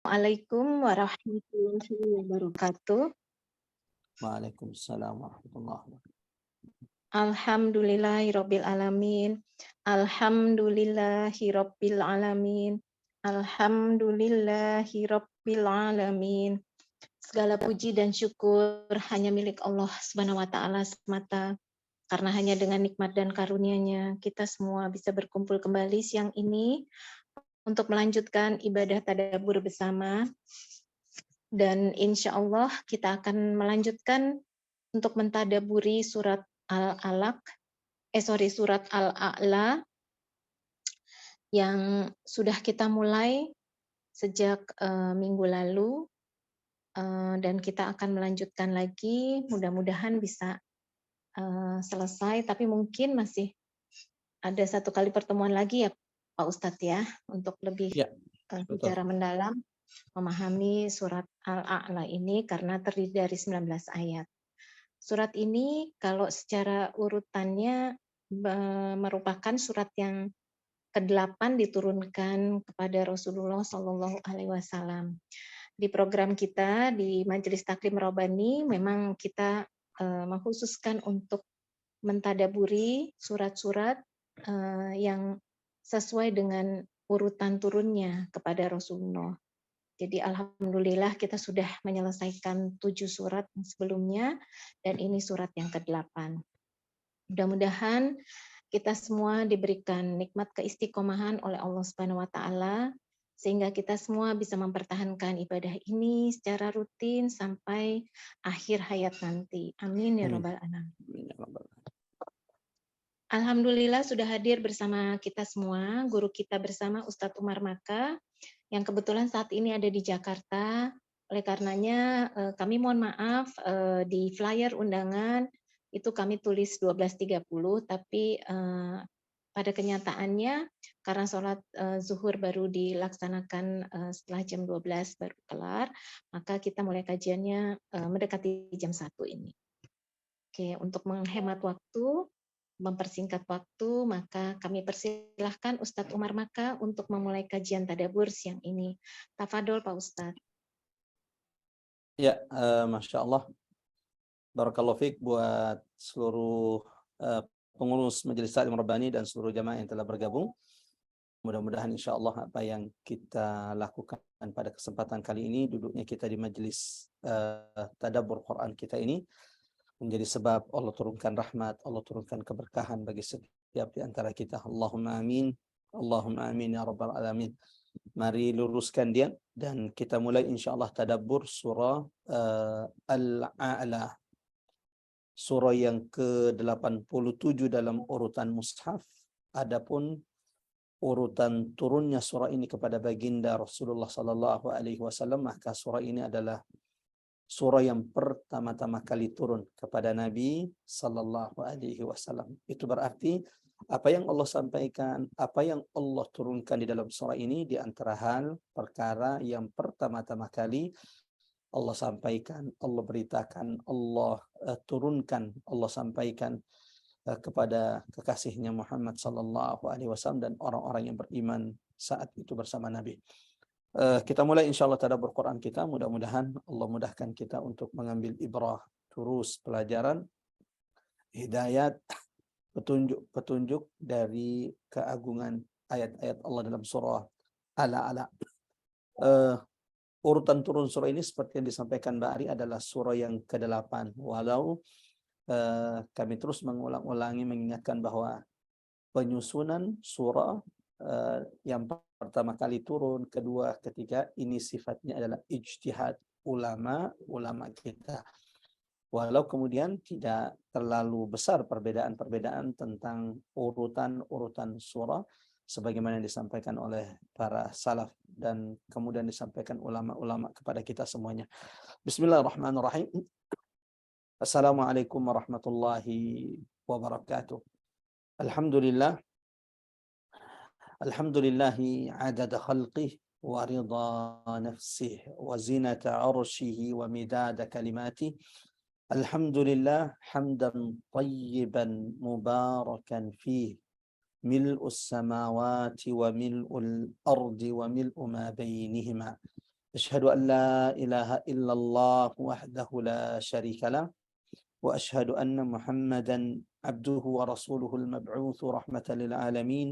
Assalamualaikum warahmatullahi wabarakatuh. Waalaikumsalam warahmatullahi wabarakatuh. Alhamdulillahirabbil alamin. Alhamdulillahirabbil alamin. Alhamdulillahirabbil alamin. Segala puji dan syukur hanya milik Allah Subhanahu wa taala semata. Karena hanya dengan nikmat dan karunia-Nya kita semua bisa berkumpul kembali siang ini untuk melanjutkan ibadah tadabbur bersama. Dan insya Allah kita akan melanjutkan untuk mentadaburi surat surat Al-A'la yang sudah kita mulai sejak minggu lalu, dan kita akan melanjutkan lagi, mudah-mudahan bisa selesai, tapi mungkin masih ada satu kali pertemuan lagi ya Pak Ustadz ya, untuk lebih Ya, betul. secara mendalam memahami surat Al-A'la ini karena terdiri dari 19 ayat. Surat ini kalau secara urutannya merupakan surat yang ke-8 diturunkan kepada Rasulullah Shallallahu Alaihi Wasallam. Di program kita di Majelis Taklim Robani memang kita mengkhususkan untuk mentadaburi surat-surat yang sesuai dengan urutan turunnya kepada Rasulullah. Jadi alhamdulillah kita sudah menyelesaikan 7 surat sebelumnya dan ini surat yang ke-8. Mudah-mudahan kita semua diberikan nikmat keistiqomahan oleh Allah Subhanahu wa taala sehingga kita semua bisa mempertahankan ibadah ini secara rutin sampai akhir hayat nanti. Amin ya Amin. rabbal alamin. Amin ya rabbal alamin. Alhamdulillah sudah hadir bersama kita semua, guru kita bersama Ustadz Umar Maka, yang kebetulan saat ini ada di Jakarta. Oleh karenanya kami mohon maaf di flyer undangan itu kami tulis 12.30, tapi pada kenyataannya karena sholat zuhur baru dilaksanakan setelah jam 12 baru kelar, maka kita mulai kajiannya mendekati jam 1 ini. Oke, untuk menghemat waktu, mempersingkat waktu, maka kami persilahkan Ustadz Umar Maka untuk memulai kajian tadabbur siang ini. Tafadol Pak Ustadz. Ya, Masya Allah. Barakallahu fiik buat seluruh pengurus Majelis Taklim Rabbani dan seluruh jamaah yang telah bergabung. Mudah-mudahan insya Allah apa yang kita lakukan pada kesempatan kali ini, duduknya kita di majelis tadabbur Quran kita ini, menjadi sebab Allah turunkan rahmat, Allah turunkan keberkahan bagi setiap di antara kita. Allahumma amin. Allahumma amin ya rabbal alamin. Mari luruskan dia dan kita mulai insyaallah tadabbur surah Al-A'la. Surah yang ke-87 dalam urutan mushaf. Adapun urutan turunnya surah ini kepada baginda Rasulullah sallallahu alaihi wasallam, maka surah ini adalah surah yang pertama-tama kali turun kepada Nabi sallallahu alaihi wasallam. Itu berarti apa yang Allah sampaikan, apa yang Allah turunkan di dalam surah ini di antara hal perkara yang pertama-tama kali Allah sampaikan, Allah beritakan, Allah turunkan, Allah sampaikan kepada kekasihnya Muhammad sallallahu alaihi wasallam dan orang-orang yang beriman saat itu bersama Nabi. Kita mulai insyaallah tadabbur Quran kita. Mudah-mudahan Allah mudahkan kita untuk mengambil ibrah, terus pelajaran, hidayat, petunjuk-petunjuk dari keagungan ayat-ayat Allah dalam surah Al-A'la. Urutan turun surah ini seperti yang disampaikan Mbak Ari adalah surah yang ke-8. Walau kami terus mengulang-ulangi mengingatkan bahwa penyusunan surah yang pertama kali turun, kedua, ketiga, ini sifatnya adalah ijtihad ulama kita. Walau kemudian tidak terlalu besar perbedaan-perbedaan tentang urutan-urutan surah sebagaimana yang disampaikan oleh para salaf dan kemudian disampaikan ulama-ulama kepada kita semuanya. Bismillahirrahmanirrahim. Assalamualaikum warahmatullahi wabarakatuh. Alhamdulillah. Alhamdulillahi adada khalqih wa ridha nafsih wa zinata arshihi wa midada kalimati. Alhamdulillah hamdan tayyiban mubarakan fih mil'us samawati wa mil'ul ardi wa mil'u ma bainihima أشهد أن لا إله إلا الله وحده لا شريك له وأشهد أن محمدا عبده ورسوله المبعوث رحمة للعالمين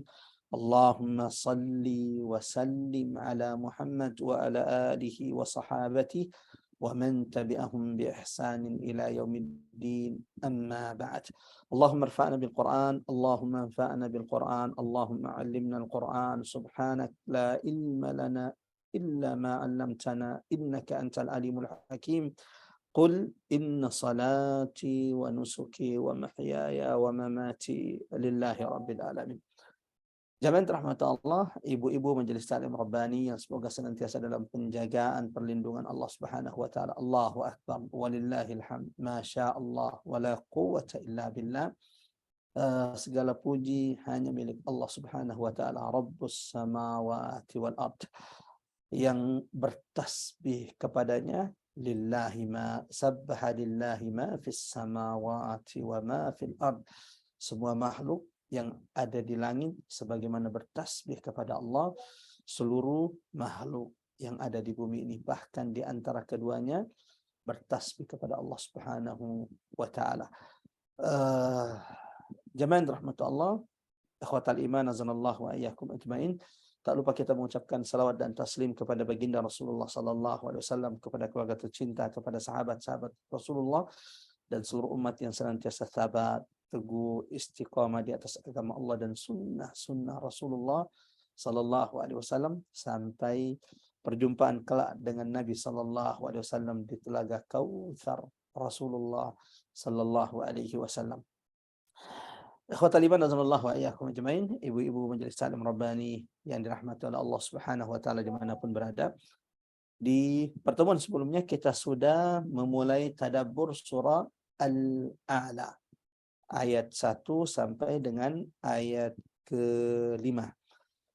اللهم صل وسلم على محمد وعلى آله وصحابته ومن تبعهم بإحسان إلى يوم الدين أما بعد اللهم ارفعنا بالقرآن اللهم انفعنا بالقرآن اللهم علمنا القرآن سبحانك لا علم لنا إلا ما علمتنا إنك أنت العليم الحكيم قل إن صلاتي ونسكي ومحياي ومماتي لله رب العالمين. Jamaah rahmat Allah, ibu-ibu Majelis Taklim Rabbani yang semoga senantiasa dalam penjagaan perlindungan Allah Subhanahu wa taala. Allahu akbar walillahil hamd. Masya Allah wala quwwata illa billah. Segala puji hanya milik Allah Subhanahu wa taala, Rabbus samawati wal ard, yang bertasbih kepadanya. Lillahi ma sabbaha lillahi ma fis samawati wa ma fil ard. Semua makhluk yang ada di langit sebagaimana bertasbih kepada Allah, seluruh makhluk yang ada di bumi ini bahkan di antara keduanya bertasbih kepada Allah Subhanahu wa taala. Jamaah rahmatullah, ikhwatal iman azanallahu wa iyyakum ajmain. Tak lupa kita mengucapkan salawat dan taslim kepada baginda Rasulullah sallallahu alaihi wasallam, kepada keluarga tercinta, kepada sahabat-sahabat Rasulullah dan seluruh umat yang senantiasa sabar, teguh, istiqamah di atas agama Allah dan sunnah Rasulullah sallallahu alaihi wasallam sampai perjumpaan kelak dengan Nabi sallallahu alaihi wasallam di telaga Kautsar Rasulullah sallallahu alaihi wasallam. Ikhwatal iman azanallahu wa iyyakum ajmain, ibu-ibu Majelis Taklim Rabbani yang dirahmati oleh Allah Subhanahu wa taala dimanapun berada. Di pertemuan sebelumnya kita sudah memulai tadabbur surah Al-A'la ayat 1 sampai dengan ayat ke-5.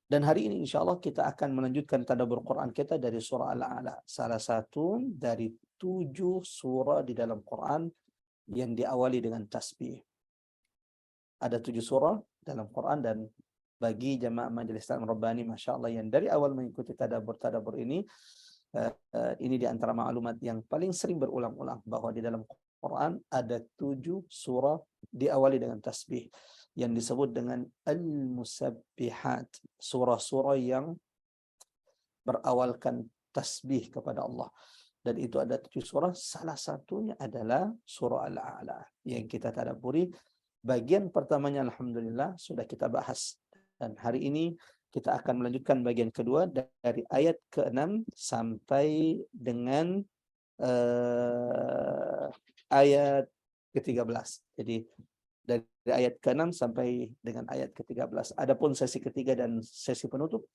Dan hari ini insyaallah kita akan melanjutkan tadabbur Quran kita dari surah Al-A'la, salah satu dari 7 surah di dalam Quran yang diawali dengan tasbih. Ada 7 surah dalam Quran, dan bagi jamaah Majelis Taklim Rabbani Masya Allah yang dari awal mengikuti tadabbur ini di antara maklumat yang paling sering berulang-ulang bahwa di dalam Quran ada 7 surah diawali dengan tasbih yang disebut dengan Al-Musabbihat, surah-surah yang berawalkan tasbih kepada Allah. Dan itu ada 7 surah, salah satunya adalah surah Al-A'la yang kita tadabburi. Bagian pertamanya alhamdulillah sudah kita bahas, dan hari ini kita akan melanjutkan bagian kedua dari ayat ke-6 sampai dengan ayat ke-13. Jadi dari ayat ke-6 sampai dengan ayat ke-13. Adapun sesi ketiga dan sesi penutup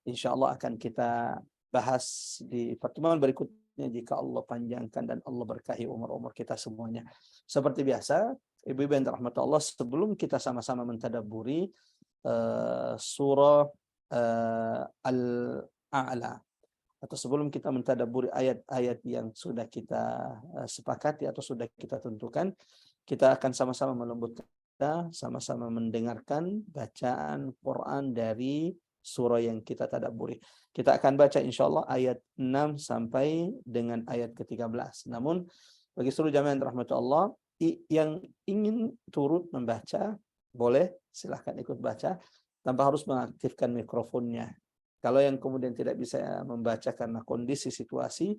insyaallah akan kita bahas di pertemuan berikutnya jika Allah panjangkan dan Allah berkahi umur-umur kita semuanya. Seperti biasa, ibu-ibu yang dirahmati Allah, sebelum kita sama-sama mentadabburi surah Al-A'la, atau sebelum kita mentadabburi ayat-ayat yang sudah kita sepakati atau sudah kita tentukan, kita akan sama-sama melembutkan, sama-sama mendengarkan bacaan Quran dari surah yang kita tadabburi. Kita akan baca insyaallah ayat 6 sampai dengan ayat ke-13. Namun bagi seluruh jamaah yang dirahmati Allah yang ingin turut membaca, boleh silahkan ikut baca tanpa harus mengaktifkan mikrofonnya. Kalau yang kemudian tidak bisa membaca karena kondisi situasi,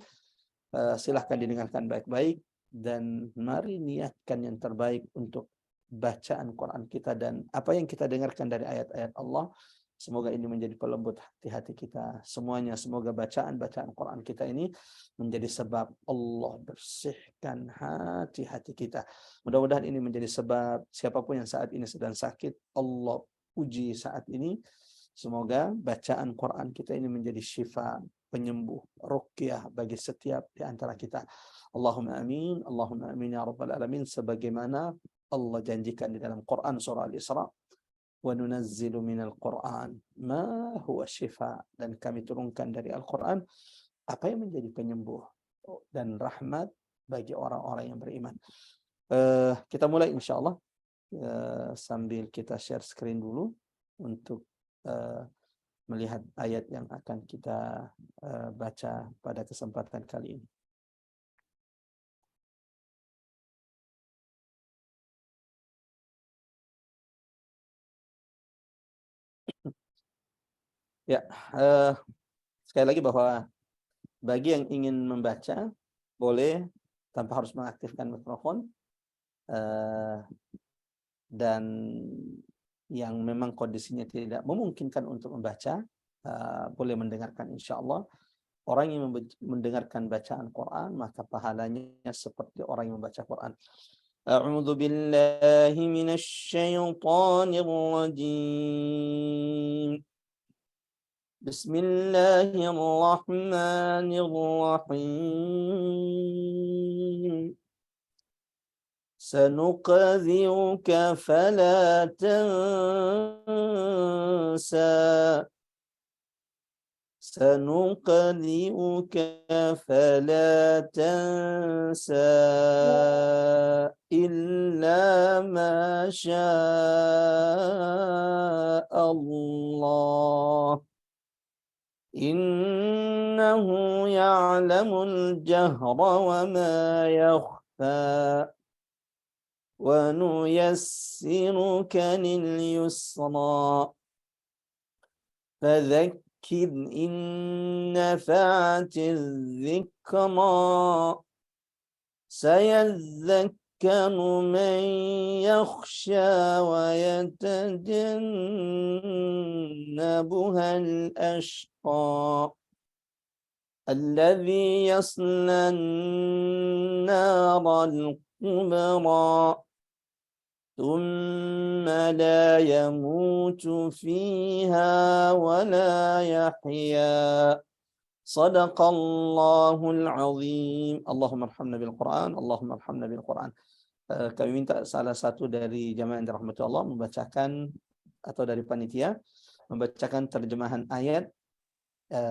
silahkan didengarkan baik-baik, dan mari niatkan yang terbaik untuk bacaan Quran kita dan apa yang kita dengarkan dari ayat-ayat Allah. Semoga ini menjadi pelembut hati-hati kita semuanya. Semoga bacaan-bacaan Quran kita ini menjadi sebab Allah bersihkan hati-hati kita. Mudah-mudahan ini menjadi sebab siapapun yang saat ini sedang sakit, Allah uji saat ini. Semoga bacaan Quran kita ini menjadi syifa, penyembuh, ruqyah bagi setiap di antara kita. Allahumma amin, Allahumma amin ya rabbal alamin. Sebagaimana Allah janjikan di dalam Quran surah Al-Isra, wa nunazzilu minal Qur'an ma huwa syifa, dan kami turunkan dari Al-Quran apa yang menjadi penyembuh dan rahmat bagi orang-orang yang beriman. Kita mulai insyaallah sambil kita share screen dulu untuk melihat ayat yang akan kita baca pada kesempatan kali ini. Ya, sekali lagi bahwa bagi yang ingin membaca boleh tanpa harus mengaktifkan mikrofon, dan yang memang kondisinya tidak memungkinkan untuk membaca boleh mendengarkan, insya Allah. Orang yang mendengarkan bacaan Quran maka pahalanya seperti orang yang membaca Quran. A'udzu billahi minasy syaithanir rajim. Bismillahirrahmanirrahim. سنقذرك فلا تنسى سنقذرك فلا تنسى إلا ما شاء الله إنه يعلم الجهر وما يخفى ونيسرك لليسرى فذكر إن نفعت الذكرى سيذكر من يخشى ويتجنبها الأشقى الذي يصلى النار الكبرى ثم لا يموت فيها ولا يحيا صدق الله العظيم. اللهم ارحمنا بالقرآن. اللهم ارحمنا بالقرآن. Kami minta salah satu dari jamaah yang dirahmati Allah membacakan, atau dari panitia membacakan terjemahan ayat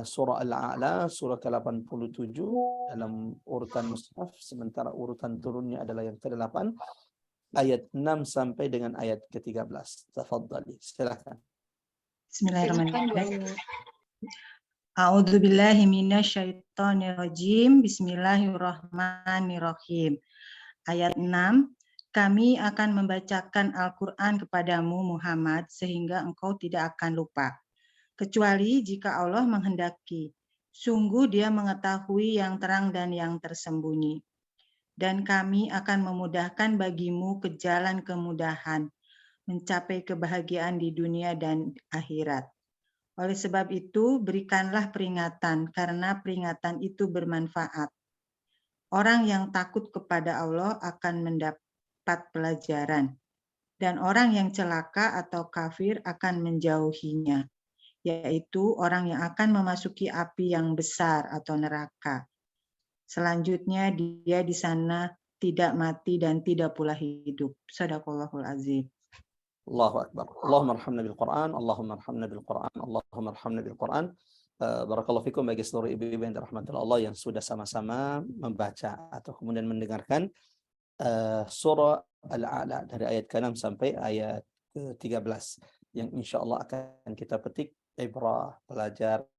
surah Al-A'la, surah ke-87 dalam urutan mushaf, sementara urutan turunnya adalah yang ke-8, ayat 6 sampai dengan ayat ke-13. Tafadhali, silakan. Bismillahirrahmanirrahim. A'udzu billahi minasyaitonir rajim. Bismillahirrahmanirrahim. Ayat 6. Kami akan membacakan Al-Qur'an kepadamu Muhammad sehingga engkau tidak akan lupa, kecuali jika Allah menghendaki. Sungguh Dia mengetahui yang terang dan yang tersembunyi. Dan kami akan memudahkan bagimu ke jalan kemudahan, mencapai kebahagiaan di dunia dan akhirat. Oleh sebab itu, berikanlah peringatan, karena peringatan itu bermanfaat. Orang yang takut kepada Allah akan mendapat pelajaran, dan orang yang celaka atau kafir akan menjauhinya, yaitu orang yang akan memasuki api yang besar atau neraka. Selanjutnya dia di sana tidak mati dan tidak pula hidup. Shadaqallahul azim. Allahu Akbar. Allahumma arhamna bil Quran, Allahumma arhamna bil Quran, Allahumma arhamna bil Quran. Barakallahu fikum bagi seluruh ibu-ibu yang dirahmati Allah yang sudah sama-sama membaca atau kemudian mendengarkan surah Al-A'la dari ayat ke-6 sampai ayat ke-13 yang insya Allah akan kita petik ibrah, pelajaran,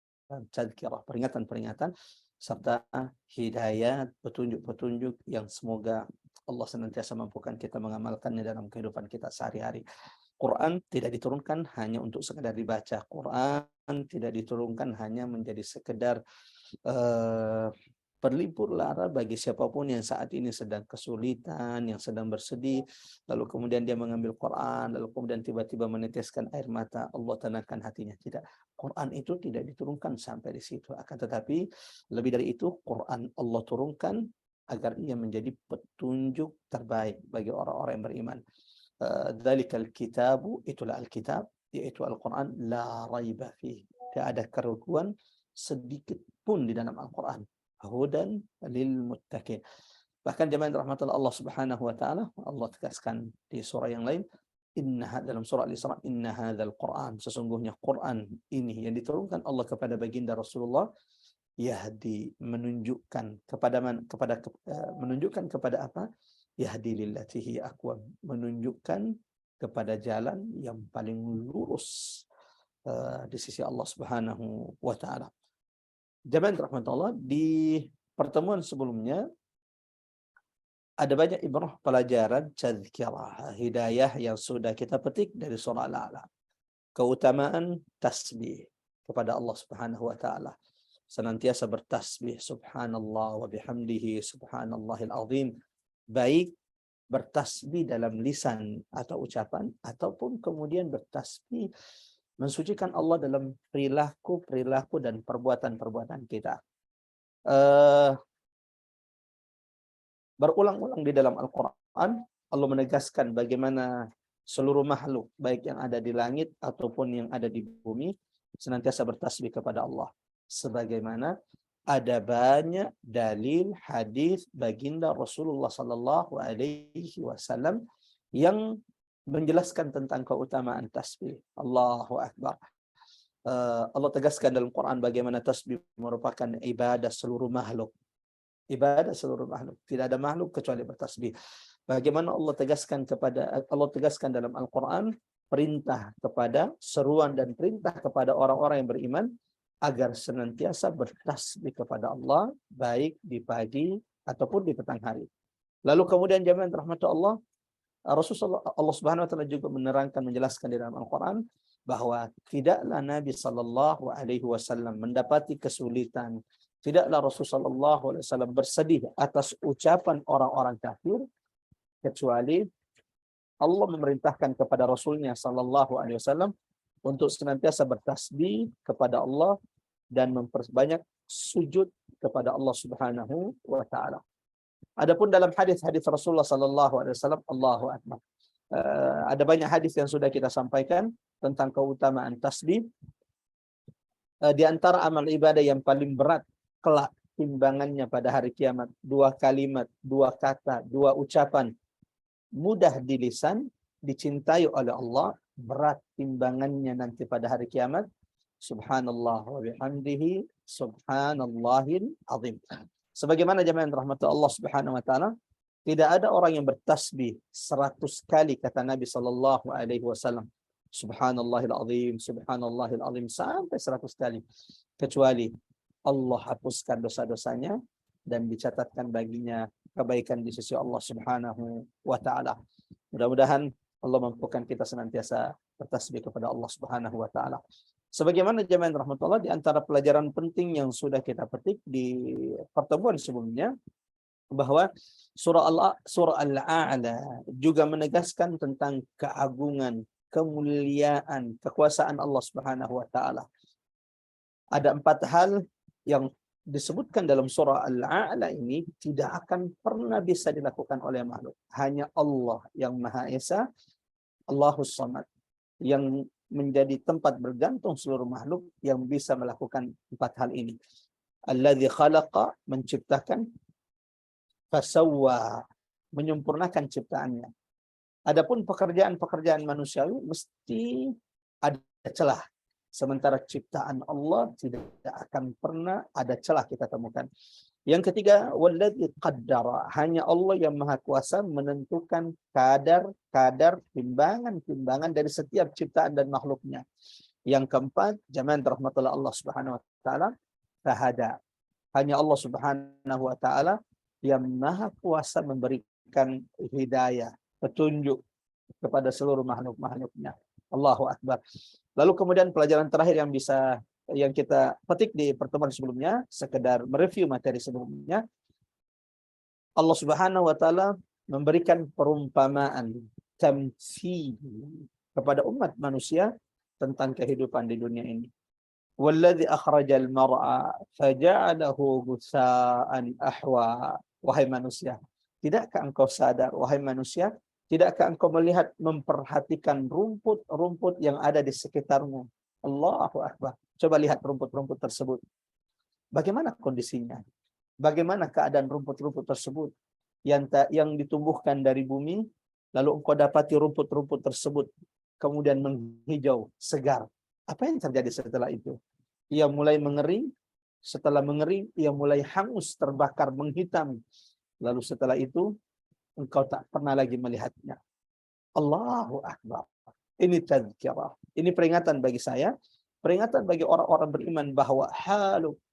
tazkirah, peringatan-peringatan serta hidayat, petunjuk-petunjuk yang semoga Allah senantiasa mampukan kita mengamalkannya dalam kehidupan kita sehari-hari. Quran tidak diturunkan hanya untuk sekedar dibaca. Quran tidak diturunkan hanya menjadi sekedar berlibur lara bagi siapapun yang saat ini sedang kesulitan, yang sedang bersedih, lalu kemudian dia mengambil Quran, lalu kemudian tiba-tiba meneteskan air mata, Allah tenangkan hatinya. Tidak, Quran itu tidak diturunkan sampai di situ. Akan tetapi lebih dari itu, Quran Allah turunkan agar ia menjadi petunjuk terbaik bagi orang-orang yang beriman. Dzalikal kitabu, itulah Alkitab, yaitu Al-Quran, la raiba fihi. Tidak ada keraguan sedikit pun di dalam Al-Quran. Hudan lil muttaqin. Bahkan jemaah rahmatullah Allah Subhanahu wa taala, Allah tegaskan di surah yang lain, dalam surah Al-Isra, inna hadzal Quran, sesungguhnya Quran ini yang diturunkan Allah kepada baginda Rasulullah, yahdi, menunjukkan kepada apa? Yahdi lillati hi aqwam, menunjukkan kepada jalan yang paling lurus. di sisi Allah Subhanahu wa taala. Jamaah rahmatullah, di pertemuan sebelumnya ada banyak ibrah, pelajaran, tazkirah, hidayah yang sudah kita petik dari surah Al-A'la. Keutamaan tasbih kepada Allah Subhanahu wa taala. Senantiasa bertasbih subhanallah wa bihamdihi subhanallahil azim. Baik bertasbih dalam lisan atau ucapan, ataupun kemudian bertasbih mensucikan Allah dalam perilaku dan perbuatan kita. Berulang-ulang di dalam Al-Quran, Allah menegaskan bagaimana seluruh makhluk, baik yang ada di langit ataupun yang ada di bumi, senantiasa bertasbih kepada Allah. Sebagaimana ada banyak dalil hadis baginda Rasulullah Sallallahu Alaihi Wasallam yang menjelaskan tentang keutamaan tasbih. Allahu Akbar. Allah tegaskan dalam Quran bagaimana tasbih merupakan ibadah seluruh makhluk. Ibadah seluruh makhluk. Tidak ada makhluk kecuali bertasbih. Bagaimana Allah tegaskan dalam Al-Quran seruan dan perintah kepada orang-orang yang beriman agar senantiasa bertasbih kepada Allah baik di pagi ataupun di petang hari. Lalu kemudian jemaah rahmat Allah, Rasulullah Allah Subhanahu wa taala juga menjelaskan di dalam Al-Quran bahwa tidaklah Nabi sallallahu alaihi wasallam mendapati kesulitan, tidaklah Rasulullah sallallahu alaihi wasallam bersedih atas ucapan orang-orang kafir, kecuali Allah memerintahkan kepada Rasulnya sallallahu alaihi wasallam untuk senantiasa bertasbih kepada Allah dan memperbanyak sujud kepada Allah Subhanahu wa taala. Adapun dalam hadis-hadis Rasulullah sallallahu alaihi wasallam, Allahu akbar. Ada banyak hadis yang sudah kita sampaikan tentang keutamaan tasbih. Di antara amal ibadah yang paling berat kelak timbangannya pada hari kiamat, 2 kalimat, 2 kata, 2 ucapan, mudah di lisan, dicintai oleh Allah, berat timbangannya nanti pada hari kiamat. Subhanallah wa bihamdihi subhanallahil azim. Sebagaimana jemaah rahmat Allah Subhanahu wa taala, tidak ada orang yang bertasbih 100 kali kata Nabi sallallahu alaihi wasallam, subhanallahil azim, subhanallahil azim, sampai 100 kali, kecuali Allah hapuskan dosa-dosanya dan dicatatkan baginya kebaikan di sisi Allah Subhanahu wa taala. Mudah-mudahan Allah mampukan kita senantiasa bertasbih kepada Allah Subhanahu wa taala. Sebagaimana jemaah rahmatullah, di antara pelajaran penting yang sudah kita petik di pertemuan sebelumnya, bahwa surah Al-A'la juga menegaskan tentang keagungan, kemuliaan, kekuasaan Allah Subhanahu wa taala. Ada 4 hal yang disebutkan dalam surah Al-A'la ini tidak akan pernah bisa dilakukan oleh makhluk. Hanya Allah yang Maha Esa, Allahus Samad, yang menjadi tempat bergantung seluruh makhluk yang bisa melakukan 4 hal ini. Alladzi khalaqa, menciptakan, fasawwa, menyempurnakan ciptaannya. Adapun pekerjaan-pekerjaan manusiawi mesti ada celah. Sementara ciptaan Allah tidak akan pernah ada celah kita temukan. Yang ketiga, walladzi qaddara, hanya Allah yang Maha Kuasa menentukan kadar timbangan dari setiap ciptaan dan makhluknya. Yang keempat, jemaah rahmatullah Allah Subhanahu wa taala, fahada, hanya Allah Subhanahu wa taala yang Maha Kuasa memberikan hidayah, petunjuk kepada seluruh makhluk-makhluknya. Allahu akbar. Lalu kemudian pelajaran terakhir yang kita petik di pertemuan sebelumnya, sekedar mereview materi sebelumnya, Allah Subhanahu wa taala memberikan perumpamaan, tamtsil kepada umat manusia tentang kehidupan di dunia ini. Walladzi akhrajal mar'a faja'alahu ghutsa'an ahwa. Wahai manusia, tidakkah engkau sadar, wahai manusia, tidakkah engkau melihat, memperhatikan rumput-rumput yang ada di sekitarmu? Allahu akbar. Coba lihat rumput-rumput tersebut. Bagaimana kondisinya? Bagaimana keadaan rumput-rumput tersebut yang ditumbuhkan dari bumi, lalu engkau dapati rumput-rumput tersebut kemudian menghijau, segar. Apa yang terjadi setelah itu? Ia mulai mengering, setelah mengering ia mulai hangus, terbakar, menghitam. Lalu setelah itu engkau tak pernah lagi melihatnya. Allahu akbar. Ini tazkirah. Ini peringatan bagi saya Peringatan bagi orang-orang beriman bahwa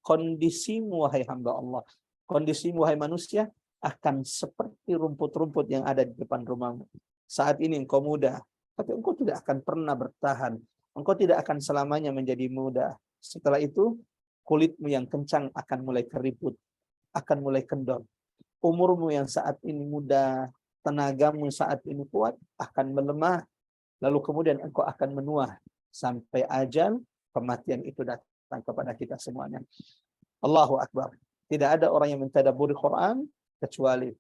kondisimu wahai hamba Allah, kondisimu wahai manusia akan seperti rumput-rumput yang ada di depan rumahmu. Saat ini engkau muda, tapi engkau tidak akan pernah bertahan. Engkau tidak akan selamanya menjadi muda. Setelah itu, kulitmu yang kencang akan mulai keriput, akan mulai kendor. Umurmu yang saat ini muda, tenagamu saat ini kuat, akan melemah. Lalu kemudian engkau akan menua sampai ajal kematian itu datang kepada kita semuanya. Allahu Akbar. Tidak ada orang yang mentadabburi Quran kecuali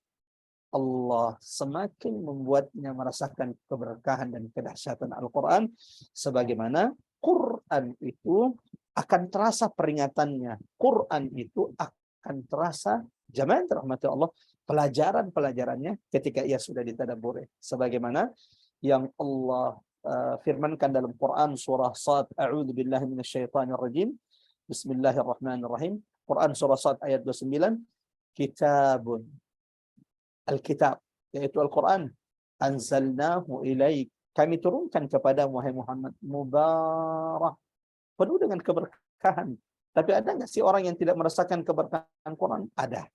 Allah semakin membuatnya merasakan keberkahan dan kedahsyatan Al-Quran, sebagaimana Quran itu akan terasa peringatannya. Quran itu akan terasa, jamaah rahmati Allah, pelajaran-pelajarannya ketika ia sudah ditadabburi. Sebagaimana yang Allah firmankan dalam Quran surah Sad, a'udzu billahi minasyaitonir rajim. Bismillahirrahmanirrahim. Quran surah Sad ayat 29, kitabun, Alkitab, yaitu Al-Quran, anzalnahu ilaik, kami turunkan kepada wahai Muhammad, mubarak, penuh dengan keberkahan. Tapi ada nggak sih orang yang tidak merasakan keberkahan Quran? Ada.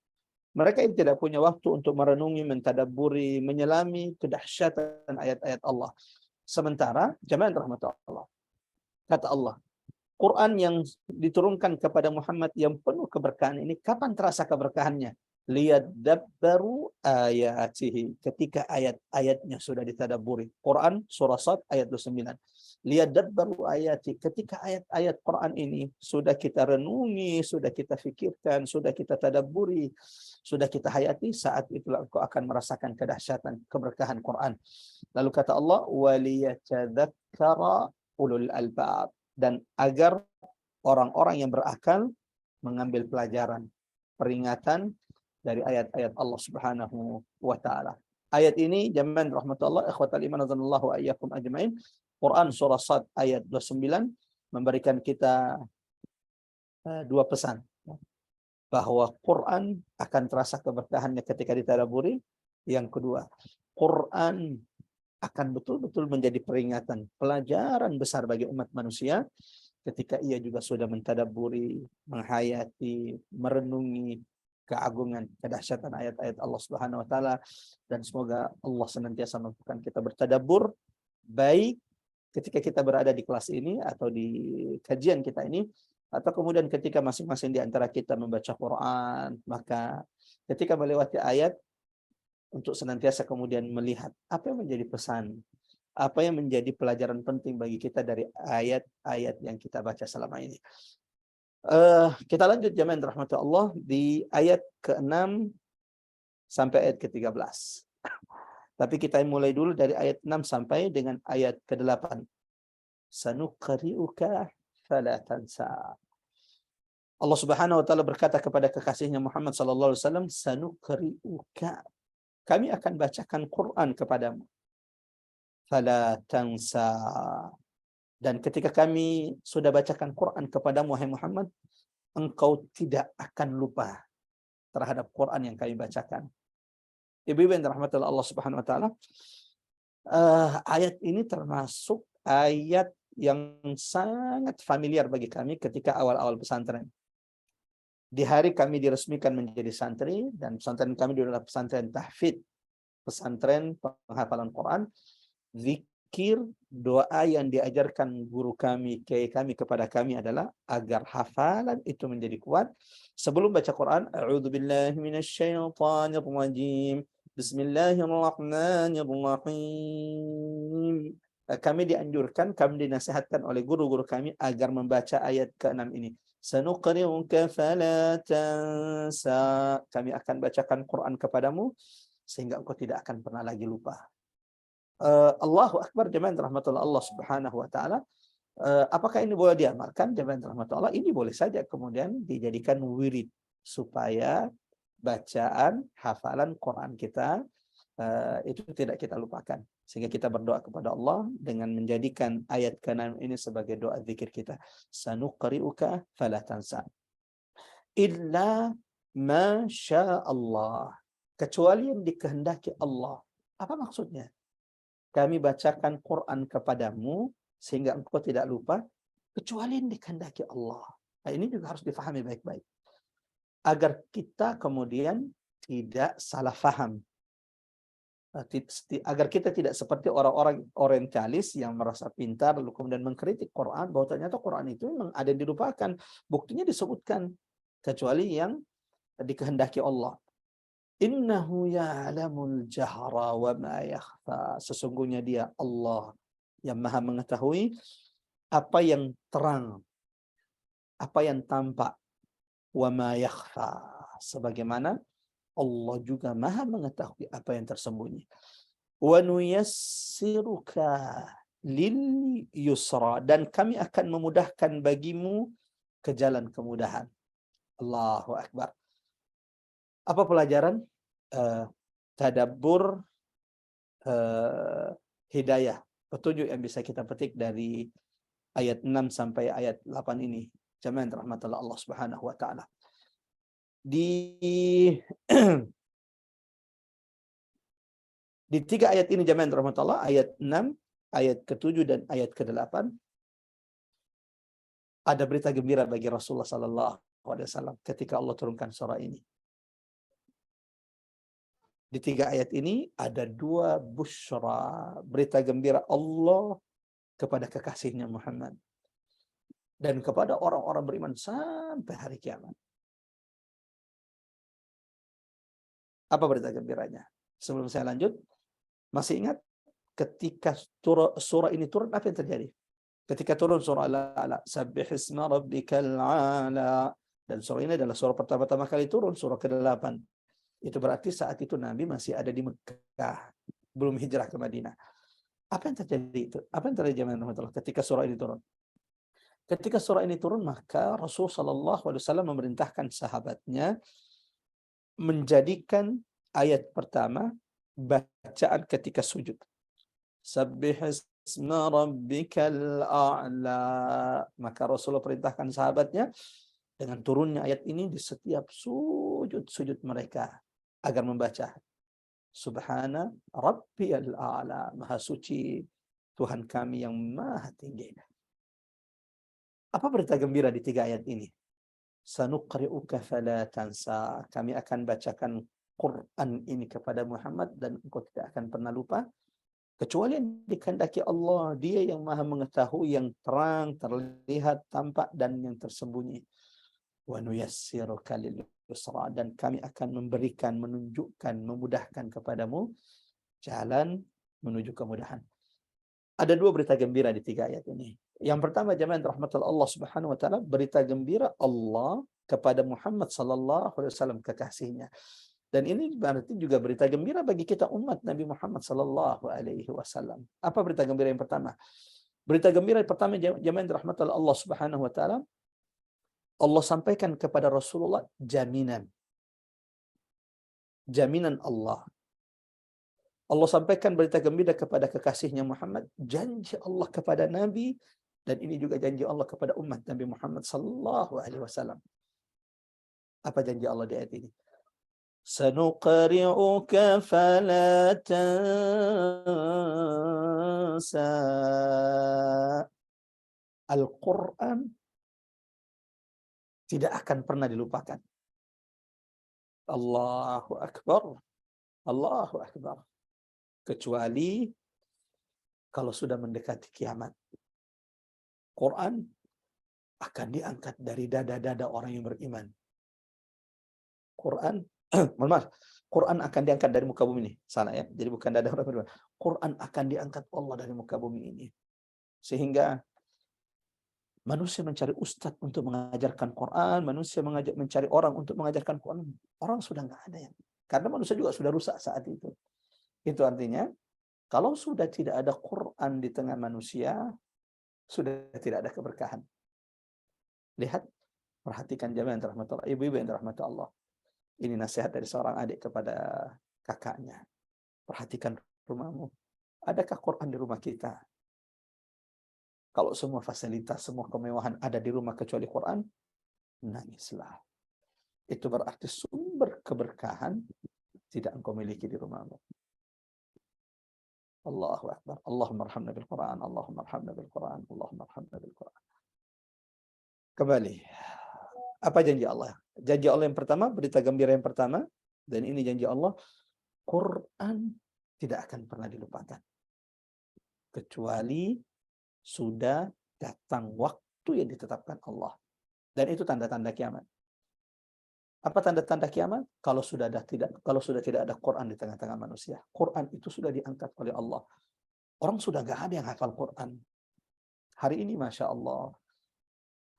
Mereka yang tidak punya waktu untuk merenungi, mentadabburi, menyelami kedahsyatan ayat-ayat Allah. Sementara jamaah rahmat Allah, kata Allah, Quran yang diturunkan kepada Muhammad yang penuh keberkahan ini, kapan terasa keberkahannya? Liyadabbaru ayatihi, ketika ayat-ayatnya sudah ditadabburi. Quran surah Sad ayat 29. Liyadabbaru ayati, ketika ayat-ayat Quran ini sudah kita renungi, sudah kita fikirkan, sudah kita tadabburi, sudah kita hayati, saat itulah engkau akan merasakan kedahsyatan keberkahan Quran. Lalu kata Allah, waliyatadzakkara ulul albab, dan agar orang-orang yang berakal mengambil pelajaran, peringatan dari ayat-ayat Allah Subhanahu wa taala. Ayat ini jamaah rahmatullah ikhwatal iman azanallahu wa iyyakum ajmain. Quran surah Sad ayat 29 memberikan kita dua pesan. Bahwa Quran akan terasa keberkahannya ketika ditadabburi. Yang kedua, Quran akan betul-betul menjadi peringatan, pelajaran besar bagi umat manusia ketika ia juga sudah mentadabburi, menghayati, merenungi keagungan, kedahsyatan ayat-ayat Allah Subhanahu wa taala. Dan semoga Allah senantiasa mampukan kita bertadabbur, baik ketika kita berada di kelas ini atau di kajian kita ini, atau kemudian ketika masing-masing di antara kita membaca Quran, maka ketika melewati ayat, untuk senantiasa kemudian melihat apa yang menjadi pesan, apa yang menjadi pelajaran penting bagi kita dari ayat-ayat yang kita baca selama ini. Kita lanjut jamaah rahmat Allah di ayat ke-6 sampai ayat ke-13. Tapi kita mulai dulu dari ayat 6 sampai dengan ayat ke-8. Sanuqri'uka fala tansa. Allah Subhanahu wa taala berkata kepada kekasihnya Muhammad sallallahu alaihi wasallam, sanuqri'uka, kami akan bacakan Quran kepadamu. Fala tansa, dan ketika kami sudah bacakan Quran kepadamu wahai Muhammad, engkau tidak akan lupa terhadap Quran yang kami bacakan. Ibu-ibu yang dirahmati Allah Subhanahu wa taala, ayat ini termasuk ayat yang sangat familiar bagi kami ketika awal-awal pesantren. Di hari kami diresmikan menjadi santri, dan pesantren kami adalah pesantren tahfidz, pesantren penghafalan Quran. Zikir, doa yang diajarkan guru kami, kiai kami kepada kami adalah agar hafalan itu menjadi kuat. Sebelum baca Quran, a'udzubillahi minasyaitonir rajim, bismillahirrahmanirrahim. Kami dianjurkan, kami dinasihatkan oleh guru-guru kami agar membaca ayat ke-6 ini. Sanuqri'uka fala tansa, kami akan bacakan Quran kepadamu sehingga engkau tidak akan pernah lagi lupa. Allahu Akbar jamaah rahmatullah Allah Subhanahu wa taala. Apakah ini boleh diamalkan jamaah rahmatullah? Ini boleh saja kemudian dijadikan wirid supaya bacaan hafalan Quran kita itu tidak kita lupakan, sehingga kita berdoa kepada Allah dengan menjadikan ayat ke-6 ini sebagai doa zikir kita. Sanuqri'uka fala tansa illa ma syaa Allah, kecuali yang dikehendaki Allah. Apa maksudnya? Kami bacakan Quran kepadamu sehingga engkau tidak lupa, kecuali yang dikehendaki Allah. Nah, ini juga harus difahami baik-baik agar kita kemudian tidak salah faham. Agar kita tidak seperti orang-orang orientalis yang merasa pintar lalu kemudian mengkritik Quran bahwa ternyata Quran itu memang ada yang dilupakan. Buktinya disebutkan kecuali yang dikehendaki Allah. Innahu ya'lamul jahra wa ma yakhfa. Sesungguhnya dia Allah yang Maha mengetahui apa yang terang, apa yang tampak, wa ma yakhfa. Sebagaimana Allah juga Maha mengetahui apa yang tersembunyi. Wa nuyassiruka lil yusra, dan kami akan memudahkan bagimu ke jalan kemudahan. Allahu Akbar. Apa pelajaran? Tadabbur, hidayah, petunjuk yang bisa kita petik dari ayat 6 sampai ayat 8 ini. Jamaah yang dirahmati Allah Subhanahu wa taala. Di Di 3 ayat ini jamaah yang dirahmati Allah, ayat 6, ayat ke-7 dan ayat ke-8, ada berita gembira bagi Rasulullah sallallahu alaihi wasallam ketika Allah turunkan surah ini. Di 3 ayat ini ada 2 busyra, berita gembira Allah kepada kekasihnya Muhammad dan kepada orang-orang beriman sampai hari kiamat. Apa berita gembiranya? Sebelum saya lanjut, masih ingat ketika surah ini turun, apa yang terjadi? Ketika turun surah Al-A'la, Sabbihisma rabbikal a'la, dan surah ini adalah surah pertama-tama kali turun, surah ke-8. Itu berarti saat itu Nabi masih ada di Mekah, belum hijrah ke Madinah. Apa yang terjadi itu? Apa yang terjadi ketika surah ini turun? Ketika surah ini turun, maka Rasul sallallahu alaihi wasallam memerintahkan sahabatnya menjadikan ayat pertama bacaan ketika sujud. Sabbihisma rabbikal a'la. Maka Rasulullah perintahkan sahabatnya dengan turunnya ayat ini di setiap sujud mereka agar membaca Subhana rabbiyal a'la, maha suci Tuhan kami yang maha tinggi. Apa berita gembira di 3 ayat ini? Sanuqri'uka fala tansa. Kami akan bacakan Quran ini kepada Muhammad dan engkau tidak akan pernah lupa kecuali yang dikehendaki Allah. Dia yang maha mengetahui yang terang, terlihat, tampak dan yang tersembunyi. Wa nuyassiruka lil yusra, dan kami akan memberikan, menunjukkan, memudahkan kepadamu jalan menuju kemudahan. Ada 2 berita gembira di 3 ayat ini. Yang pertama, jemaah rahmatul Allah Subhanahu wa taala, berita gembira Allah kepada Muhammad sallallahu alaihi wasallam kekasihnya. Dan ini berarti juga berita gembira bagi kita umat Nabi Muhammad sallallahu alaihi wasallam. Apa berita gembira yang pertama? Berita gembira yang pertama, jemaah rahmatul Allah Subhanahu wa taala, Allah sampaikan kepada Rasulullah jaminan Allah. Allah sampaikan berita gembira kepada kekasihnya Muhammad, janji Allah kepada Nabi, dan ini juga janji Allah kepada umat Nabi Muhammad sallallahu alaihi wasallam. Apa janji Allah di ayat ini? Sanuqri'uka fala tansa. Al-Quran tidak akan pernah dilupakan. Allahu Akbar. Allahu Akbar. Kecuali kalau sudah mendekati kiamat. Quran akan diangkat dari dada-dada orang yang beriman. Quran, mohon maaf, Quran akan diangkat dari muka bumi ini. Salah ya, jadi bukan dada orang beriman. Quran akan diangkat Allah dari muka bumi ini. Sehingga manusia mencari ustadz untuk mengajarkan Quran, manusia mencari orang untuk mengajarkan Quran. Orang sudah nggak ada ya. Karena manusia juga sudah rusak saat itu. Itu artinya, kalau sudah tidak ada Quran di tengah manusia, sudah tidak ada keberkahan. Lihat, perhatikan jamaah yang dirahmati Allah, ibu-ibu yang dirahmati Allah. Ini nasihat dari seorang adik kepada kakaknya. Perhatikan rumahmu. Adakah Quran di rumah kita? Kalau semua fasilitas, semua kemewahan ada di rumah kecuali Quran, nangislah. Itu berarti sumber keberkahan tidak engkau miliki di rumahmu. Allahu Akbar. Allahumma arhamna bil Quran. Allahumma arhamna bil Quran. Allahumma arhamna bil Quran. Kembali. Apa janji Allah? Janji Allah yang pertama, berita gembira yang pertama, dan ini janji Allah, Quran tidak akan pernah dilupakan. Kecuali sudah datang waktu yang ditetapkan Allah. Dan itu tanda-tanda kiamat. Apa tanda-tanda kiamat? Kalau sudah tidak ada Quran di tengah-tengah manusia. Quran itu sudah diangkat oleh Allah. Orang sudah gak ada yang hafal Quran. Hari ini Masya Allah,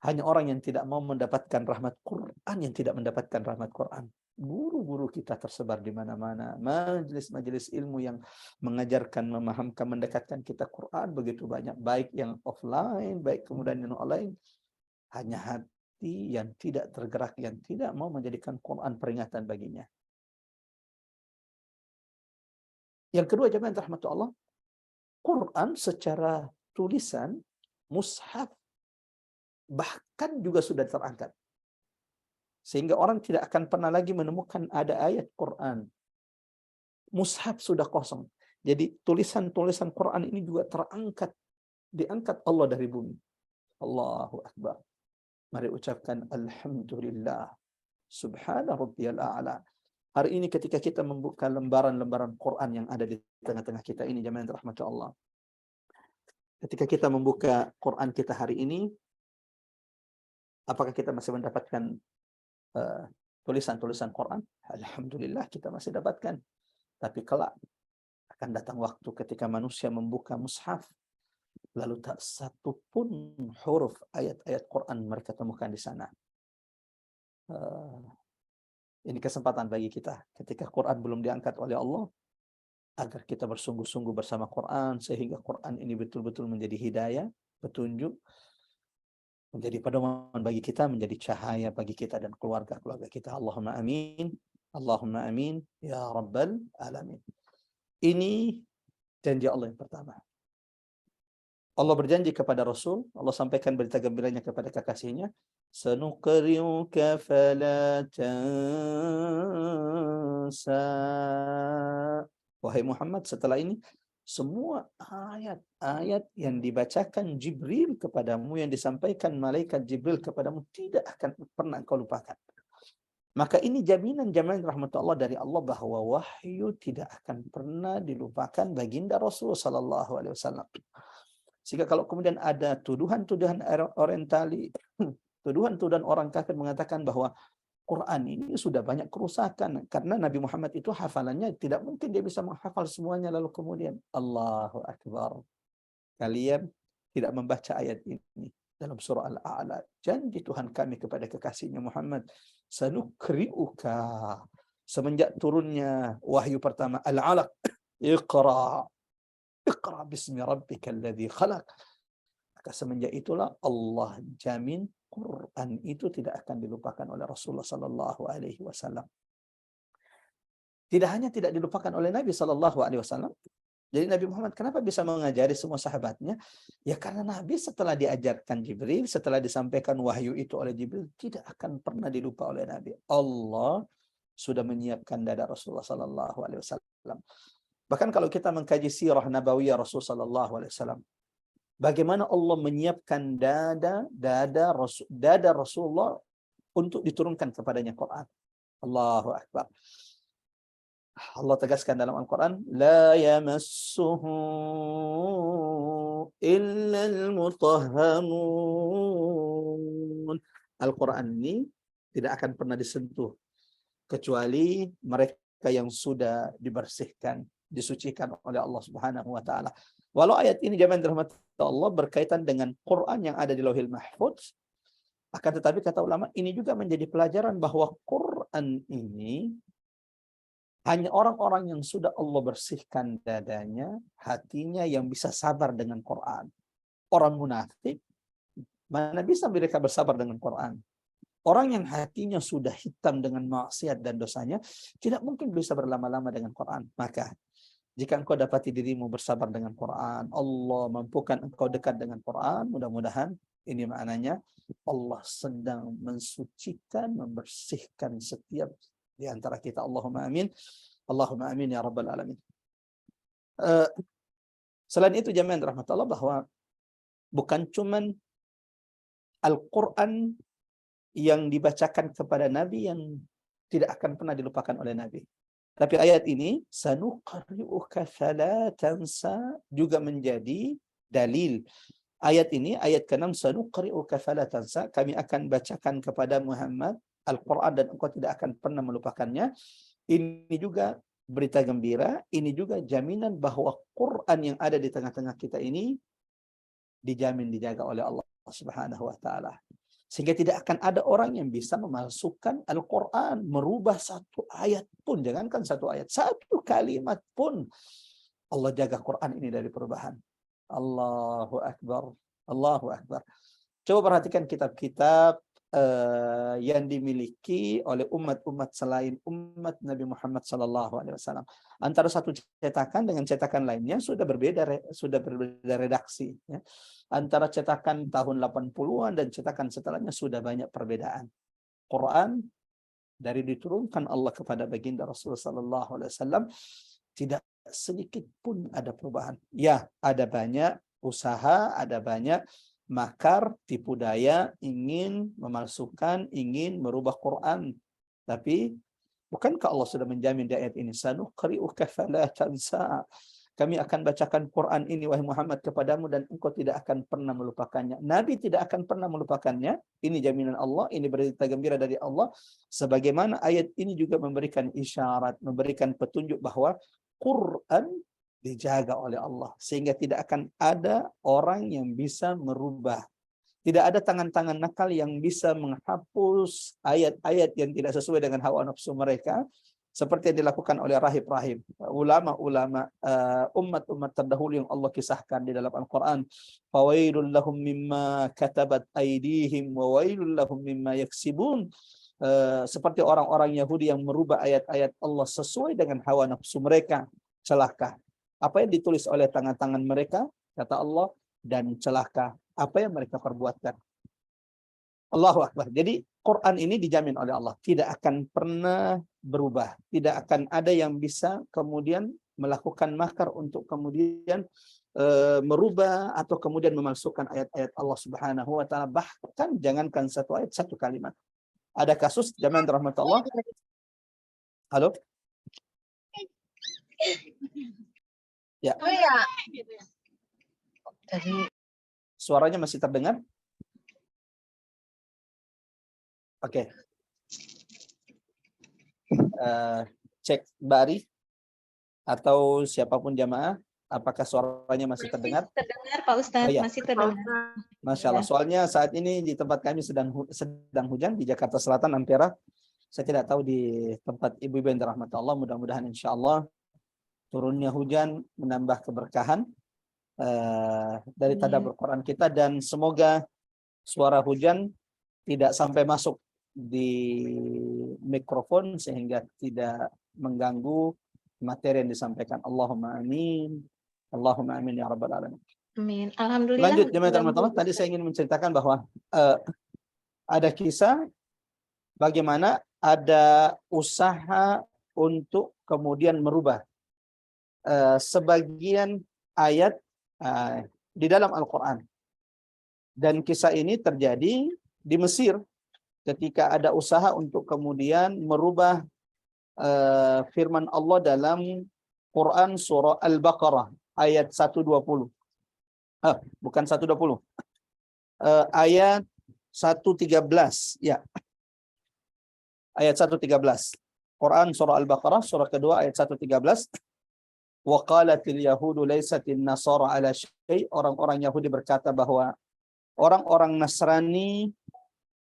hanya orang yang tidak mau mendapatkan rahmat Quran yang tidak mendapatkan rahmat Quran. Guru-guru kita tersebar di mana-mana. Majelis-majelis ilmu yang mengajarkan, memahamkan, mendekatkan kita Quran begitu banyak. Baik yang offline, baik kemudian yang online. Hanya hati yang tidak tergerak, yang tidak mau menjadikan Quran peringatan baginya. Yang kedua, jemaah rahmat Allah, Quran secara tulisan, mushaf, bahkan juga sudah terangkat. Sehingga orang tidak akan pernah lagi menemukan ada ayat Quran. Mushaf sudah kosong. Jadi tulisan-tulisan Quran ini juga diangkat Allah dari bumi. Allahu Akbar. Mari ucapkan Alhamdulillah. Subhana rabbiyal a'la. Hari ini ketika kita membuka lembaran-lembaran Quran yang ada di tengah-tengah kita ini, jemaah rahmat Allah. Ketika kita membuka Quran kita hari ini, apakah kita masih mendapatkan tulisan-tulisan Quran? Alhamdulillah kita masih dapatkan. Tapi kelak akan datang waktu ketika manusia membuka mushaf, lalu tak satu pun huruf ayat-ayat Quran mereka temukan di sana. Ini kesempatan bagi kita ketika Quran belum diangkat oleh Allah, agar kita bersungguh-sungguh bersama Quran, sehingga Quran ini betul-betul menjadi hidayah, petunjuk, menjadi pedoman bagi kita, menjadi cahaya bagi kita dan keluarga-keluarga kita. Allahumma amin. Allahumma amin. Ya Rabbal Alamin. Ini janji Allah yang pertama. Allah berjanji kepada Rasul, Allah sampaikan berita gembiranya kepada kekasihnya, sanuqri'uka fala tansa. Wahai Muhammad, setelah ini semua ayat-ayat yang dibacakan Jibril kepadamu, yang disampaikan malaikat Jibril kepadamu, tidak akan pernah engkau lupakan. Maka ini jaminan rahmat Allah dari Allah bahwa wahyu tidak akan pernah dilupakan baginda Rasul sallallahu alaihi wasallam. Sehingga kalau kemudian ada tuduhan-tuduhan orientali, tuduhan-tuduhan orang kafir mengatakan bahwa Quran ini sudah banyak kerusakan karena Nabi Muhammad itu hafalannya tidak mungkin dia bisa menghafal semuanya, lalu kemudian Allahu Akbar. Kalian tidak membaca ayat ini dalam surah Al-A'la. Janji Tuhan kami kepada kekasihnya Muhammad, sanukri'uka. Semenjak turunnya wahyu pertama Al-Alaq, Iqra bismi rabbikal ladzi khalaq. Maka semenjak itulah Allah jamin Quran itu tidak akan dilupakan oleh Rasulullah sallallahu alaihi wasallam. Tidak hanya tidak dilupakan oleh Nabi sallallahu alaihi wasallam. Jadi Nabi Muhammad kenapa bisa mengajari semua sahabatnya? Ya karena Nabi setelah diajarkan Jibril, setelah disampaikan wahyu itu oleh Jibril, tidak akan pernah dilupa oleh Nabi. Allah sudah menyiapkan dada Rasulullah sallallahu alaihi wasallam. Bahkan kalau kita mengkaji sirah nabawiyah Rasul sallallahu alaihi wasallam, bagaimana Allah menyiapkan dada Rasulullah untuk diturunkan kepadanya Quran. Allahu Akbar. Allah tegaskan dalam Al-Quran, la yamassuhu illa al-mutahharun. Al-Quran ini tidak akan pernah disentuh kecuali mereka yang sudah dibersihkan, disucikan oleh Allah Subhanahu wa taala. Walau ayat ini jemaah dirahmati Allah berkaitan dengan Quran yang ada di Lauhil Mahfuz, akan tetapi kata ulama ini juga menjadi pelajaran bahwa Quran ini hanya orang-orang yang sudah Allah bersihkan dadanya, hatinya, yang bisa sabar dengan Quran. Orang munafik, mana bisa mereka bersabar dengan Quran? Orang yang hatinya sudah hitam dengan maksiat dan dosanya, tidak mungkin bisa berlama-lama dengan Quran. Maka, jika engkau dapati dirimu bersabar dengan Quran, Allah mampukan engkau dekat dengan Quran, mudah-mudahan ini maknanya Allah sedang mensucikan, membersihkan setiap di antara kita. Allahumma amin. Allahumma amin ya rabbal alamin. Selain itu jemaah rahmat Allah, bahwa bukan cuman Al-Quran yang dibacakan kepada Nabi yang tidak akan pernah dilupakan oleh Nabi. Tapi ayat ini, sanuqri'uka fala tansa, juga menjadi dalil. Ayat ini, ayat ke-6, sanuqri'uka fala tansa, kami akan bacakan kepada Muhammad Al-Quran dan engkau tidak akan pernah melupakannya. Ini juga berita gembira, ini juga jaminan bahwa Quran yang ada di tengah-tengah kita ini dijamin dijaga oleh Allah Subhanahu wa taala. Sehingga tidak akan ada orang yang bisa memalsukan Al-Quran, merubah satu ayat pun, jangankan satu ayat, satu kalimat pun. Allah jaga Quran ini dari perubahan. Allahu Akbar, Allahu Akbar. Coba perhatikan kitab-kitab yang dimiliki oleh umat-umat selain umat Nabi Muhammad SAW. Antara satu cetakan dengan cetakan lainnya sudah berbeda redaksi. Ya. Antara cetakan tahun 80-an dan cetakan setelahnya sudah banyak perbedaan. Quran dari diturunkan Allah kepada baginda Rasulullah SAW tidak sedikit pun ada perubahan. Ya, ada banyak usaha, ada banyak makar, tipu daya, ingin memalsukan, ingin merubah Quran. Tapi bukankah Allah sudah menjamin di ayat ini, sanuqri'uka fala tansa, kami akan bacakan Quran ini wahai Muhammad kepadamu dan engkau tidak akan pernah melupakannya. Nabi tidak akan pernah melupakannya. Ini jaminan Allah, ini berita gembira dari Allah. Sebagaimana ayat ini juga memberikan isyarat, memberikan petunjuk bahwa Quran dijaga oleh Allah. Sehingga tidak akan ada orang yang bisa merubah. Tidak ada tangan-tangan nakal yang bisa menghapus ayat-ayat yang tidak sesuai dengan hawa nafsu mereka. Seperti yang dilakukan oleh rahib-rahib, ulama-ulama, umat-umat terdahulu yang Allah kisahkan di dalam Al-Quran. Fawailul lahum mimma katabat aydihim wa wailul lahum mimma yaksibun. Seperti orang-orang Yahudi yang merubah ayat-ayat Allah sesuai dengan hawa nafsu mereka. Celaka. Apa yang ditulis oleh tangan-tangan mereka, kata Allah, dan celaka apa yang mereka perbuatkan. Allahu Akbar. Jadi Quran ini dijamin oleh Allah, tidak akan pernah berubah. Tidak akan ada yang bisa kemudian melakukan makar untuk kemudian merubah atau kemudian memalsukan ayat-ayat Allah Subhanahu wa taala. Bahkan jangankan satu ayat, satu kalimat. Ada kasus zaman rahmat Allah. Halo? Ya. Oh ya. Dari Suaranya masih terdengar? Oke. Cek Bari atau siapapun jamaah, apakah suaranya masih terdengar? Terdengar Pak Ustadz, Oh, iya. masih terdengar. Masya Allah. Soalnya saat ini di tempat kami sedang hujan di Jakarta Selatan, Ampera. Saya tidak tahu di tempat ibu-ibu yang dirahmati Allah. Mudah-mudahan insya Allah turunnya hujan menambah keberkahan dari tadabbur Quran kita, dan semoga suara hujan tidak sampai masuk di mikrofon sehingga tidak mengganggu materi yang disampaikan. Allahumma amin. Allahumma amin ya rabbal alamin. Amin. Alhamdulillah. Lanjut jemaah teman-teman. Tadi saya ingin menceritakan bahwa ada kisah bagaimana ada usaha untuk kemudian merubah sebagian ayat di dalam Al-Quran. Dan kisah ini terjadi di Mesir ketika ada usaha untuk kemudian merubah firman Allah dalam Quran surah Al-Baqarah ayat 120. Bukan 120. Ayat 113, ya. Ayat 113. Quran surah Al-Baqarah surah kedua ayat 113. Wa qalatil yahudu laysatin nasara ala syai'. Orang-orang Yahudi berkata bahwa orang-orang Nasrani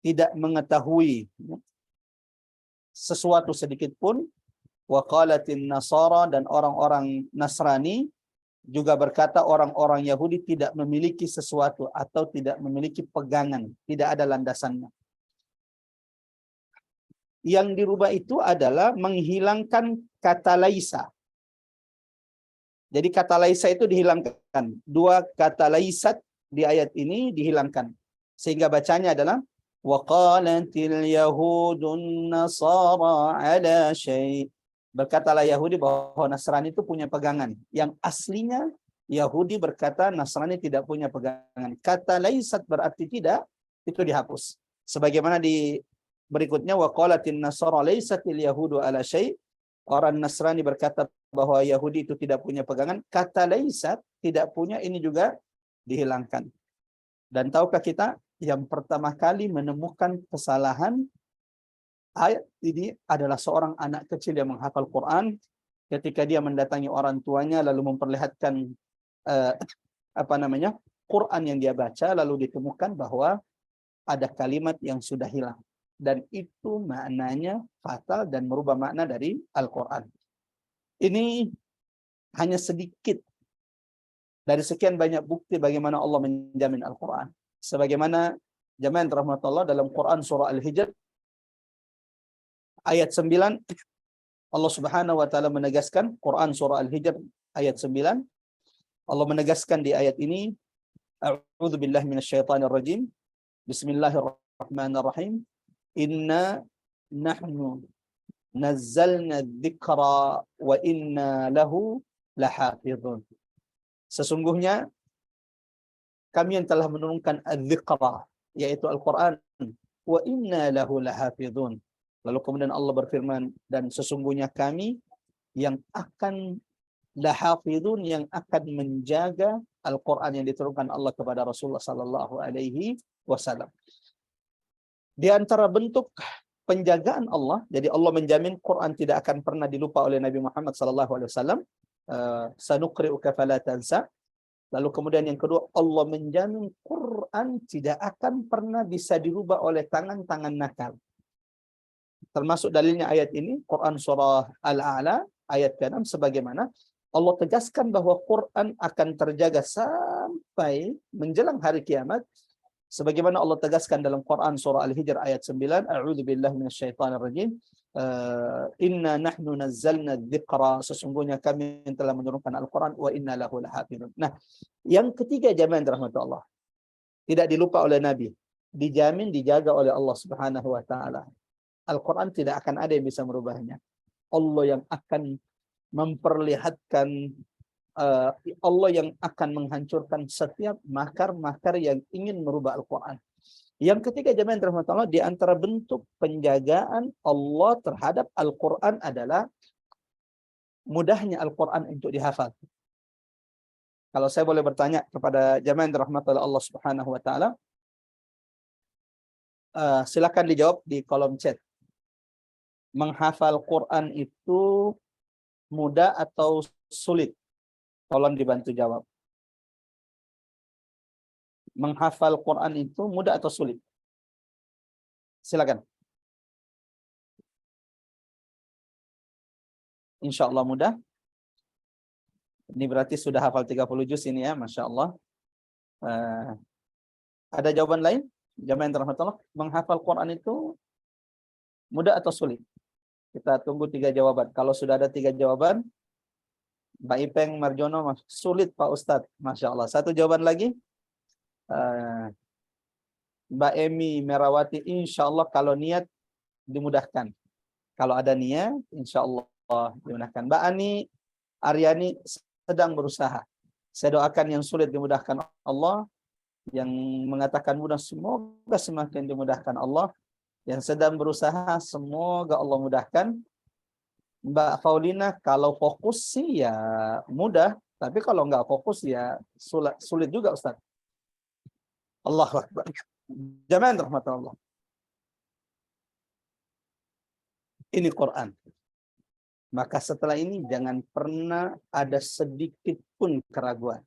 tidak mengetahui sesuatu sedikit pun. Wa qalatin nasara, dan orang-orang Nasrani juga berkata orang-orang Yahudi tidak memiliki sesuatu atau tidak memiliki pegangan, tidak ada landasannya. Yang dirubah itu adalah menghilangkan kata laisa. Jadi kata laisa itu dihilangkan. Dua kata laisat di ayat ini dihilangkan. Sehingga bacanya adalah wa qalatil yahudun nasara ala syai'. Berkatalah Yahudi bahwa Nasrani itu punya pegangan. Yang aslinya Yahudi berkata Nasrani tidak punya pegangan. Kata laisat berarti tidak itu dihapus. Sebagaimana di berikutnya, wa qalatin nasara laisatil yahudu ala syai'. Orang Nasrani berkata bahwa Yahudi itu tidak punya pegangan. Kata laisat, tidak punya, ini juga dihilangkan. Dan tahukah kita yang pertama kali menemukan kesalahan ayat ini adalah seorang anak kecil yang menghafal Quran ketika dia mendatangi orang tuanya lalu memperlihatkan Quran yang dia baca, lalu ditemukan bahwa ada kalimat yang sudah hilang. Dan itu maknanya fatal dan merubah makna dari Al-Quran. Ini hanya sedikit dari sekian banyak bukti bagaimana Allah menjamin Al-Quran. Sebagaimana jamaah rahmatullah dalam Quran surah Al-Hijr ayat 9, Allah Subhanahu wa taala menegaskan, Quran surah Al-Hijr ayat 9, Allah menegaskan di ayat ini, a'udzu billahi minasyaitonir rajim. Bismillahirrahmanirrahim. Inna nahnu nazzalna dzikra wa inna lahu lahafizun. Sesungguhnya kami yang telah menurunkan adz-dzikra, yaitu Al-Quran, wa inna lahu lahafizun. Lalu kemudian Allah berfirman, dan sesungguhnya kami yang akan lahafizun, yang akan menjaga Al-Quran yang diturunkan Allah kepada Rasulullah sallallahu alaihi wasallam. Di antara bentuk penjagaan Allah, jadi Allah menjamin Quran tidak akan pernah dilupa oleh Nabi Muhammad sallallahu alaihi wasallam. Sanuqri'uka fala tansa. Lalu kemudian yang kedua, Allah menjamin Quran tidak akan pernah bisa dirubah oleh tangan-tangan nakal. Termasuk dalilnya ayat ini, Quran surah Al-A'la ayat ke-6, sebagaimana Allah tegaskan bahwa Quran akan terjaga sampai menjelang hari kiamat. Sebagaimana Allah tegaskan dalam Quran surah Al-Hijr ayat 9, a'udzu billahi minasyaitonir rajim. Inna nahnu nazzalna dzikra, sesungguhnya kami yang telah menurunkan Al-Quran, wa inna lahu lahafizun. Nah, yang ketiga jamaah rahmatullah, tidak dilupa oleh Nabi, dijamin dijaga oleh Allah Subhanahu wa taala. Al-Quran tidak akan ada yang bisa merubahnya. Allah yang akan memperlihatkan, Allah yang akan menghancurkan setiap makar-makar yang ingin merubah Al-Quran. Yang ketiga jemaah rahmatullah, di antara bentuk penjagaan Allah terhadap Al-Quran adalah mudahnya Al-Quran untuk dihafal. Kalau saya boleh bertanya kepada jemaah rahmatullah Allah Subhanahu wa taala, silakan dijawab di kolom chat. Menghafal Quran itu mudah atau sulit? Tolong dibantu jawab. Menghafal Quran itu mudah atau sulit? Silakan. Insya Allah mudah. Ini berarti sudah hafal 30 juz ini ya, Masya Allah. Ada jawaban lain? Jamaah yang terhormat, menghafal Quran itu mudah atau sulit? Kita tunggu 3 jawaban. Kalau sudah ada 3 jawaban, Mbak Ipeng Marjono, sulit Pak Ustadz. Masya Allah. 1 jawaban lagi. Mbak Emi Merawati, insya Allah kalau niat dimudahkan. Kalau ada niat, insya Allah dimudahkan. Mbak Ani Aryani sedang berusaha. Saya doakan yang sulit dimudahkan Allah. Yang mengatakan mudah, semoga semakin dimudahkan Allah. Yang sedang berusaha, semoga Allah mudahkan. Mbak Faulina, kalau fokus sih ya mudah, tapi kalau nggak fokus ya sulit juga Ustaz. Allahu Akbar. Jamaah rahmatullah. Ini Quran. Maka setelah ini jangan pernah ada sedikit pun keraguan.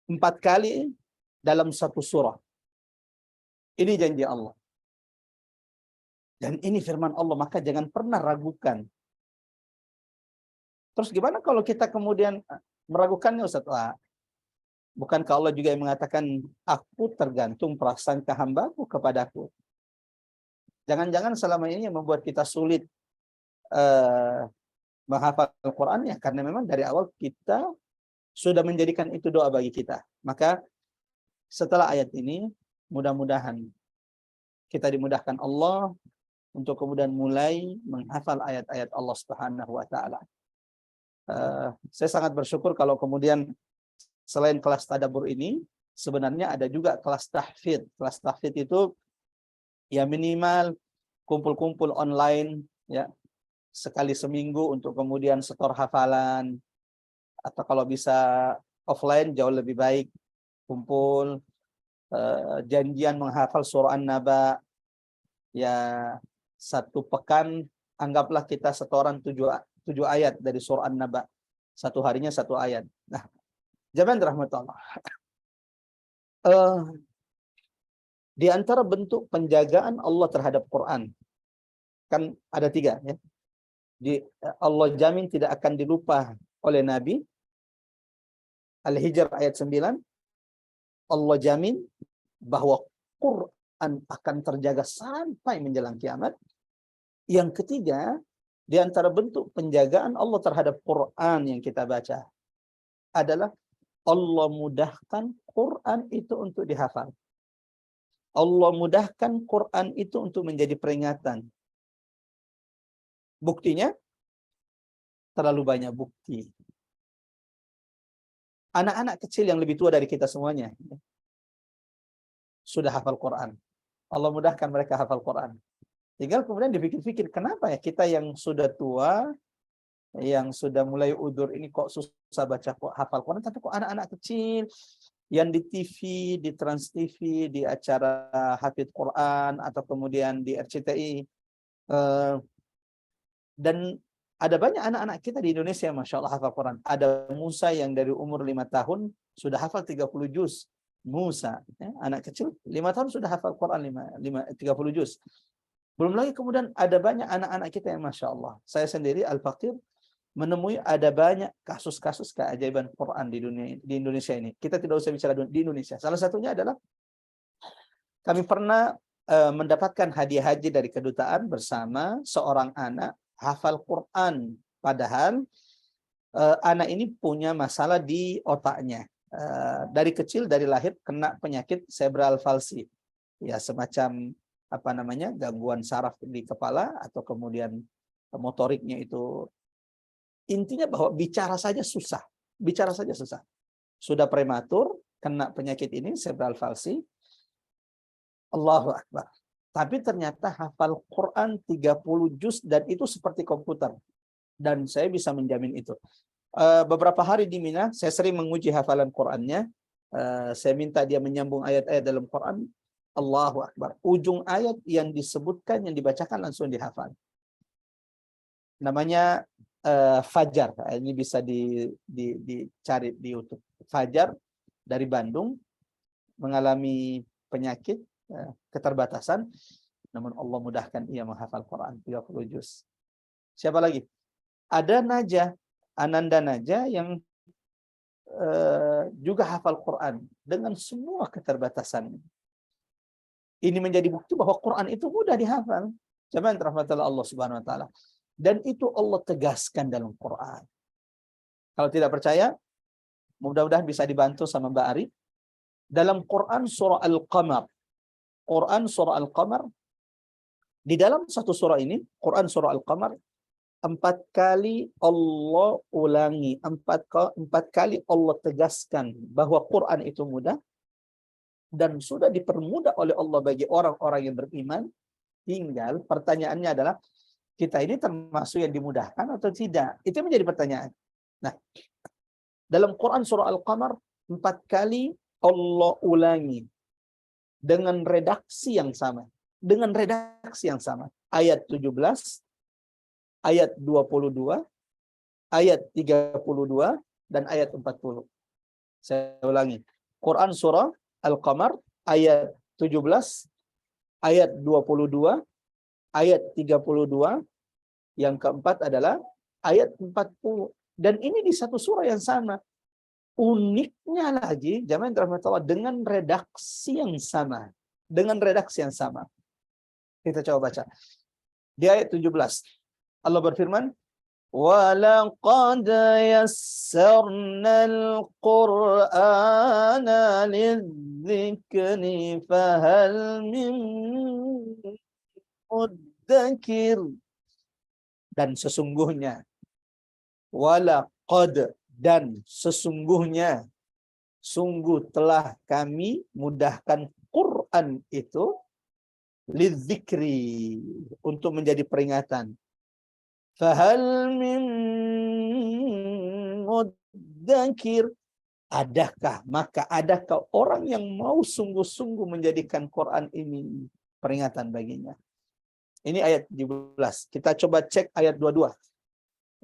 4 kali dalam 1 surah. Ini janji Allah. Dan ini firman Allah, maka jangan pernah ragukan. Terus gimana kalau kita kemudian meragukannya Ustaz? Bukankah Allah juga yang mengatakan, aku tergantung prasangka hambaku kepadaku. Jangan-jangan selama ini yang membuat kita sulit menghafal Al-Quran ya karena memang dari awal kita sudah menjadikan itu doa bagi kita. Maka setelah ayat ini, mudah-mudahan kita dimudahkan Allah untuk kemudian mulai menghafal ayat-ayat Allah Subhanahu wa taala. Saya sangat bersyukur kalau kemudian selain kelas tadabbur ini, sebenarnya ada juga kelas tahfidz. Kelas tahfidz itu ya minimal kumpul-kumpul online ya sekali seminggu untuk kemudian setor hafalan, atau kalau bisa offline jauh lebih baik, kumpul janjian menghafal surah An-Naba ya, satu pekan anggaplah kita setoran 7 ayat dari surah An-Naba, satu harinya 1 ayat. Nah, jamaah rahmatullah, di antara bentuk penjagaan Allah terhadap Quran kan ada 3 ya. Allah jamin tidak akan dilupa oleh Nabi. Al-Hijr ayat 9, Allah jamin bahwa Quran akan terjaga sampai menjelang kiamat. Yang ketiga, di antara bentuk penjagaan Allah terhadap Quran yang kita baca adalah Allah mudahkan Quran itu untuk dihafal. Allah mudahkan Quran itu untuk menjadi peringatan. Buktinya, terlalu banyak bukti. Anak-anak kecil yang lebih tua dari kita semuanya sudah hafal Quran. Allah mudahkan mereka hafal Quran. Tinggal kemudian dipikir-pikir, kenapa ya kita yang sudah tua, yang sudah mulai udur ini kok susah baca hafal Quran, tapi kok anak-anak kecil yang di TV, di Trans TV, di acara Hafidz Quran, atau kemudian di RCTI, dan ada banyak anak-anak kita di Indonesia yang Masya Allah hafal Quran. Ada Musa yang dari umur 5 tahun sudah hafal 30 juz. Musa, anak kecil 5 tahun sudah hafal Quran 30 juz. Belum lagi kemudian ada banyak anak-anak kita yang Masya Allah. Saya sendiri Al-Faqir menemui ada banyak kasus-kasus keajaiban Quran di Indonesia ini. Kita tidak usah bicara di Indonesia. Salah satunya adalah kami pernah mendapatkan hadiah haji dari kedutaan bersama seorang anak hafal Quran. Padahal anak ini punya masalah di otaknya. Dari kecil, dari lahir kena penyakit cerebral palsy. Ya, semacam gangguan saraf di kepala, atau kemudian motoriknya itu, intinya bahwa bicara saja susah. Sudah prematur, kena penyakit ini, cerebral palsy. Allahu Akbar. Tapi ternyata hafal Quran 30 juz, dan itu seperti komputer. Dan saya bisa menjamin itu. Beberapa hari di Mina, saya sering menguji hafalan Qurannya. Saya minta dia menyambung ayat-ayat dalam Quran. Allahu Akbar. Ujung ayat yang disebutkan, yang dibacakan langsung dihafal. Namanya Fajar. Ini bisa dicari di YouTube. Fajar dari Bandung, mengalami penyakit, keterbatasan, namun Allah mudahkan ia menghafal Quran 30 juz. Siapa lagi? Ada Najah, Ananda Najah yang juga hafal Quran dengan semua keterbatasan. Ini menjadi bukti bahwa Quran itu mudah dihafal. Jamaah rahmatullah Allah Subhanahu wa taala. Dan itu Allah tegaskan dalam Quran. Kalau tidak percaya, mudah-mudahan bisa dibantu sama Mbak Ari. Dalam Quran surah Al-Qamar. Di dalam satu surah ini, Quran surah Al-Qamar, 4 kali Allah ulangi, 4 kali Allah tegaskan bahwa Quran itu mudah dan sudah dipermudah oleh Allah bagi orang-orang yang beriman. Tinggal pertanyaannya adalah, kita ini termasuk yang dimudahkan atau tidak? Itu menjadi pertanyaan. Nah, dalam Quran surah Al-Qamar 4 kali Allah ulangi dengan redaksi yang sama. Ayat 17, ayat 22, ayat 32, dan ayat 40. Saya ulangi. Quran surah Al-Qamar ayat 17, ayat 22, ayat 32, yang keempat adalah ayat 40. Dan ini di satu surah yang sama. Uniknya lagi, jamaah yang dirahmati Allah, dengan redaksi yang sama. Kita coba baca. Di ayat 17, Allah berfirman, وَلَقَدْ يَسَّرْنَا الْقُرْآنَ لِلذِّكْرِ فَهَلْ مِن مُدَّكِرٍ. Dan sesungguhnya, Qad, dan sesungguhnya, sungguh telah kami mudahkan Quran itu lidzikri, untuk menjadi peringatan. Fahal min mudzakir, adakah orang yang mau sungguh-sungguh menjadikan Quran ini peringatan baginya. Ini ayat 17. Kita coba cek ayat 22.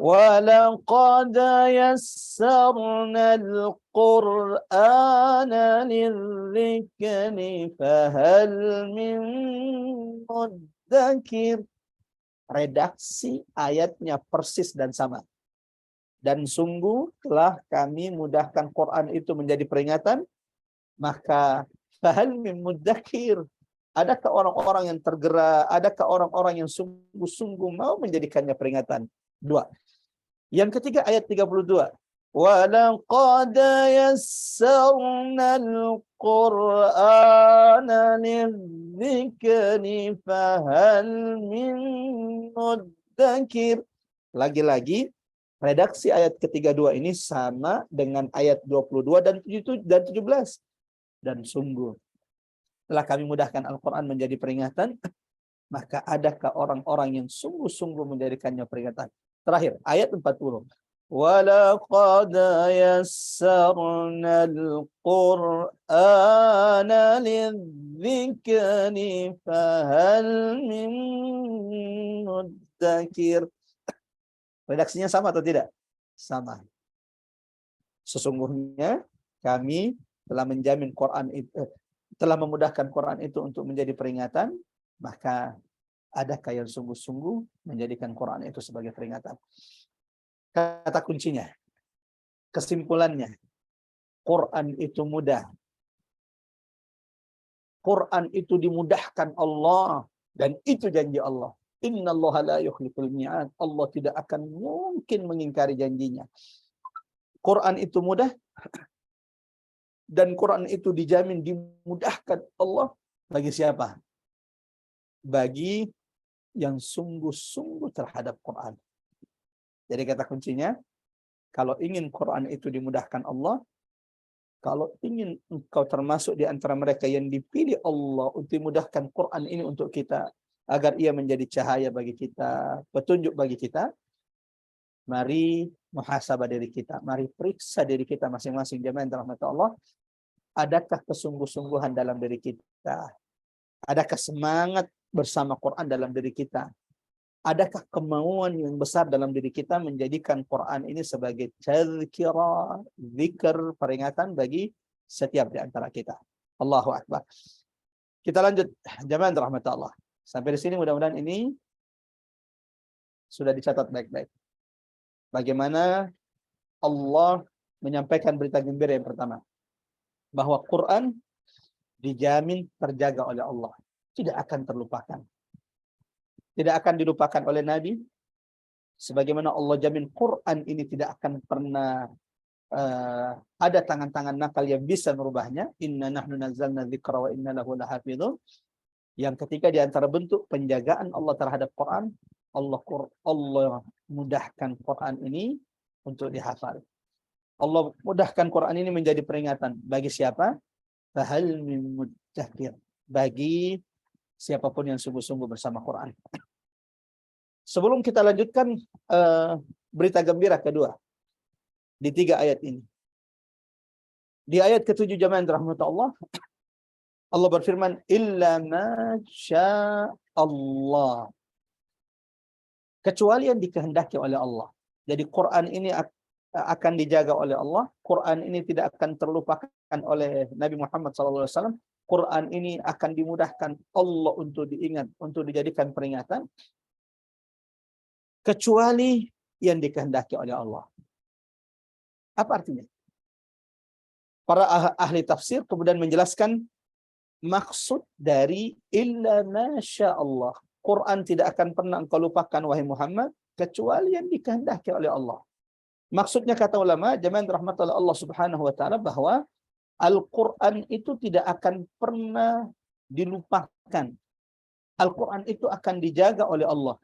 وَلَقَدْ يَسَّرْنَا الْقُرْآنَ لِلذِّكْرِ فَهَلْ مِن مُدَّكِرٍ. Redaksi ayatnya persis dan sama. Dan sungguh telah kami mudahkan Quran itu menjadi peringatan, maka fahal min mudzakir, adakah orang-orang yang tergerak, adakah orang-orang yang sungguh-sungguh mau menjadikannya peringatan? 2. Yang ketiga ayat 32. وَلَقَدْ يَسَّرْنَا الْقُرْآنَ لِلذِّكْرِ فَهَلْ مِن مُدَّكِرٍ. Lagi-lagi redaksi ayat ketiga dua ini sama dengan ayat 22 dan 17. Dan sungguh telah kami mudahkan Al-Quran menjadi peringatan, maka adakah orang-orang yang sungguh-sungguh menjadikannya peringatan? Terakhir, ayat 40. وَلَقَدْ يَسَّرْنَا الْقُرْآنَ لِلذِّكْرِ فَهَلْ مِن مُدَّكِرٍ. Redaksinya sama atau tidak? Sama. Sesungguhnya kami telah menjamin Quran itu, telah memudahkan Quran itu untuk menjadi peringatan, maka adakah yang sungguh-sungguh menjadikan Quran itu sebagai peringatan? Kata kuncinya, kesimpulannya, Quran itu mudah. Quran itu dimudahkan Allah, dan itu janji Allah. Innallaha la yukhliful mi'ad. Allah tidak akan mungkin mengingkari janjinya. Quran itu mudah, dan Quran itu dijamin dimudahkan Allah bagi siapa? Bagi yang sungguh-sungguh terhadap Quran. Jadi kata kuncinya, kalau ingin Quran itu dimudahkan Allah, kalau ingin engkau termasuk di antara mereka yang dipilih Allah untuk dimudahkan Quran ini untuk kita, agar ia menjadi cahaya bagi kita, petunjuk bagi kita, mari muhasabah diri kita, mari periksa diri kita masing-masing jemaah yang dirahmati Allah. Adakah kesungguh-sungguhan dalam diri kita? Adakah semangat bersama Quran dalam diri kita? Adakah kemauan yang besar dalam diri kita menjadikan Quran ini sebagai tazkirah, zikr, peringatan bagi setiap di antara kita? Allahu Akbar. Kita lanjut, jemaah rahmat Allah. Sampai di sini mudah-mudahan ini sudah dicatat baik-baik. Bagaimana Allah menyampaikan berita gembira yang pertama, bahwa Quran dijamin terjaga oleh Allah, tidak akan terlupakan. Tidak akan dilupakan oleh Nabi, sebagaimana Allah jamin Quran ini tidak akan pernah ada tangan-tangan nakal yang bisa merubahnya. Inna nahnu nazzalna dzikra wa inna lahu lahafizun. Yang ketiga di antara bentuk penjagaan Allah terhadap Quran, Allah mudahkan Quran ini untuk dihafal. Allah mudahkan Quran ini menjadi peringatan bagi siapa? Fahal min mudzakir, bagi siapapun yang sungguh-sungguh bersama Quran. Sebelum kita lanjutkan berita gembira kedua di 3 ayat ini. Di ayat ke-7 jemaah rahmat Allah, Allah berfirman, illa ma syaa Allah. Kecuali yang dikehendaki oleh Allah. Jadi Quran ini akan dijaga oleh Allah. Quran ini tidak akan terlupakan oleh Nabi Muhammad SAW. Quran ini akan dimudahkan Allah untuk diingat, untuk dijadikan peringatan, kecuali yang dikehendaki oleh Allah. Apa artinya? Para ahli tafsir kemudian menjelaskan maksud dari illa masya Allah. Quran tidak akan pernah engkau lupakan wahai Muhammad, kecuali yang dikehendaki oleh Allah. Maksudnya kata ulama, jemaah rahmatullah Allah Subhanahu wa taala, bahwa Al-Quran itu tidak akan pernah dilupakan. Al-Quran itu akan dijaga oleh Allah.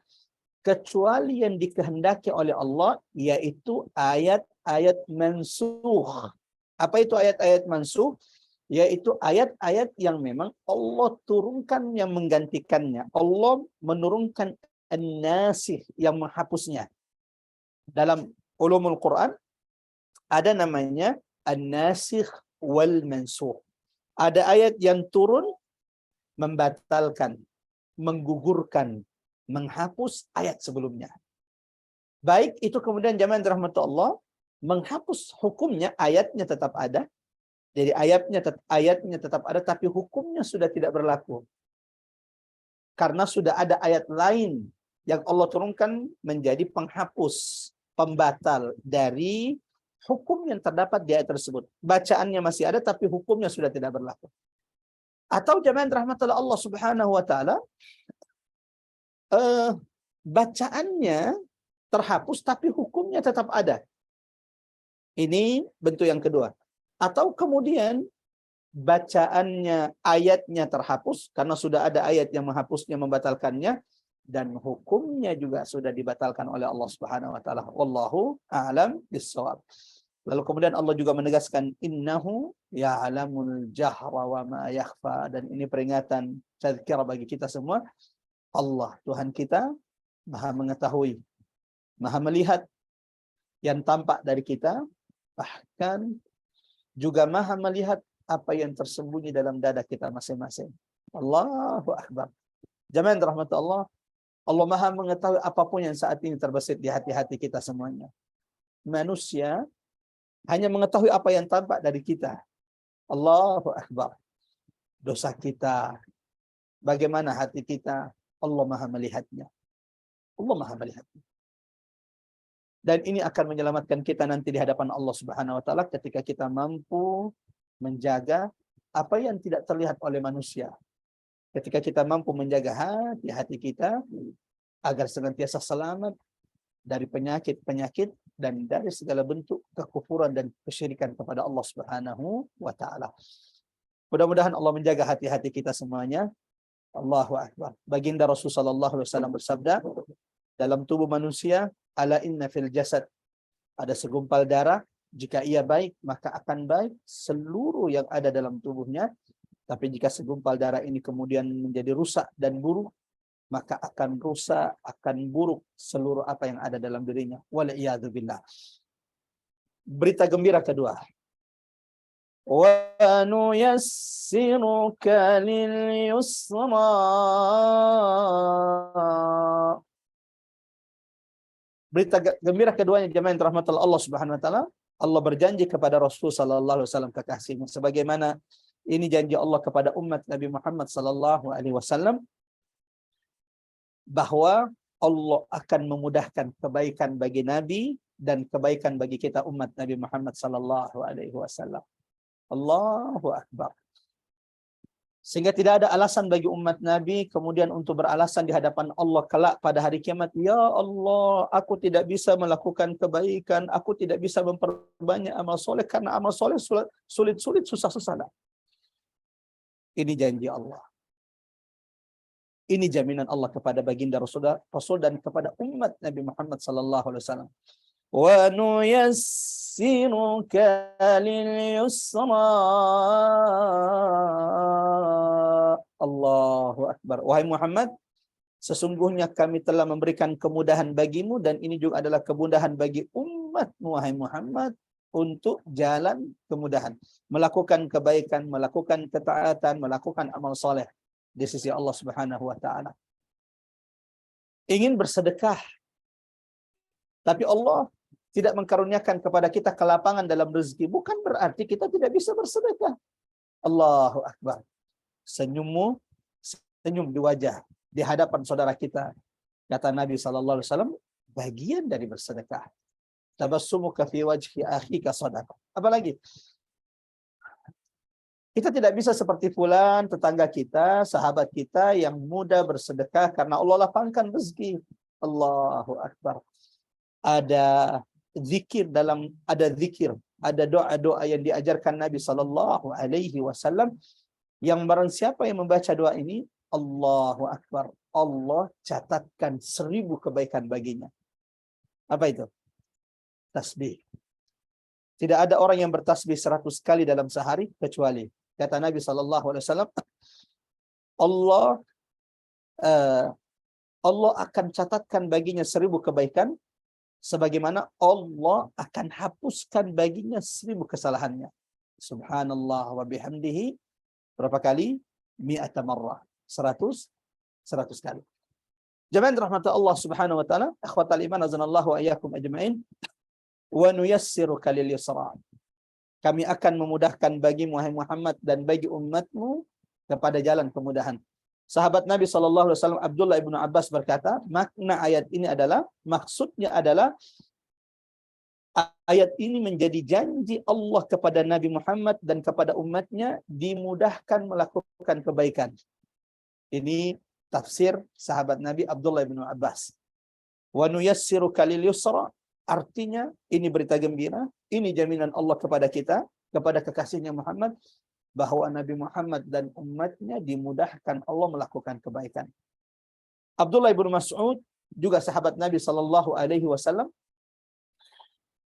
kecuali yang dikehendaki oleh Allah, yaitu ayat-ayat mansukh. Apa itu ayat-ayat mansukh? Yaitu ayat-ayat yang memang Allah turunkan yang menggantikannya. Allah menurunkan an-nasikh yang menghapusnya. Dalam ulumul Quran ada namanya an-nasikh wal mansukh. Ada ayat yang turun membatalkan, menggugurkan, menghapus ayat sebelumnya. Baik itu kemudian jamaah rahmat Allah, menghapus hukumnya, ayatnya tetap ada. Jadi ayatnya tetap ada, tapi hukumnya sudah tidak berlaku. Karena sudah ada ayat lain yang Allah turunkan menjadi penghapus, pembatal dari hukum yang terdapat di ayat tersebut. Bacaannya masih ada, tapi hukumnya sudah tidak berlaku. Atau jamaah rahmatullah Allah subhanahu wa ta'ala, bacaannya terhapus, tapi hukumnya tetap ada. Ini bentuk yang kedua. Atau kemudian bacaannya, ayatnya terhapus karena sudah ada ayat yang menghapusnya, membatalkannya, dan hukumnya juga sudah dibatalkan oleh Allah Subhanahu wa taala. Wallahu a'lam bissawab. Lalu kemudian Allah juga menegaskan innahu ya'lamul jahra wa ma yakhfa, dan ini peringatan tazkirah bagi kita semua. Allah Tuhan kita Maha mengetahui, Maha melihat yang tampak dari kita, bahkan juga Maha melihat apa yang tersembunyi dalam dada kita masing-masing. Allahu Akbar. Jamaah rahmat Allah, Allah Maha mengetahui apapun yang saat ini terbesit di hati-hati kita semuanya. Manusia hanya mengetahui apa yang tampak dari kita. Allahu Akbar. Dosa kita, bagaimana hati kita, Allah Maha melihatnya. Allah Maha melihatnya. Dan ini akan menyelamatkan kita nanti di hadapan Allah Subhanahu wa taala ketika kita mampu menjaga apa yang tidak terlihat oleh manusia. Ketika kita mampu menjaga hati kita agar senantiasa selamat dari penyakit-penyakit dan dari segala bentuk kekufuran dan kesyirikan kepada Allah Subhanahu wa taala. Mudah-mudahan Allah menjaga hati-hati kita semuanya. Allahu Akbar. Baginda Rasulullah sallallahu alaihi wasallam bersabda, dalam tubuh manusia, ala inna fil jasad, ada segumpal darah, jika ia baik maka akan baik seluruh yang ada dalam tubuhnya, tapi jika segumpal darah ini kemudian menjadi rusak dan buruk, maka akan rusak, akan buruk seluruh apa yang ada dalam dirinya. Wal-iyadzu billah. Berita gembira kedua, wa nuyassiruka lil yusra. Berita gembira keduanya jemaah yang dirahmati Allah Subhanahu wa taala, Allah berjanji kepada Rasul sallallahu alaihi wasallam kekasihnya, sebagaimana ini janji Allah kepada umat Nabi Muhammad sallallahu alaihi wasallam, bahwa Allah akan memudahkan kebaikan bagi Nabi dan kebaikan bagi kita umat Nabi Muhammad sallallahu alaihi wasallam. Allahu Akbar. Sehingga tidak ada alasan bagi umat Nabi kemudian untuk beralasan di hadapan Allah kelak pada hari kiamat, ya Allah, aku tidak bisa melakukan kebaikan, aku tidak bisa memperbanyak amal soleh karena amal soleh sulit-sulit, susah-susah. Ini janji Allah. Ini jaminan Allah kepada baginda Rasul dan kepada umat Nabi Muhammad sallallahu alaihi wasallam. Wa nuyassiruka lil yusra. Allahu Akbar. Wahai Muhammad, sesungguhnya kami telah memberikan kemudahan bagimu, dan ini juga adalah kemudahan bagi umatmu wahai Muhammad untuk jalan kemudahan, melakukan kebaikan, melakukan ketaatan, melakukan amal soleh di sisi Allah Subhanahu wa taala. Ingin bersedekah, tapi Allah tidak mengkaruniakan kepada kita kelapangan dalam rezeki, bukan berarti kita tidak bisa bersedekah. Allahu Akbar. Senyum di wajah di hadapan saudara kita, kata Nabi sallallahu alaihi wasallam, bagian dari bersedekah. Tabassumuka fi wajhi akhika sadaqah. Apalagi kita tidak bisa seperti fulan, tetangga kita, sahabat kita yang mudah bersedekah karena Allah lapangkan rezeki. Allahu Akbar. Ada zikir, ada doa-doa yang diajarkan Nabi sallallahu alaihi wasallam, yang barang siapa yang membaca doa ini, Allahu Akbar. Allah catatkan 1000 kebaikan baginya. Apa itu? Tasbih. Tidak ada orang yang bertasbih 100 kali dalam sehari kecuali kata Nabi SAW, Allah Allah akan catatkan baginya 1000 kebaikan, sebagaimana Allah akan hapuskan baginya 1000 kesalahannya. Subhanallah wa bihamdihi berapa kali? Mi'ata marrah. 100 kali. Jamaah rahmat Allah Subhanahu wa taala, akhwatal iman azanallahu wa iyyakum ajmain. Wa nuyassiruka lil yusra. Kami akan memudahkan bagimu wahai Muhammad dan bagi umatmu kepada jalan kemudahan. Sahabat Nabi SAW Abdullah ibnu Abbas berkata, makna ayat ini adalah, maksudnya adalah ayat ini menjadi janji Allah kepada Nabi Muhammad dan kepada umatnya dimudahkan melakukan kebaikan. Ini tafsir sahabat Nabi Abdullah ibnu Abbas. Wa nuyassiruka lil yusra, artinya ini berita gembira, ini jaminan Allah kepada kita, kepada kekasihnya Muhammad, bahwa Nabi Muhammad dan umatnya dimudahkan Allah melakukan kebaikan. Abdullah ibnu Mas'ud juga sahabat Nabi SAW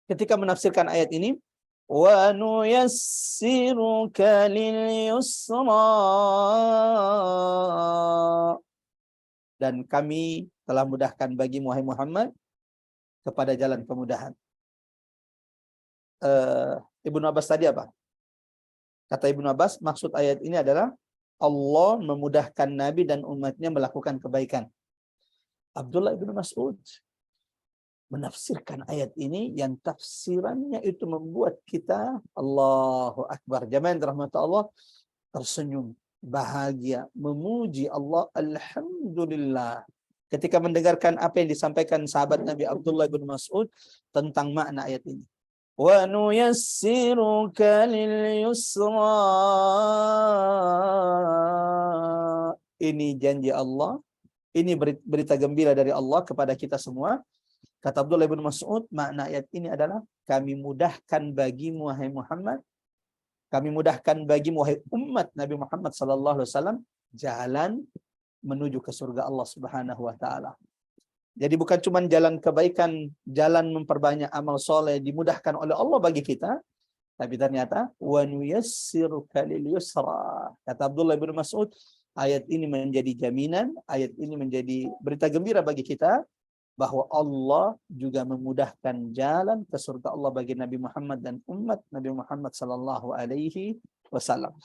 ketika menafsirkan ayat ini, wa nuyassiruka lil yusra, dan kami telah mudahkan bagi wahai Muhammad kepada jalan kemudahan. Ibnu Abbas tadi apa? Kata Ibnu Abbas, maksud ayat ini adalah Allah memudahkan Nabi dan umatnya melakukan kebaikan. Abdullah ibnu Mas'ud menafsirkan ayat ini yang tafsirannya itu membuat kita, Allahu Akbar, jamaah rahmat Allah, tersenyum, bahagia, memuji Allah, alhamdulillah, ketika mendengarkan apa yang disampaikan sahabat Nabi Abdullah bin Mas'ud tentang makna ayat ini. Wa nuyassiruka lil yusra. Ini janji Allah, ini berita gembira dari Allah kepada kita semua. Kata Abdullah bin Mas'ud, makna ayat ini adalah kami mudahkan bagimu wahai Muhammad, kami mudahkan bagimu wahai umat Nabi Muhammad sallallahu alaihi wasallam jalan menuju ke surga Allah Subhanahu wa taala. Jadi bukan cuma jalan kebaikan, jalan memperbanyak amal soleh dimudahkan oleh Allah bagi kita, tapi ternyata wa nuyassiruka lil yusra. Kata Abdullah bin Mas'ud, ayat ini menjadi jaminan, ayat ini menjadi berita gembira bagi kita bahwa Allah juga memudahkan jalan ke surga Allah bagi Nabi Muhammad dan umat Nabi Muhammad sallallahu alaihi wasallam.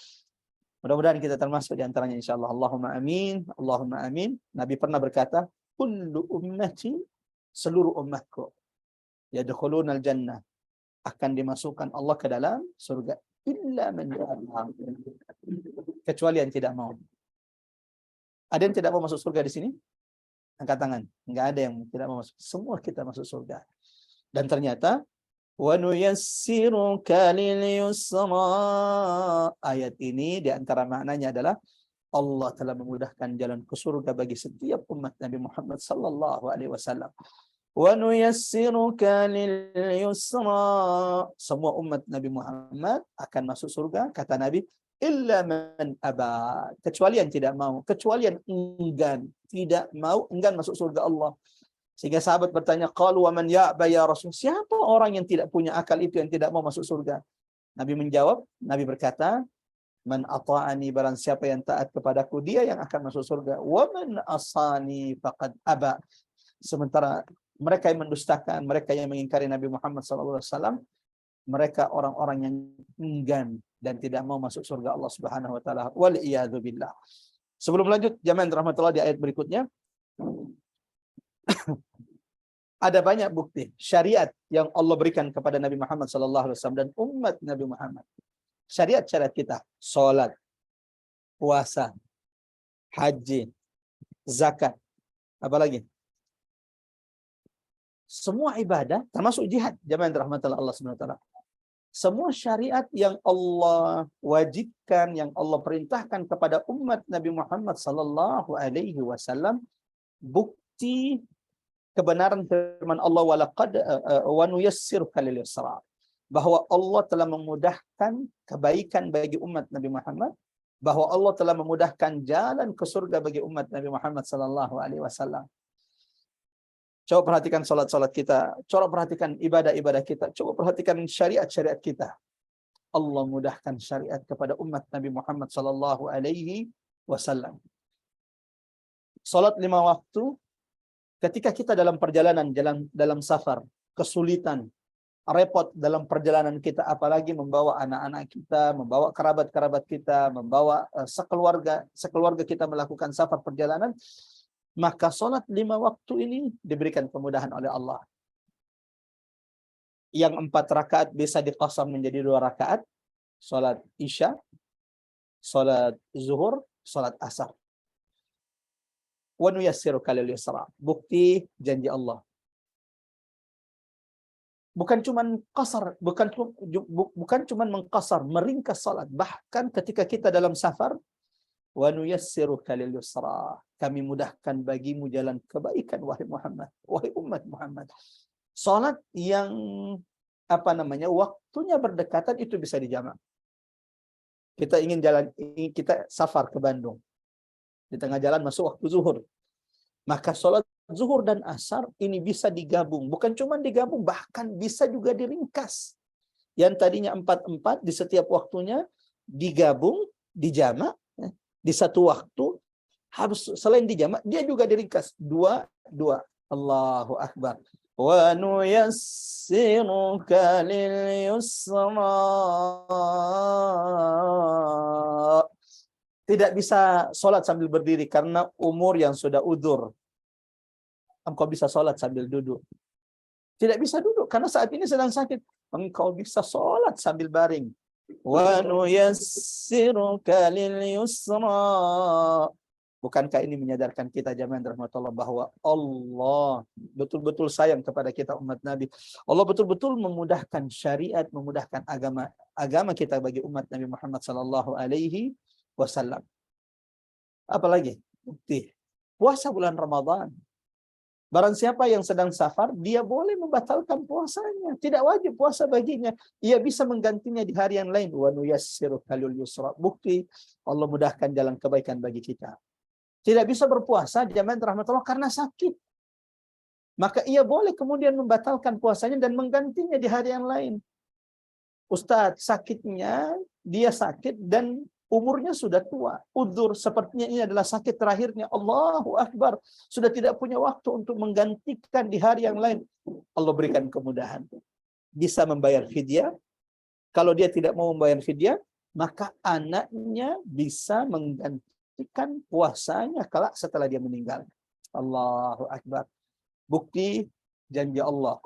Mudah-mudahan kita termasuk di antaranya insyaallah. Allahumma amin. Allahumma amin. Nabi pernah berkata, kullu ummati, seluruh umatku, yadkhulunal jannah, akan dimasukkan Allah ke dalam surga, illa man ya'lam, kecuali yang tidak mau. Ada yang tidak mau masuk surga di sini? Angkat tangan. Enggak ada yang tidak mau masuk. Semua kita masuk surga. Dan ternyata wa nuyassiruka lil yusra. Ayat ini di antara maknanya adalah Allah telah memudahkan jalan ke surga bagi setiap umat Nabi Muhammad sallallahu alaihi wasallam. Wa nuyassiruka lil yusra. Semua umat Nabi Muhammad akan masuk surga, kata Nabi, illa man aba, kecuali yang tidak mau, kecuali yang enggan, tidak mau, enggan masuk surga Allah. Sehingga sahabat bertanya, qalu wa man ya'ba ya Rasul, siapa orang yang tidak punya akal itu yang tidak mau masuk surga? Nabi menjawab, Nabi berkata, man ata'ani, barang siapa yang taat kepadaku, dia yang akan masuk surga. Wa man asani faqad aba. Sementara mereka yang mendustakan, mereka yang mengingkari Nabi Muhammad SAW, mereka orang-orang yang enggan dan tidak mau masuk surga Allah Subhanahu wa taala. Wal iyadzu billah. Sebelum lanjut, jamaah rahmatullah, di ayat berikutnya ada banyak bukti syariat yang Allah berikan kepada Nabi Muhammad SAW dan umat Nabi Muhammad. Syariat-syariat kita, salat, puasa, haji, zakat, apa lagi? Semua ibadah termasuk jihad, jamaah rahmatullah Allah Subhanahu wa taala. Semua syariat yang Allah wajibkan, yang Allah perintahkan kepada umat Nabi Muhammad sallallahu alaihi wasallam, bukti kebenaran firman Allah, walaqad wa nuyassiruka lil yusra, bahwa Allah telah memudahkan kebaikan bagi umat Nabi Muhammad bahwa Allah telah memudahkan jalan ke surga bagi umat Nabi Muhammad sallallahu alaihi wasallam. Coba perhatikan salat-salat kita, coba perhatikan ibadah-ibadah kita, coba perhatikan syariat-syariat kita. Allah mudahkan syariat kepada umat Nabi Muhammad sallallahu alaihi wasallam. Salat 5 waktu ketika kita dalam perjalanan, dalam safar, kesulitan, repot dalam perjalanan kita, apalagi membawa anak-anak kita, membawa kerabat-kerabat kita, membawa sekeluarga kita melakukan safar perjalanan, maka salat 5 waktu ini diberikan kemudahan oleh Allah. Yang 4 rakaat bisa diqasam menjadi 2 rakaat, salat Isya, salat Zuhur, salat Asar. Wa nuyassiruka lil yusra. Bukti janji Allah. Bukan cuman qasar, bukan cuman mengqasar, meringkas salat, bahkan ketika kita dalam safar, wa nuyassiruka lil yusra. Kami mudahkan bagimu jalan kebaikan wahai Muhammad, wahai umat Muhammad. Salat yang waktunya berdekatan itu bisa dijamak. Kita safar ke Bandung. Di tengah jalan masuk waktu zuhur. Maka sholat zuhur dan asar ini bisa digabung. Bukan cuma digabung, bahkan bisa juga diringkas. Yang tadinya 4-4 di setiap waktunya digabung, dijamak. Di satu waktu, harus selain dijamak, dia juga diringkas. 2-2. Allahu Akbar. Wa nuyassiruka lil yusra. Tidak bisa sholat sambil berdiri karena umur yang sudah udzur. Engkau bisa sholat sambil duduk. Tidak bisa duduk karena saat ini sedang sakit. Engkau bisa sholat sambil baring. Wa nuyassiruka lil yusra. Bukankah ini menyadarkan kita jamaah rahmatullah bahwa Allah betul-betul sayang kepada kita umat Nabi. Allah betul-betul memudahkan syariat, memudahkan agama kita bagi umat Nabi Muhammad sallallahu alaihi wasallam. Apalagi bukti puasa bulan Ramadan. Barang siapa yang sedang safar, dia boleh membatalkan puasanya. Tidak wajib puasa baginya. Ia bisa menggantinya di hari yang lain. Wa nuyassiruka lil yusra. Bukti Allah mudahkan jalan kebaikan bagi kita. Tidak bisa berpuasa jamaah rahmatullah karena sakit. Maka ia boleh kemudian membatalkan puasanya dan menggantinya di hari yang lain. Ustadz, sakitnya dia sakit dan umurnya sudah tua, udzur, sepertinya ini adalah sakit terakhirnya. Allahu Akbar, sudah tidak punya waktu untuk menggantikan di hari yang lain. Allah berikan kemudahan. Bisa membayar fidyah. Kalau dia tidak mau membayar fidyah, maka anaknya bisa menggantikan puasanya kelak setelah dia meninggal. Allahu Akbar. Bukti janji Allah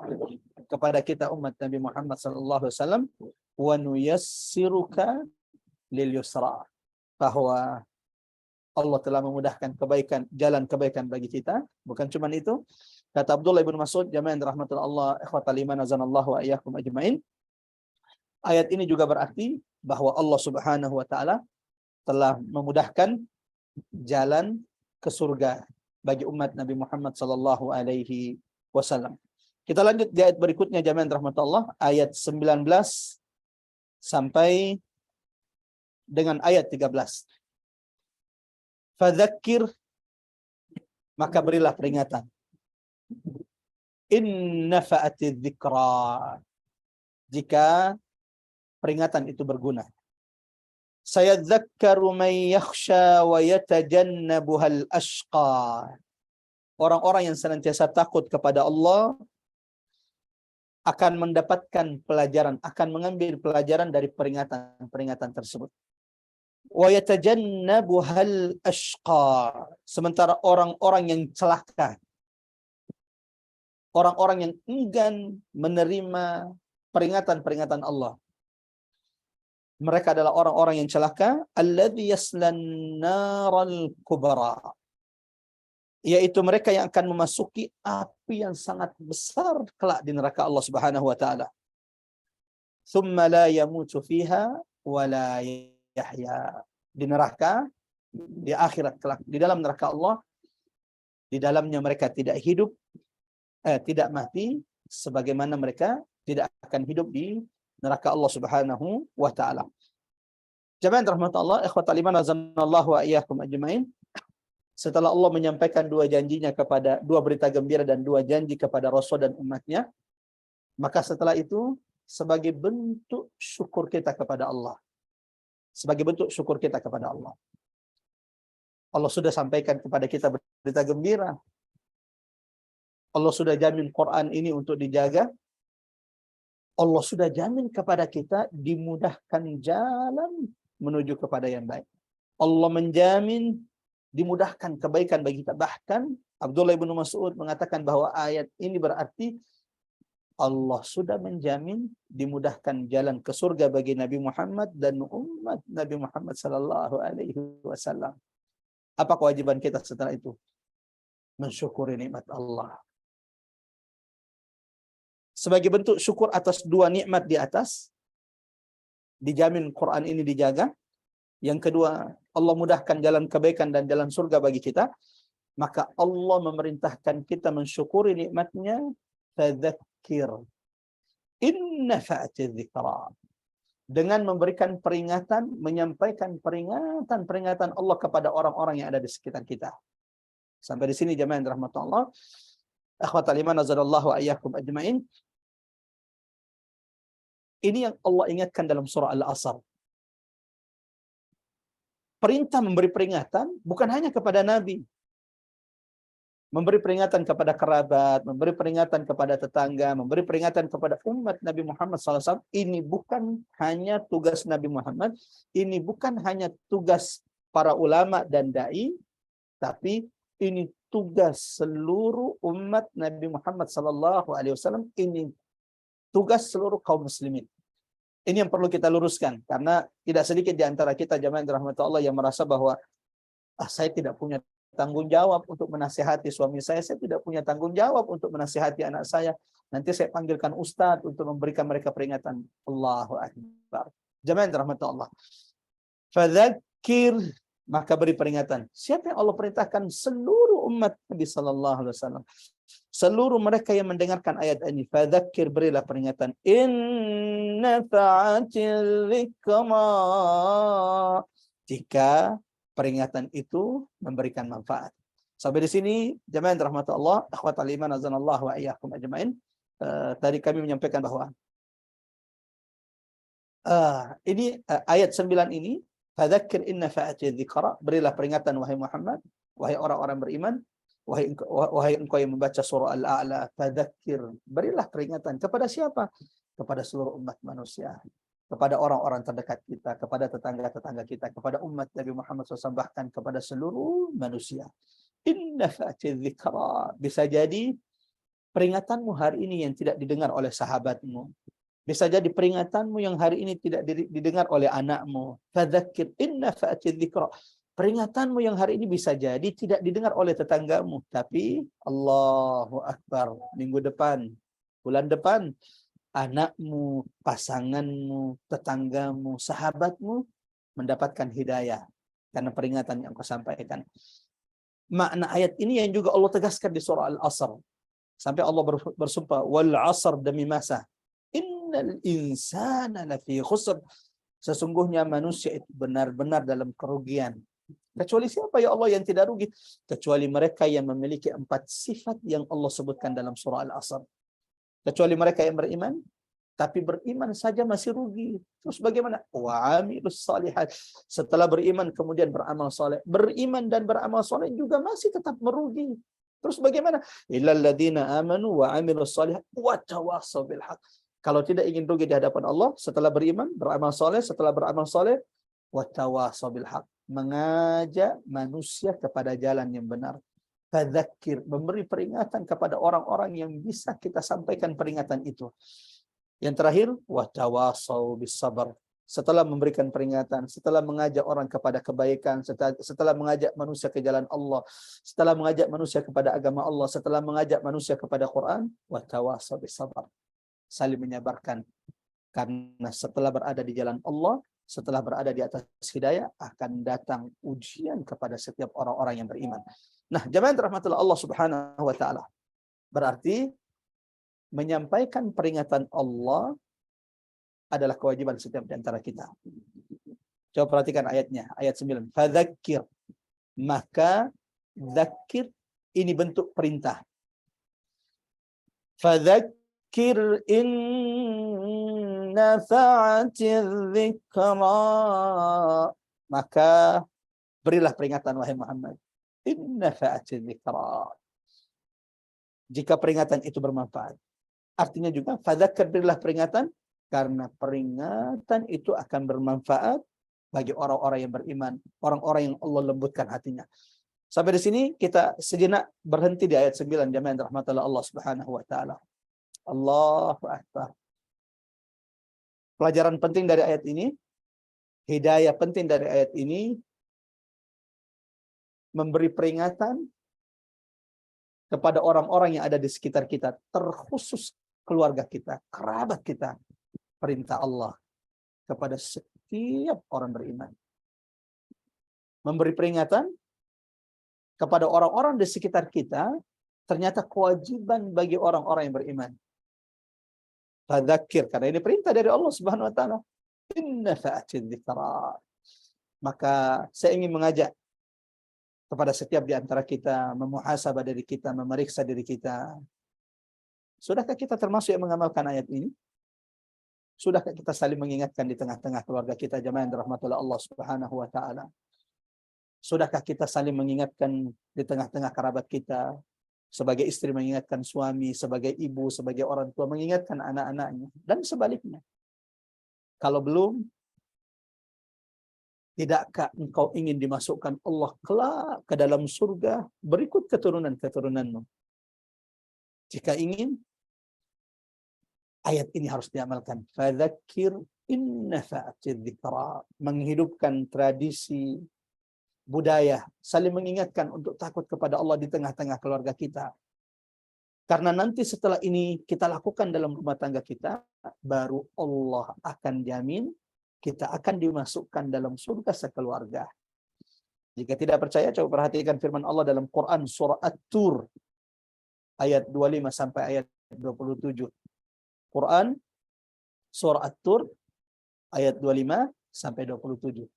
kepada kita umat Nabi Muhammad sallallahu alaihi wasallam, wa nuyassiruka lil yusra, bahwa Allah telah memudahkan jalan kebaikan bagi kita. Bukan cuma itu, kata Abdullah bin Mas'ud, jamaah rahmatullah Allah, ikhwatal iman azanallahu wa iyyakum ajmain. Ayat ini juga berarti bahwa Allah Subhanahu wa taala telah memudahkan jalan ke surga bagi umat Nabi Muhammad sallallahu alaihi wasallam. Kita lanjut di ayat berikutnya jamaah rahmatullah, ayat 19 sampai dengan ayat 13. Fadzakir, maka berilah peringatan. In nafa'ati dzikra, jika peringatan itu berguna. Sayadzakkaru man yakhsha wa yatajannabuhal ashqa. Orang-orang yang senantiasa takut kepada Allah akan mendapatkan pelajaran, akan mengambil pelajaran dari peringatan-peringatan tersebut. Wa yatajannabuhal ashqa. Sementara orang-orang yang celaka, orang-orang yang enggan menerima peringatan-peringatan Allah, mereka adalah orang-orang yang celaka, alladzi yaslan naral kubra, yaitu mereka yang akan memasuki api yang sangat besar kelak di neraka Allah Subhanahu wa taala. Tsumma la yamutu fiha wa la yahya. Di neraka, di akhirat kelak, di dalam neraka Allah, di dalamnya mereka tidak hidup, tidak mati, sebagaimana mereka tidak akan hidup di neraka Allah Subhanahu wa taala. Jamaah rahmat Allah, ikhwatal iman azanallahu wa iyyakum ajmain. Setelah Allah menyampaikan dua janjinya kepada dua berita gembira dan dua janji kepada Rasul dan umatnya, maka setelah itu sebagai bentuk syukur kita kepada Allah. Sebagai bentuk syukur kita kepada Allah. Allah sudah sampaikan kepada kita berita gembira. Allah sudah jamin Quran ini untuk dijaga. Allah sudah jamin kepada kita dimudahkan jalan menuju kepada yang baik. Allah menjamin dimudahkan kebaikan bagi kita. Bahkan Abdullah bin Mas'ud mengatakan bahwa ayat ini berarti Allah sudah menjamin dimudahkan jalan ke surga bagi Nabi Muhammad dan umat Nabi Muhammad sallallahu alaihi wasallam. Apa kewajiban kita setelah itu? Mensyukuri nikmat Allah. Sebagai bentuk syukur atas dua nikmat di atas, dijamin Quran ini dijaga. Yang kedua, Allah mudahkan jalan kebaikan dan jalan surga bagi kita. Maka Allah memerintahkan kita mensyukuri nikmatnya. Fadzakir in nafa'ati dzikra. Dengan memberikan peringatan, menyampaikan peringatan Allah kepada orang-orang yang ada di sekitar kita. Sampai di sini jemaah yang dirahmati Allah. Akhwatal iman azallahu ayyakum ajmain. Ini yang Allah ingatkan dalam surah Al-Asr. Perintah memberi peringatan bukan hanya kepada Nabi. Memberi peringatan kepada kerabat, memberi peringatan kepada tetangga, memberi peringatan kepada umat Nabi Muhammad SAW. Ini bukan hanya tugas Nabi Muhammad, ini bukan hanya tugas para ulama dan da'i, tapi ini tugas seluruh umat Nabi Muhammad SAW. Ini tugas seluruh kaum muslimin. Ini yang perlu kita luruskan, karena tidak sedikit di antara kita jamaah dirahmati Allah yang merasa bahwa saya tidak punya tanggung jawab untuk menasihati suami saya tidak punya tanggung jawab untuk menasihati anak saya. Nanti saya panggilkan ustadz untuk memberikan mereka peringatan. Allahu Akbar. Jamaah dirahmati Allah. Fadzakir, maka beri peringatan. Siapa yang Allah perintahkan? Seluruh umat Nabi sallallahu alaihi wasallam. Seluruh mereka yang mendengarkan ayat ini. Fadzakir, berilah peringatan. Inna fa'atil dzikra. Jika peringatan itu memberikan manfaat. Sampai di sini jemaah yang dirahmati Allah, akhwatal iman azanallahu wa iyyakum ajmain. Tadi kami menyampaikan bahwa ini ayat 9 ini, fadzakir inna fa'ati dzikra, berilah peringatan wahai Muhammad, wahai orang-orang beriman, wahai engkau yang membaca surah Al-A'la, fadzakir, berilah peringatan kepada siapa? Kepada seluruh umat manusia. Kepada orang-orang terdekat kita, kepada tetangga-tetangga kita, kepada umat Nabi Muhammad SAW, bahkan kepada seluruh manusia. Inna fa'ati dzikra. Bisa jadi peringatanmu hari ini yang tidak didengar oleh sahabatmu. Bisa jadi peringatanmu yang hari ini tidak didengar oleh anakmu. Fadzakir inna fa'ati dzikra. Peringatanmu yang hari ini bisa jadi tidak didengar oleh tetanggamu. Tapi Allahu Akbar, minggu depan, bulan depan, anakmu, pasanganmu, tetanggamu, sahabatmu mendapatkan hidayah karena peringatan yang kau sampaikan. Makna ayat ini yang juga Allah tegaskan di surah Al-Asr. Sampai Allah bersumpah, wal 'asr, demi masa. Innal insana lafi khusr. Sesungguhnya manusia itu benar-benar dalam kerugian. Kecuali siapa ya Allah yang tidak rugi? Kecuali mereka yang memiliki 4 sifat yang Allah sebutkan dalam surah Al-Asr. Kecuali mereka yang beriman, tapi beriman saja masih rugi. Terus bagaimana? Wa amilus shalihat. Setelah beriman kemudian beramal saleh. Beriman dan beramal saleh juga masih tetap merugi. Terus bagaimana? Illal ladzina amanu wa amilus shalihat wa tawassaw bil haq. Kalau tidak ingin rugi di hadapan Allah, setelah beriman, beramal saleh, setelah beramal saleh, wa tawassaw bil haq. Mengajak manusia kepada jalan yang benar. Fadzakir, memberi peringatan kepada orang-orang yang bisa kita sampaikan peringatan itu. Yang terakhir, wa tawassaw bis sabr. Setelah memberikan peringatan, setelah mengajak orang kepada kebaikan, setelah mengajak manusia ke jalan Allah, setelah mengajak manusia kepada agama Allah, setelah mengajak manusia kepada Quran, wa tawassaw bis sabr. Saling menyabarkan. Karena setelah berada di jalan Allah, setelah berada di atas hidayah, akan datang ujian kepada setiap orang-orang yang beriman. Nah, jemaah rahmatullah Allah Subhanahu wa taala. Berarti menyampaikan peringatan Allah adalah kewajiban setiap di antara kita. Coba perhatikan ayatnya, ayat 9. Fadzakir. Maka dzakir ini bentuk perintah. Fadzakir in nafa'atiz dzikra. Maka berilah peringatan wahai Muhammad. In nafa'atiz dzikra. Jika peringatan itu bermanfaat. Artinya juga fadzakir, berilah peringatan karena peringatan itu akan bermanfaat bagi orang-orang yang beriman, orang-orang yang Allah lembutkan hatinya. Sampai di sini kita sejenak berhenti di ayat 9 jamaah yang dirahmati Allah Subhanahu wa taala. Allahu akbar. Pelajaran penting dari ayat ini, hidayah penting dari ayat ini, memberi peringatan kepada orang-orang yang ada di sekitar kita, terkhusus keluarga kita, kerabat kita. Perintah Allah kepada setiap orang beriman. Memberi peringatan kepada orang-orang di sekitar kita, ternyata kewajiban bagi orang-orang yang beriman. Fadzakir, karena ini perintah dari Allah Subhanahu wa taala. Inna fa'atiz dzikra. Maka saya ingin mengajak kepada setiap di antara kita memuhasabah diri kita, memeriksa diri kita. Sudahkah kita termasuk yang mengamalkan ayat ini? Sudahkah kita saling mengingatkan di tengah-tengah keluarga kita, jamaah yang dirahmati Allah Subhanahu wa taala? Sudahkah kita saling mengingatkan di tengah-tengah kerabat kita, sebagai istri mengingatkan suami, sebagai ibu, sebagai orang tua mengingatkan anak-anaknya, dan sebaliknya? Kalau belum, tidakkah engkau ingin dimasukkan Allah kelak ke dalam surga berikut keturunan-keturunanmu? Jika ingin, ayat ini harus diamalkan. Fadzakir in nafa'atiz dzikra. Menghidupkan tradisi, budaya, saling mengingatkan untuk takut kepada Allah di tengah-tengah keluarga kita. Karena nanti setelah ini kita lakukan dalam rumah tangga kita, baru Allah akan jamin kita akan dimasukkan dalam surga sekeluarga. Jika tidak percaya, coba perhatikan firman Allah dalam Quran surah At-Tur ayat 25 sampai ayat 27. Quran surah At-Tur ayat 25 sampai 27.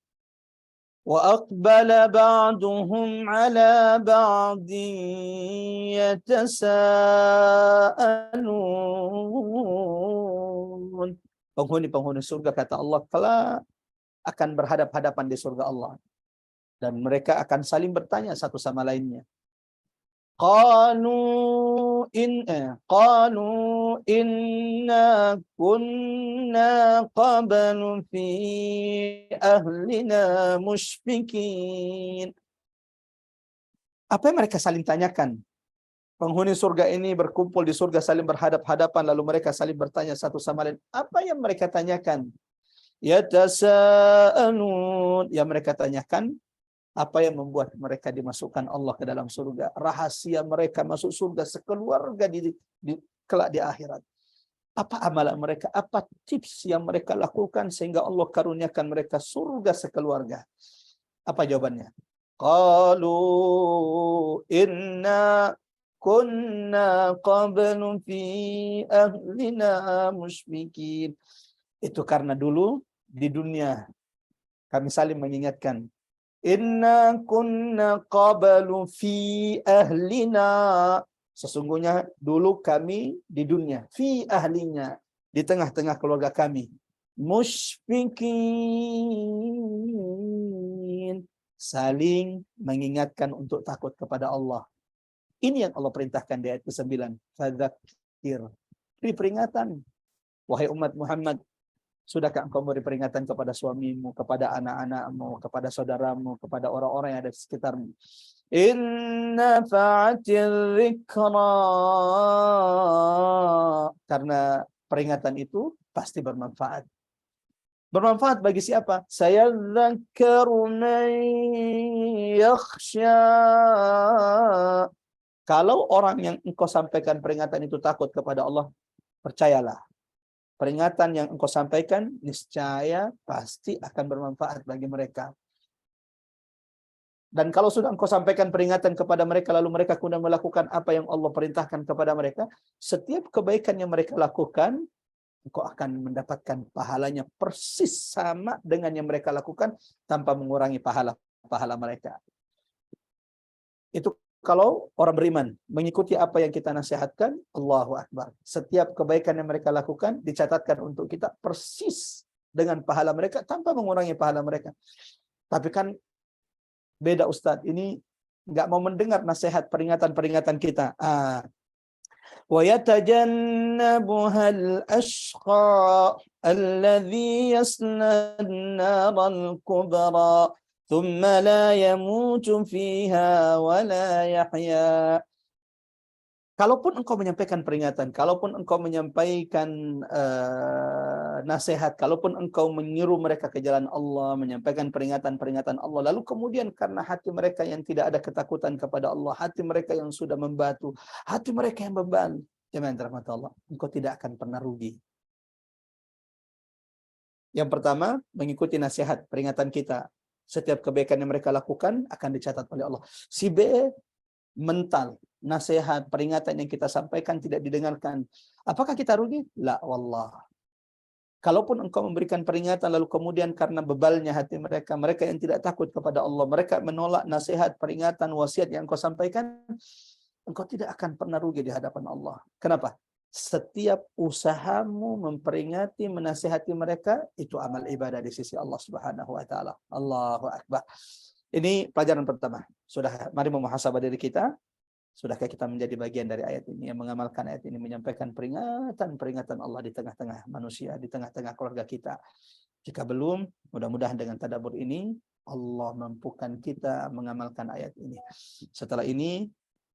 Wa aqbala ba'duhum 'ala ba'din yatasaalun. Penghuni-penghuni surga, kata Allah, kelak akan berhadap-hadapan di surga Allah, dan mereka akan saling bertanya satu sama lainnya. Qalu inna kunna qablu fi ahlina musyfikin. Apa yang mereka saling tanyakan? Penghuni surga ini berkumpul di surga saling berhadap-hadapan, lalu mereka saling bertanya satu sama lain. Apa yang mereka tanyakan? Yatasaalun. Yang mereka tanyakan, apa yang membuat mereka dimasukkan Allah ke dalam surga? Rahasia mereka masuk surga sekeluarga kelak di akhirat. Apa amalan mereka? Apa tips yang mereka lakukan sehingga Allah karuniakan mereka surga sekeluarga? Apa jawabannya? Qalu inna kunna qablu fi ahlina musyfikin. Itu karena dulu di dunia kami saling mengingatkan. Inna kunna qablu fi ahlina. Sesungguhnya dulu kami di dunia, fi ahlinya, di tengah-tengah keluarga kami, musyfikin, saling mengingatkan untuk takut kepada Allah. Ini yang Allah perintahkan di ayat ke-9. Fadzakir. Beri peringatan. Wahai umat Muhammad, sudahkah engkau beri peringatan kepada suamimu, kepada anak-anakmu, kepada saudaramu, kepada orang-orang yang ada di sekitarmu? Inna fa'atiz dzikra. Karena peringatan itu pasti bermanfaat. Bermanfaat bagi siapa? Sayadzakkaru man yakhsha. Kalau orang yang engkau sampaikan peringatan itu takut kepada Allah, percayalah, peringatan yang engkau sampaikan niscaya pasti akan bermanfaat bagi mereka. Dan kalau sudah engkau sampaikan peringatan kepada mereka, lalu mereka kemudian melakukan apa yang Allah perintahkan kepada mereka, setiap kebaikan yang mereka lakukan, engkau akan mendapatkan pahalanya persis sama dengan yang mereka lakukan tanpa mengurangi pahala mereka. Itu kalau orang beriman mengikuti apa yang kita nasihatkan, Allahu Akbar. Setiap kebaikan yang mereka lakukan dicatatkan untuk kita persis dengan pahala mereka tanpa mengurangi pahala mereka. Tapi kan beda Ustadz, ini nggak mau mendengar nasihat peringatan-peringatan kita. وَيَتَجَنَّبُهَا الْأَشْقَى الَّذِي يَصْلَى النَّارَ الْكُبْرَى ثُمَّ لَا يَمُوتُ فِيهَا وَلَا يَحْيَا. Kalaupun engkau menyampaikan peringatan, kalaupun engkau menyampaikan nasihat, kalaupun engkau menyuruh mereka ke jalan Allah, menyampaikan peringatan-peringatan Allah, lalu kemudian karena hati mereka yang tidak ada ketakutan kepada Allah, hati mereka yang sudah membatu, hati mereka yang beban, jemaah rahmat Allah, engkau tidak akan pernah rugi. Yang pertama, mengikuti nasihat, peringatan kita. Setiap kebaikan yang mereka lakukan akan dicatat oleh Allah. Si B, mental, nasihat, peringatan yang kita sampaikan tidak didengarkan. Apakah kita rugi? La wallah. Kalaupun engkau memberikan peringatan lalu kemudian karena bebalnya hati mereka, mereka yang tidak takut kepada Allah, mereka menolak nasihat, peringatan, wasiat yang engkau sampaikan, engkau tidak akan pernah rugi di hadapan Allah. Kenapa? Setiap usahamu memperingati, menasihati mereka, itu amal ibadah di sisi Allah Subhanahu wa taala. Allahu Akbar. Ini pelajaran pertama. Sudah, mari memuhasabah diri kita. Sudahkah kita menjadi bagian dari ayat ini, yang mengamalkan ayat ini, menyampaikan peringatan-peringatan Allah di tengah-tengah manusia, di tengah-tengah keluarga kita? Jika belum, mudah-mudahan dengan tadabbur ini Allah mampukan kita mengamalkan ayat ini. Setelah ini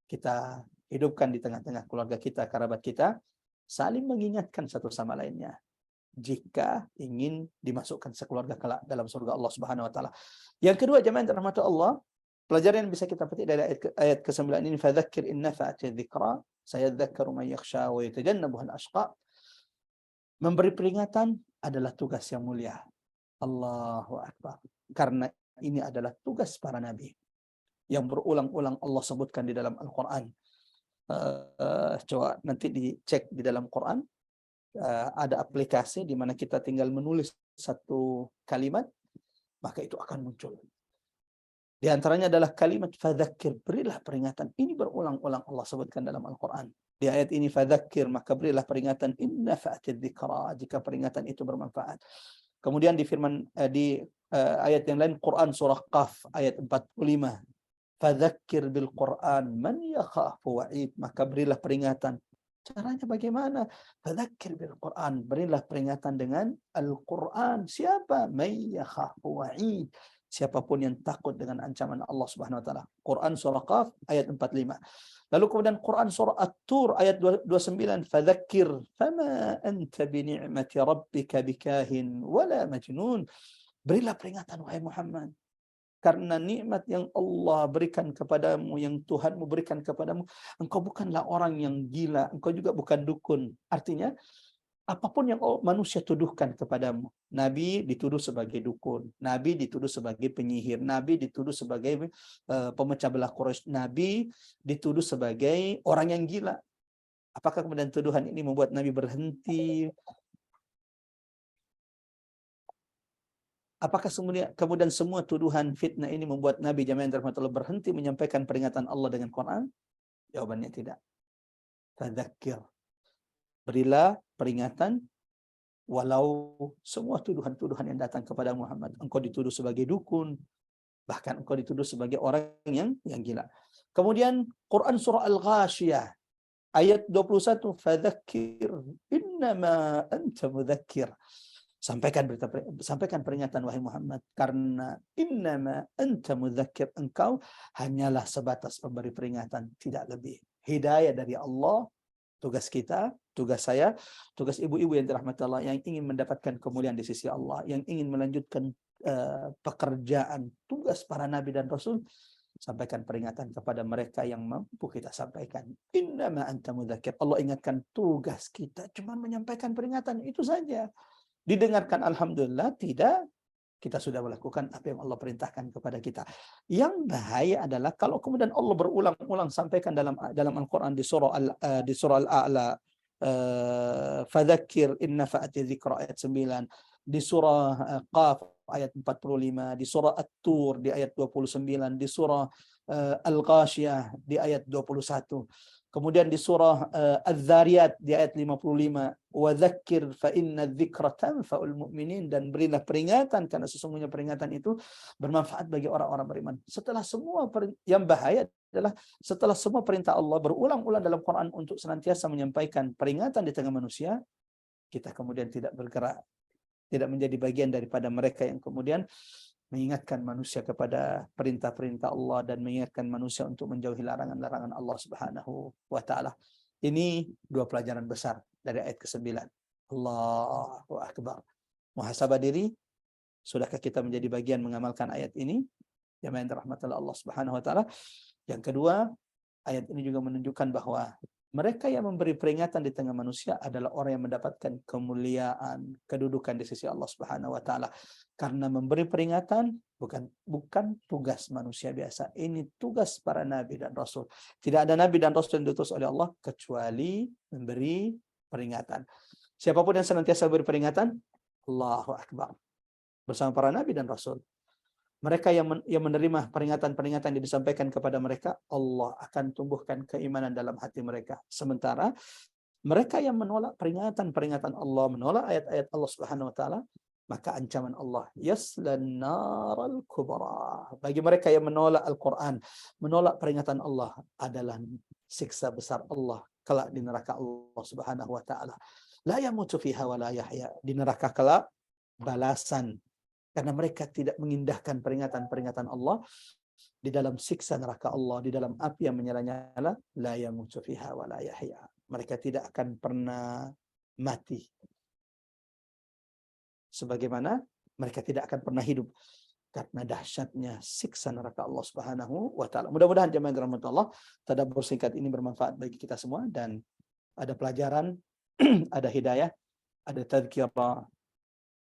kita hidupkan di tengah-tengah keluarga kita, kerabat kita, saling mengingatkan satu sama lainnya jika ingin dimasukkan sekeluarga kelak dalam surga Allah Subhanahu wa taala. Yang kedua, jemaah yang dirahmati Allah, pelajaran yang bisa kita petik dari ayat ke-9 ini, fadzakir in nafa'ati dzikra sayadzakkaru man yakhsha wa yatajannabuha al-ashqa. Memberi peringatan adalah tugas yang mulia. Allahu Akbar. Karena ini adalah tugas para nabi yang berulang-ulang Allah sebutkan di dalam Al-Qur'an. Coba nanti dicek di dalam Quran, ada aplikasi di mana kita tinggal menulis satu kalimat, maka itu akan muncul. Di antaranya adalah kalimat fadzakir, berilah peringatan. Ini berulang-ulang Allah sebutkan dalam Al-Quran. Di ayat ini fadzakir, maka berilah peringatan, inna fa'atid dzikra, jika peringatan itu bermanfaat. Kemudian di firman di ayat yang lain, Quran surah Qaf ayat 45, fadzakir bil Quran man yakhafu wa'id, maka berilah peringatan. Caranya bagaimana? Fadzakir bil Quran, berilah peringatan dengan Al-Quran. Siapa? Man yakhafu wa'id, siapapun yang takut dengan ancaman Allah Subhanahu wa taala. Quran surah Qaf ayat 45. Lalu kemudian Quran surah At-Tur ayat 29, fadzakir fama anta bi ni'mati rabbika bikahin wala majnun. Berilah peringatan wahai Muhammad, karena nikmat yang Allah berikan kepadamu, yang Tuhanmu berikan kepadamu, engkau bukanlah orang yang gila, engkau juga bukan dukun. Artinya, apapun yang manusia tuduhkan kepadamu, Nabi dituduh sebagai dukun, Nabi dituduh sebagai penyihir, Nabi dituduh sebagai pemecah belah Quraisy, Nabi dituduh sebagai orang yang gila. Apakah kemudian tuduhan ini membuat Nabi berhenti? Apakah kemudian semua tuduhan fitnah ini membuat Nabi jamaah yang dirahmati Allah berhenti menyampaikan peringatan Allah dengan Quran? Jawabannya tidak. Fadzakir, berilah peringatan walau semua tuduhan-tuduhan yang datang kepada Muhammad. Engkau dituduh sebagai dukun, bahkan engkau dituduh sebagai orang yang gila. Kemudian Quran surah Al-Ghashiyah ayat 21, fadzakir innama anta mudzakir. Sampaikan peringatan wahai Muhammad, karena innama anta mudzakir, engkau hanyalah sebatas pemberi peringatan, tidak lebih. Hidayah dari Allah, tugas kita, tugas saya, tugas ibu-ibu yang dirahmati Allah yang ingin mendapatkan kemuliaan di sisi Allah, yang ingin melanjutkan pekerjaan tugas para nabi dan rasul, sampaikan peringatan kepada mereka yang mampu kita sampaikan. Innama anta mudzakir. Allah ingatkan, tugas kita cuma menyampaikan peringatan, itu saja. Didengarkan alhamdulillah, tidak, kita sudah melakukan apa yang Allah perintahkan kepada kita. Yang bahaya adalah kalau kemudian Allah berulang-ulang sampaikan dalam Al-Qur'an di surah Al-A'la Fadzakir in nafa'ati dzikra ayat 9, di surah Qaf ayat 45, di surah At-Tur di ayat 29, di surah Al-Ghasyiyah di ayat 21. Kemudian di surah Az-Zariyat di ayat 55, wa dzakir fa inna dzikra tanfa'ul mu'minin, dan berilah peringatan karena sesungguhnya peringatan itu bermanfaat bagi orang-orang beriman. Setelah semua yang bahaya adalah setelah semua perintah Allah berulang-ulang dalam Quran untuk senantiasa menyampaikan peringatan di tengah manusia, kita kemudian tidak bergerak, tidak menjadi bagian daripada mereka yang kemudian mengingatkan manusia kepada perintah-perintah Allah dan mengingatkan manusia untuk menjauhi larangan-larangan Allah Subhanahu wa taala. Ini dua pelajaran besar dari ayat ke-9. Allahu akbar. Muhasabah diri, sudahkah kita menjadi bagian mengamalkan ayat ini? Jamaah yang dirahmati Allah Subhanahu wa taala. Yang kedua, ayat ini juga menunjukkan bahwa mereka yang memberi peringatan di tengah manusia adalah orang yang mendapatkan kemuliaan, kedudukan di sisi Allah Subhanahu wa taala. Karena memberi peringatan bukan tugas manusia biasa. Ini tugas para nabi dan rasul. Tidak ada nabi dan rasul yang diutus oleh Allah kecuali memberi peringatan. Siapapun yang senantiasa beri peringatan, Allahu akbar, bersama para nabi dan rasul. Mereka yang menerima peringatan-peringatan yang disampaikan kepada mereka, Allah akan tumbuhkan keimanan dalam hati mereka. Sementara mereka yang menolak peringatan-peringatan Allah, menolak ayat-ayat Allah Subhanahu wa taala, maka ancaman Allah, yaslan naral kubra. Bagi mereka yang menolak Al-Quran, menolak peringatan Allah, adalah siksa besar Allah kelak di neraka Allah Subhanahu wa taala. La yamutu fiha wa la yahya. Di neraka kelak balasan karena mereka tidak mengindahkan peringatan-peringatan Allah. Di dalam siksa neraka Allah, di dalam api yang menyala-nyala, la yamutu fiha wa la yahya. Mereka tidak akan pernah mati, sebagaimana mereka tidak akan pernah hidup karena dahsyatnya siksa neraka Allah Subhanahu wa taala. Mudah-mudahan jemaah dirahmati Allah, tadabbur singkat ini bermanfaat bagi kita semua dan ada pelajaran, ada hidayah, ada tadzkirah,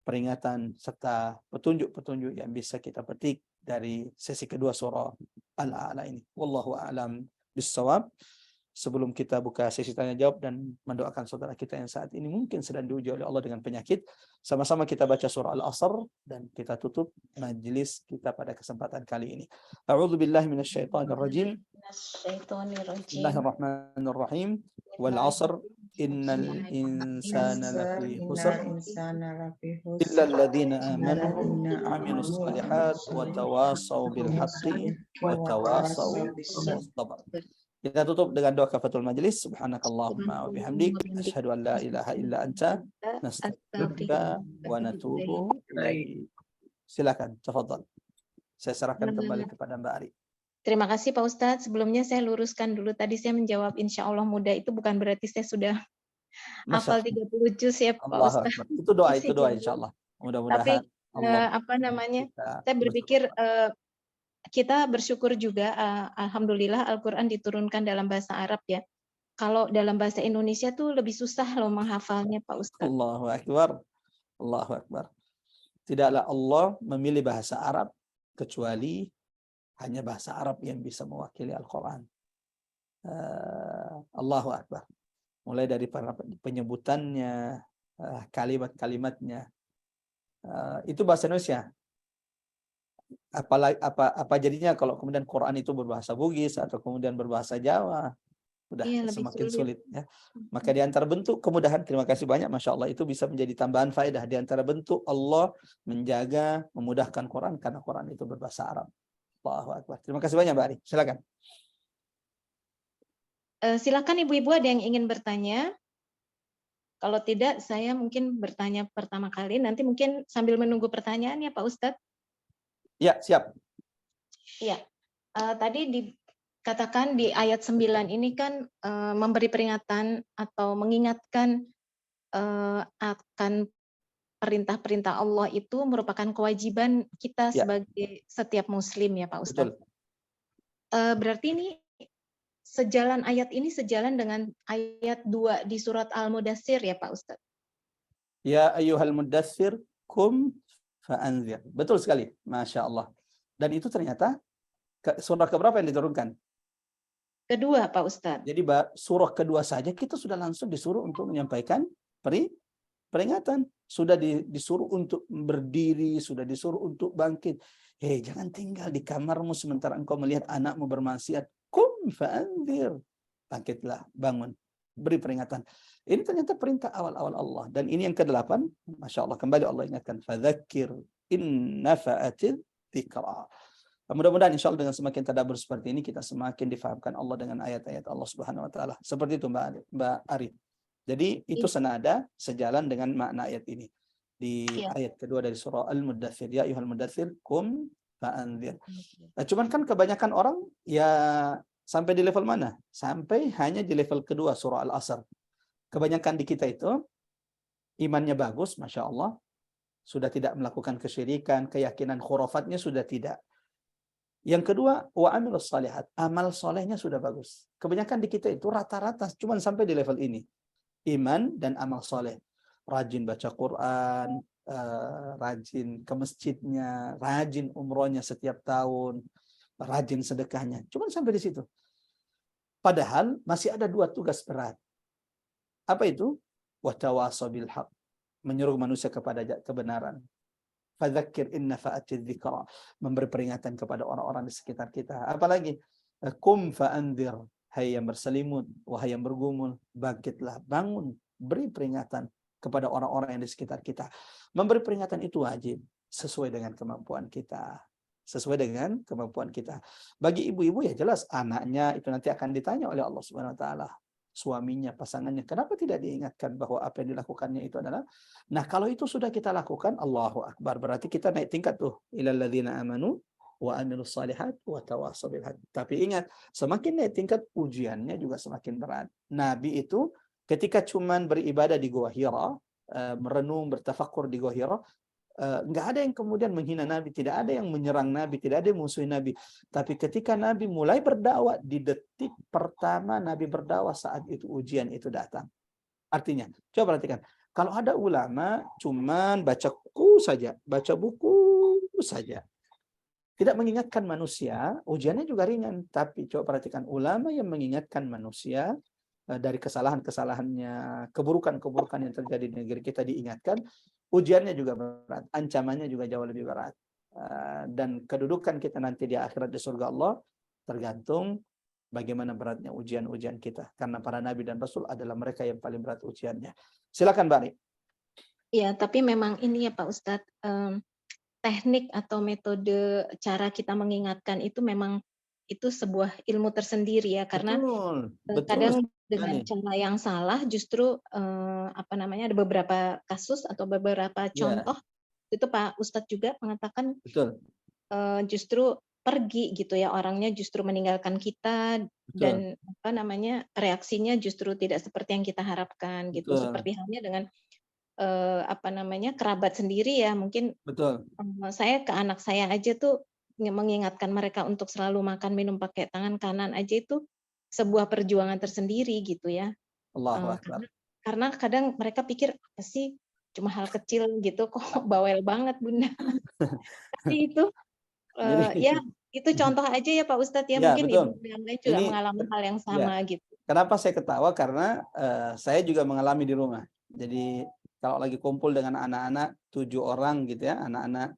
peringatan serta petunjuk-petunjuk yang bisa kita petik dari sesi kedua surah Al-A'la ini. Wallahu a'lam bissawab. Sebelum kita buka sesi tanya jawab dan mendoakan saudara kita yang saat ini mungkin sedang diuji oleh Allah dengan penyakit, sama-sama kita baca surah Al-Asr dan kita tutup majelis kita pada kesempatan kali ini. A'udzubillahi minasyaitonirrajim. Bismillahirrahmanirrahim. Wal 'asr innal insana lafi khusr illa alladziina aamanu wa 'amilus shalihaat wa tawashaw bil haqqi wa tawashaw bis sabr. Kita tutup dengan doa kafatul majlis. Subhanakallahumma wa bihamdik, asyhadu an la ilaha illa anta, nastaghfiruka wa natubu ilaik. Silakan, tafadhal. Saya serahkan kembali kepada Mbak Ari. Terima kasih Pak Ustadz. Sebelumnya saya luruskan dulu, tadi saya menjawab insya Allah mudah, itu bukan berarti saya sudah hafal 30 juz ya Pak Ustadz. Itu doa insya Allah. Mudah-mudahan tapi saya berpikir kita bersyukur juga, alhamdulillah Al-Quran diturunkan dalam bahasa Arab ya. Kalau dalam bahasa Indonesia tuh lebih susah loh menghafalnya Pak Ustadz. Allahu Akbar. Allahu Akbar. Tidaklah Allah memilih bahasa Arab kecuali hanya bahasa Arab yang bisa mewakili Al-Quran. Allahu Akbar. Mulai dari penyebutannya, kalimat-kalimatnya, itu bahasa Indonesia. Apa jadinya kalau kemudian Quran itu berbahasa Bugis atau kemudian berbahasa Jawa, udah semakin sulit ya. Maka di antara bentuk kemudahan, terima kasih banyak, Masya Allah, itu bisa menjadi tambahan faedah. Di antara bentuk Allah menjaga, memudahkan Quran karena Quran itu berbahasa Arab. Allahu Akbar. Terima kasih banyak Mbak Ari. Silakan. Silakan ibu-ibu, ada yang ingin bertanya? Kalau tidak, saya mungkin bertanya pertama kali. Nanti mungkin sambil menunggu pertanyaan ya Pak Ustadz. Ya, siap. Iya. Tadi dikatakan di ayat 9 ini kan memberi peringatan atau mengingatkan akan perintah-perintah Allah itu merupakan kewajiban kita sebagai setiap muslim ya Pak Ustadz. Berarti ini ayat ini sejalan dengan ayat 2 di surat Al-Mudaththir ya Pak Ustadz. Ya ayyuhal mudaththir kum fa'anzir. Betul sekali, Masya Allah. Dan itu ternyata surah keberapa yang diturunkan? Kedua Pak Ustadz. Jadi surah kedua saja kita sudah langsung disuruh untuk menyampaikan peringatan. Sudah disuruh untuk berdiri, sudah disuruh untuk bangkit. Hei, jangan tinggal di kamarmu sementara engkau melihat anakmu bermaksiat. Qum fa'anzir. Bangkitlah, bangun, beri peringatan. Ini ternyata perintah awal-awal Allah. Dan ini yang ke-8, Masya Allah, kembali Allah ingatkan. Fadzakir in nafa'atid dzikra. Mudah-mudahan insya Allah dengan semakin tadabbur seperti ini, kita semakin difahamkan Allah dengan ayat-ayat Allah Subhanahu Wa Taala. Seperti itu Mbak Ari. Jadi itu senada, sejalan dengan makna ayat ini. Di ayat kedua dari surah Al-Muddathir, ya ayyuhal muddathir qum fa'anzir. Nah, cuman kan kebanyakan orang ya sampai di level mana? Sampai hanya di level kedua surah Al-Asr. Kebanyakan di kita itu imannya bagus, Masya Allah, sudah tidak melakukan kesyirikan, keyakinan khurafatnya sudah tidak. Yang kedua, wa amilus salihat, amal solehnya sudah bagus. Kebanyakan di kita itu rata-rata cuma sampai di level ini. Iman dan amal soleh. Rajin baca Quran, rajin ke masjidnya, rajin umrohnya setiap tahun, rajin sedekahnya. Cuma sampai di situ. Padahal masih ada 2 tugas berat. Apa itu? Wa tawassaw bil haq, menyuruh manusia kepada kebenaran. Fadzakir in nafa'atidz dzikra, memberi peringatan kepada orang-orang di sekitar kita. Apalagi qum fa'anzir, hai yang berselimut, wahai yang bergumul, bangkitlah, bangun, beri peringatan kepada orang-orang yang di sekitar kita. Memberi peringatan itu wajib sesuai dengan kemampuan kita. Sesuai dengan kemampuan kita. Bagi ibu-ibu ya jelas anaknya itu nanti akan ditanya oleh Allah Subhanahu Wa Taala. Suaminya, pasangannya, kenapa tidak diingatkan bahwa apa yang dilakukannya itu adalah, nah kalau itu sudah kita lakukan, Allahu Akbar, berarti kita naik tingkat tuh, ilal ladzina amanu wa amilus salihat wa tawassaw bil haq. Tapi ingat, semakin naik tingkat ujiannya juga semakin berat. Nabi itu ketika cuman beribadah di Gua Hira, merenung, bertafakur di Gua Hira, nggak ada yang kemudian menghina Nabi, tidak ada yang menyerang Nabi, tidak ada yang musuhi Nabi. Tapi ketika Nabi mulai berdakwah, di detik pertama Nabi berdakwah, saat itu ujian itu datang. Artinya, coba perhatikan, kalau ada ulama cuman baca buku saja, tidak mengingatkan manusia, ujiannya juga ringan. Tapi coba perhatikan, ulama yang mengingatkan manusia dari kesalahan-kesalahannya, keburukan-keburukan yang terjadi di negeri kita diingatkan, ujiannya juga berat, ancamannya juga jauh lebih berat. Dan kedudukan kita nanti di akhirat di surga Allah tergantung bagaimana beratnya ujian-ujian kita. Karena para nabi dan rasul adalah mereka yang paling berat ujiannya. Silakan Mbak Ari. Ya, tapi memang ini ya Pak Ustadz, teknik atau metode cara kita mengingatkan itu memang itu sebuah ilmu tersendiri ya, karena betul kadang sekali. dengan cara yang salah justru ada beberapa kasus atau beberapa contoh itu Pak Ustadz juga mengatakan Betul. Justru pergi gitu ya, orangnya justru meninggalkan kita. Betul. Dan reaksinya justru tidak seperti yang kita harapkan gitu. Betul. Seperti halnya dengan kerabat sendiri ya, mungkin betul. Saya ke anak saya aja tuh mengingatkan mereka untuk selalu makan minum pakai tangan kanan aja itu sebuah perjuangan tersendiri gitu ya. Allahu Akbar. Karena kadang mereka pikir apa sih, cuma hal kecil gitu kok bawel banget Bunda. Tapi itu ya itu contoh aja ya Pak Ustadz ya, mungkin betul. ibu yang lain juga mengalami hal yang sama gitu. Kenapa saya ketawa? Karena saya juga mengalami di rumah. Jadi kalau lagi kumpul dengan anak-anak 7 orang gitu ya, anak-anak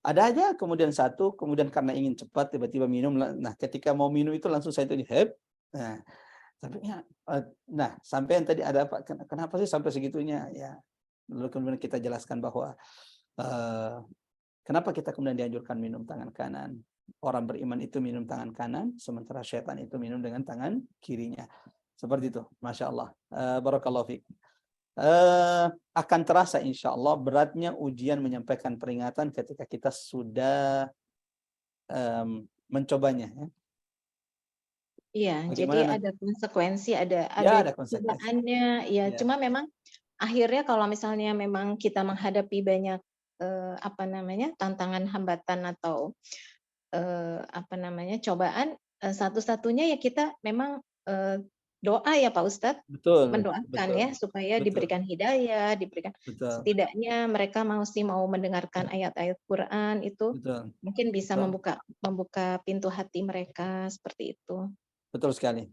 ada aja kemudian satu, kemudian karena ingin cepat tiba-tiba minum. Nah, ketika mau minum itu langsung saya itu nah, tapi sampai yang tadi ada apa? Kenapa sih sampai segitunya? Ya, lalu kemudian kita jelaskan bahwa kenapa kita kemudian dianjurkan minum tangan kanan. Orang beriman itu minum tangan kanan, sementara syaitan itu minum dengan tangan kirinya. Seperti itu, Masya Allah. Barakallahu fiik. Akan terasa insya Allah beratnya ujian menyampaikan peringatan ketika kita sudah mencobanya. Iya, jadi ada konsekuensi, ada cobaannya. Ya, cuma memang akhirnya kalau misalnya memang kita menghadapi banyak tantangan, hambatan atau cobaan, satu-satunya ya kita memang doa ya Pak Ustadz, mendoakan ya supaya diberikan hidayah, setidaknya mereka mau mendengarkan ayat-ayat Quran itu mungkin bisa membuka pintu hati mereka seperti itu. Betul sekali.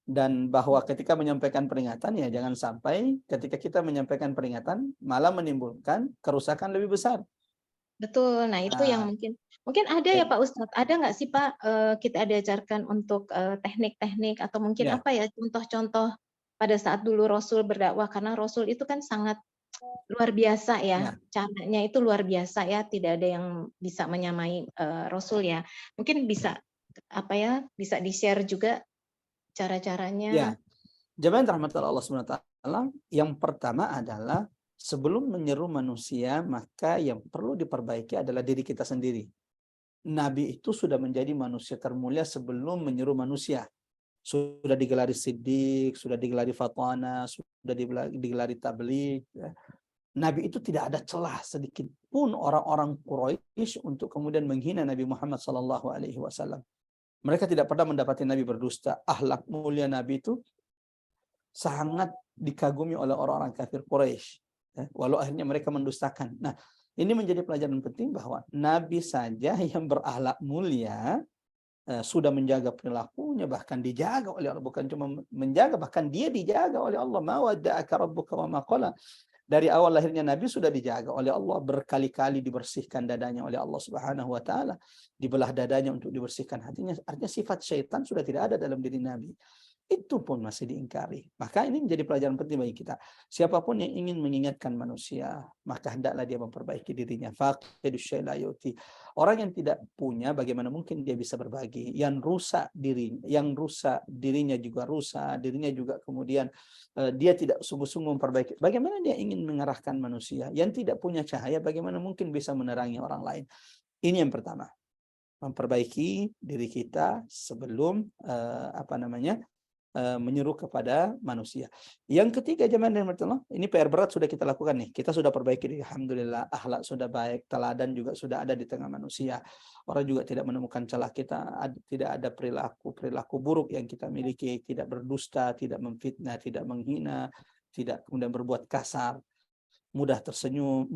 Dan bahwa ketika menyampaikan peringatan, ya jangan sampai ketika kita menyampaikan peringatan malah menimbulkan kerusakan lebih besar. Betul. Nah, itu yang Nah, mungkin ada ya baik. Pak Ustadz, ada nggak sih Pak, kita diajarkan untuk, teknik-teknik atau mungkin Ya, apa ya, contoh-contoh pada saat dulu Rasul berdakwah, karena Rasul itu kan sangat luar biasa ya, ya, caranya itu luar biasa ya, tidak ada yang bisa menyamai, Rasul ya. Mungkin bisa, apa ya, bisa di-share juga cara-caranya. ya. Jemaah rahmatullah Allah Subhanahu wa taala, yang pertama adalah sebelum menyeru manusia, maka yang perlu diperbaiki adalah diri kita sendiri. Nabi itu sudah menjadi manusia termulia sebelum menyeru manusia. Sudah digelari siddiq, sudah digelari fatwana, sudah digelari tabligh. Ya. Nabi itu tidak ada celah sedikit pun orang-orang Quraisy untuk kemudian menghina Nabi Muhammad SAW. Mereka tidak pernah mendapati Nabi berdusta. Akhlak mulia Nabi itu sangat dikagumi oleh orang-orang kafir Quraisy, ya, walau akhirnya mereka mendustakan. Nah, ini menjadi pelajaran penting bahwa Nabi saja yang berakhlak mulia sudah menjaga perilakunya, bahkan dijaga oleh Allah, bukan cuma menjaga, bahkan dia dijaga oleh Allah. Ma wadda'aka rabbuka wa ma qala. Dari awal lahirnya Nabi sudah dijaga oleh Allah, berkali-kali dibersihkan dadanya oleh Allah Subhanahu wa taala, dibelah dadanya untuk dibersihkan hatinya. Artinya sifat syaitan sudah tidak ada dalam diri Nabi. Itu pun masih diingkari. Maka ini menjadi pelajaran penting bagi kita. Siapapun yang ingin mengingatkan manusia, maka hendaklah dia memperbaiki dirinya. Faqidus syai' la yu'ti. Orang yang tidak punya, bagaimana mungkin dia bisa berbagi? Yang rusak dirinya juga rusak, dirinya juga kemudian dia tidak sungguh-sungguh memperbaiki. Bagaimana dia ingin mengarahkan manusia? Yang tidak punya cahaya, bagaimana mungkin bisa menerangi orang lain? Ini yang pertama. Memperbaiki diri kita sebelum menyeru kepada manusia. Yang ketiga, jemaah dan Allah, ini PR berat sudah kita lakukan nih. Kita sudah perbaiki diri, alhamdulillah, akhlak sudah baik, teladan juga sudah ada di tengah manusia. Orang juga tidak menemukan celah kita, tidak ada perilaku buruk yang kita miliki, tidak berdusta, tidak memfitnah, tidak menghina, tidak kemudian berbuat kasar, mudah tersenyum.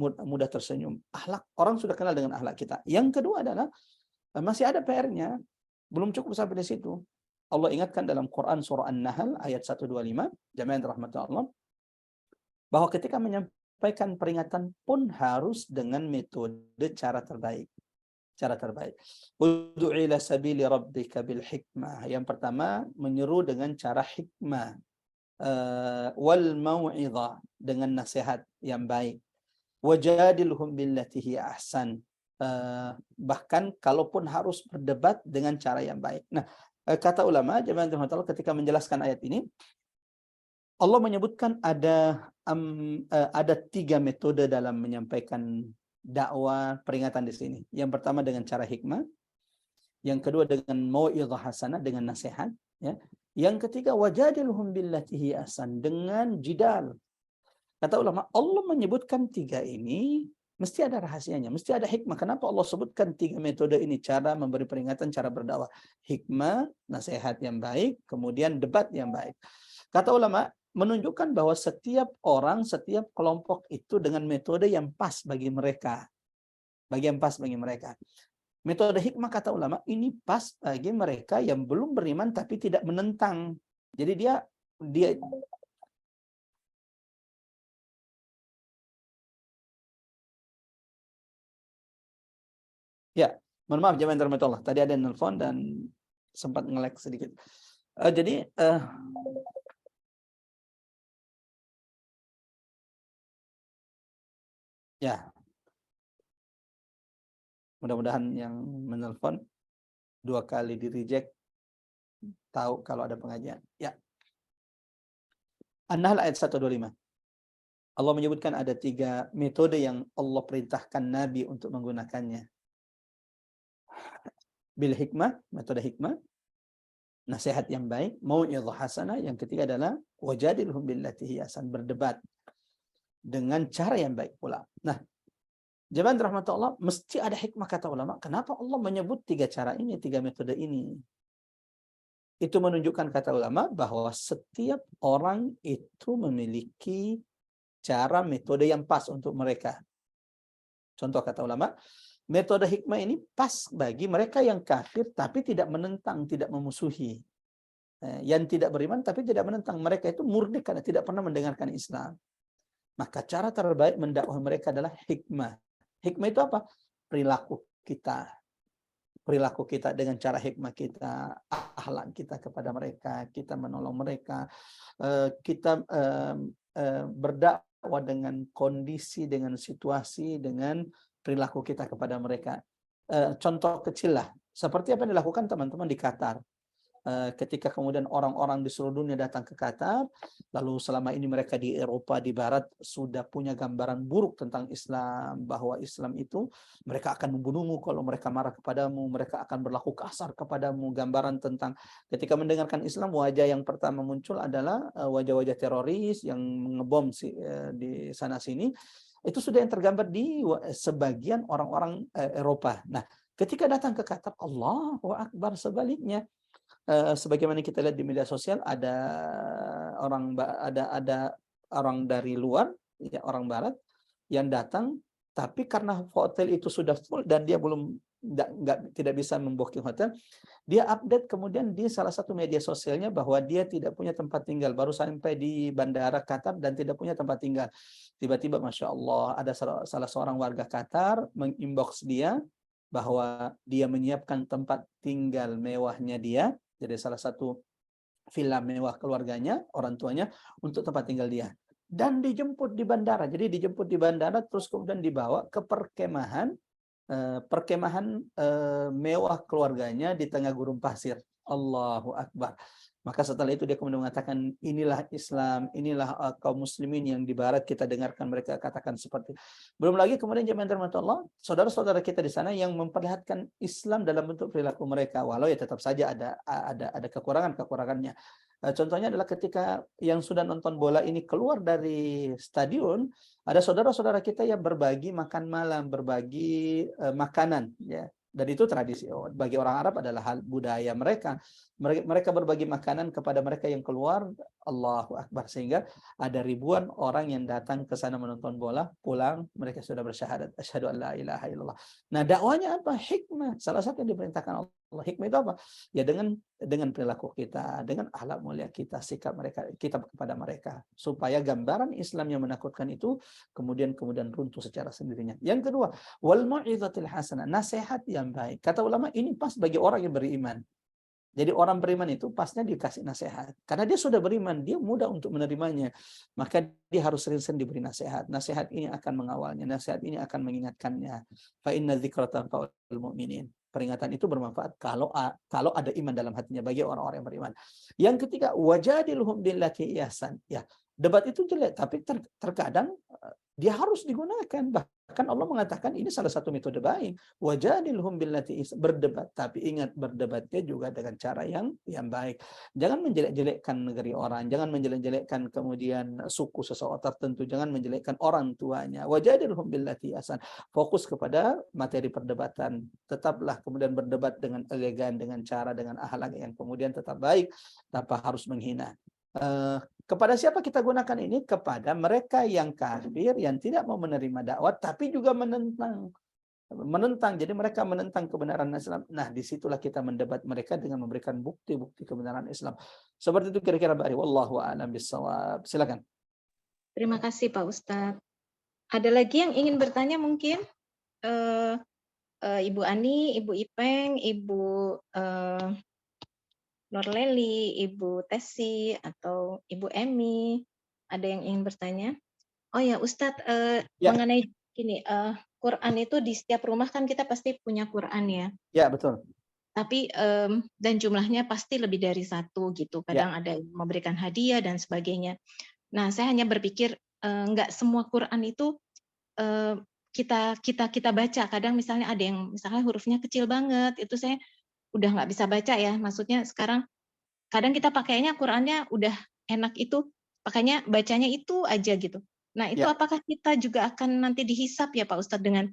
Akhlak, orang sudah kenal dengan akhlak kita. Yang kedua adalah masih ada PR-nya. Belum cukup sampai di situ. Allah ingatkan dalam Quran surah An-Nahl ayat 125, jamaah rahmatullah Allah, bahwa ketika menyampaikan peringatan pun harus dengan metode cara terbaik. Cara terbaik. Ud'u ila sabili rabbika bil hikmah. Yang pertama, menyeru dengan cara hikmah. Wal mau'izah, dengan nasihat yang baik. Wajadilhum billati hiya ahsan. Bahkan kalaupun harus berdebat dengan cara yang baik. Nah, kata ulama, jemaah ketika menjelaskan ayat ini, Allah menyebutkan ada 3 metode dalam menyampaikan dakwah peringatan di sini. Yang pertama dengan cara hikmah, yang kedua dengan mau'izah hasanah, dengan nasihat, ya. Yang ketiga wajadilhum billati hiya ahsan, dengan jidal. Kata ulama, Allah menyebutkan 3 ini mesti ada rahasianya, mesti ada hikmah. Kenapa Allah sebutkan 3 metode ini? Cara memberi peringatan, cara berdakwah. Hikmah, nasihat yang baik, kemudian debat yang baik. Kata ulama, menunjukkan bahwa setiap orang, setiap kelompok itu dengan metode yang pas bagi mereka. Metode hikmah, kata ulama, ini pas bagi mereka yang belum beriman tapi tidak menentang. Jadi dia ya, mohon maaf jemaah rahmatullah. Tadi ada yang nelpon dan sempat nge-lag sedikit. Jadi ya, mudah-mudahan yang menelpon 2 kali di reject tahu kalau ada pengajian. Ya. An-Nahl ayat 125. Allah menyebutkan ada 3 metode yang Allah perintahkan Nabi untuk menggunakannya. Bil hikmah, metode hikmah, nasihat yang baik, mau'izah hasanah, yang ketiga adalah wajadilhum billati hiya ahsan, berdebat dengan cara yang baik pula. Nah, jemaah rahmatullah, mesti ada hikmah, kata ulama. Kenapa Allah menyebut 3 cara ini, 3 metode ini? Itu menunjukkan, kata ulama, bahwa setiap orang itu memiliki cara metode yang pas untuk mereka. Contoh, kata ulama, metode hikmah ini pas bagi mereka yang kafir tapi tidak menentang, tidak memusuhi. yang tidak beriman tapi tidak menentang. Mereka itu murni karena tidak pernah mendengarkan Islam. Maka cara terbaik mendakwah mereka adalah hikmah. Hikmah itu apa? Perilaku kita. Perilaku kita dengan cara hikmah kita, akhlak kita kepada mereka, kita menolong mereka, kita berdakwah dengan kondisi, dengan situasi, dengan perilaku kita kepada mereka. Contoh kecil lah, seperti apa yang dilakukan teman-teman di Qatar. Ketika kemudian orang-orang di seluruh dunia datang ke Qatar, lalu selama ini mereka di Eropa, di Barat sudah punya gambaran buruk tentang Islam, bahwa Islam itu mereka akan membunuhmu kalau mereka marah kepadamu, mereka akan berlaku kasar kepadamu. Gambaran tentang ketika mendengarkan Islam, wajah yang pertama muncul adalah wajah-wajah teroris yang mengebom di sana sini. Itu sudah yang tergambar di sebagian orang-orang Eropa. Nah, ketika datang ke Qatar, Allahu Akbar, sebaliknya. Sebagaimana kita lihat di media sosial, ada orang dari luar, ya, orang Barat yang datang, tapi karena hotel itu sudah full dan dia tidak bisa membooking hotel, dia update kemudian di salah satu media sosialnya bahwa dia tidak punya tempat tinggal, baru sampai di bandara Qatar dan tidak punya tempat tinggal. Tiba-tiba, Masya Allah, ada salah seorang warga Qatar menginbox dia bahwa dia menyiapkan tempat tinggal mewahnya dia. Jadi salah satu villa mewah keluarganya, orang tuanya, untuk tempat tinggal dia. Dan dijemput di bandara. Jadi dijemput di bandara, terus kemudian dibawa ke perkemahan mewah keluarganya di tengah gurun pasir. Allahu Akbar. Maka setelah itu dia kemudian mengatakan, inilah Islam, inilah kaum muslimin yang di barat kita dengarkan mereka katakan seperti itu. Belum lagi kemudian jemaah Allah, saudara-saudara kita di sana yang memperlihatkan Islam dalam bentuk perilaku mereka, walau ya tetap saja ada kekurangannya. Contohnya adalah ketika yang sudah nonton bola ini keluar dari stadion, ada saudara-saudara kita yang berbagi makan malam, berbagi makanan, ya. Dan itu tradisi bagi orang Arab adalah hal budaya mereka. Mereka berbagi makanan kepada mereka yang keluar. Allahu Akbar. Sehingga ada ribuan orang yang datang ke sana menonton bola, pulang mereka sudah bersyahadat asyhadu an la ilaha illallah. Nah, dakwanya apa? Hikmah. Salah satu yang diperintahkan Allah. Hikmah itu apa? Ya dengan perilaku kita, dengan akhlak mulia kita, sikap kita kepada mereka, supaya gambaran Islam yang menakutkan itu kemudian runtuh secara sendirinya. Yang kedua, wal mau'izatil hasanah, nasihat yang baik. Kata ulama, ini pas bagi orang yang beriman. Jadi orang beriman itu pasnya dikasih nasihat. Karena dia sudah beriman, dia mudah untuk menerimanya. Maka dia harus sering-sering diberi nasihat. Nasihat ini akan mengawalnya, nasihat ini akan mengingatkannya. Fa inna dzikra tanfa'ul mu'minin. Peringatan itu bermanfaat kalau ada iman dalam hatinya bagi orang-orang yang beriman. Yang ketiga, wajadilhum billati ihsan. Ya, debat itu jelek, tapi terkadang dia harus digunakan. Bahkan Allah mengatakan ini salah satu metode baik. Wajadilhum billati ihsan, berdebat, tapi ingat berdebatnya juga dengan cara yang baik. Jangan menjelek-jelekkan negeri orang, jangan menjelek-jelekkan kemudian suku seseorang tertentu, jangan menjelekkan orang tuanya. Wajadilhum billati ihsan. Fokus kepada materi perdebatan. Tetaplah kemudian berdebat dengan elegan, dengan cara, dengan akhlak yang kemudian tetap baik, tanpa harus menghina. Kepada siapa kita gunakan ini? Kepada mereka yang kafir, yang tidak mau menerima dakwah, tapi juga menentang. Jadi mereka menentang kebenaran Islam. Nah, disitulah kita mendebat mereka dengan memberikan bukti-bukti kebenaran Islam. Seperti itu kira-kira Mbak Ari. Wallahu a'lam bishawab. Silakan. Terima kasih Pak Ustadz. Ada lagi yang ingin bertanya mungkin? Ibu Ani, Ibu Ipeng, Ibu Norleli, Ibu Tesi, atau Ibu Emi, ada yang ingin bertanya? Oh ya, Ustadz, Ya. mengenai gini, Quran itu di setiap rumah kan kita pasti punya Quran ya. Ya, betul. Tapi dan jumlahnya pasti lebih dari satu gitu. Kadang ada yang memberikan hadiah dan sebagainya. Nah, saya hanya berpikir nggak semua Quran itu kita baca. Kadang misalnya ada yang misalnya hurufnya kecil banget, itu saya udah nggak bisa baca ya. Maksudnya sekarang kadang kita pakainya Qurannya udah enak itu, pakainya bacanya itu aja gitu. Nah, itu apakah kita juga akan nanti dihisap ya Pak Ustadz dengan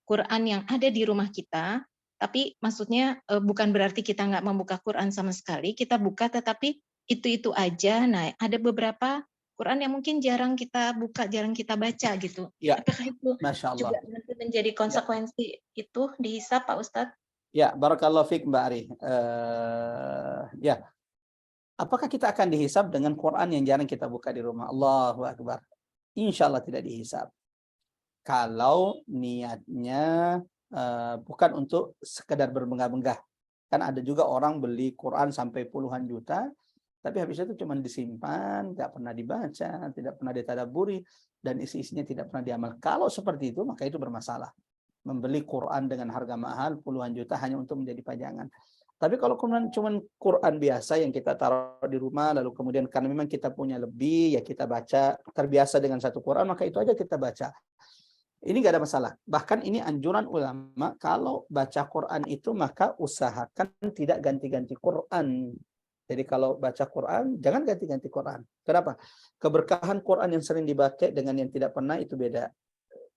Quran yang ada di rumah kita? Tapi maksudnya bukan berarti kita nggak membuka Quran sama sekali, kita buka tetapi itu aja. Nah, ada beberapa Quran yang mungkin jarang kita buka, jarang kita baca gitu. Ya. Apakah itu Masya Allah. juga nanti menjadi konsekuensi itu dihisap Pak Ustadz? Ya, barakallahu fiik Mbak Ari. Ya, Apakah kita akan dihisab dengan Quran yang jarang kita buka di rumah? Allahu Akbar. Insya Allah tidak dihisab. Kalau niatnya bukan untuk sekedar berbenggah-benggah. Kan ada juga orang beli Quran sampai puluhan juta, tapi habis itu cuma disimpan, tidak pernah dibaca, tidak pernah ditadaburi, dan isi-isinya tidak pernah diamal. Kalau seperti itu, maka itu bermasalah. Membeli Quran dengan harga mahal puluhan juta hanya untuk menjadi pajangan. Tapi kalau kemudian cuma Quran biasa yang kita taruh di rumah, lalu kemudian karena memang kita punya lebih, ya kita baca, terbiasa dengan satu Quran, maka itu aja kita baca. Ini nggak ada masalah. Bahkan ini anjuran ulama, kalau baca Quran itu maka usahakan tidak ganti-ganti Quran. Jadi kalau baca Quran, jangan ganti-ganti Quran. Kenapa? Keberkahan Quran yang sering dibaca dengan yang tidak pernah itu beda.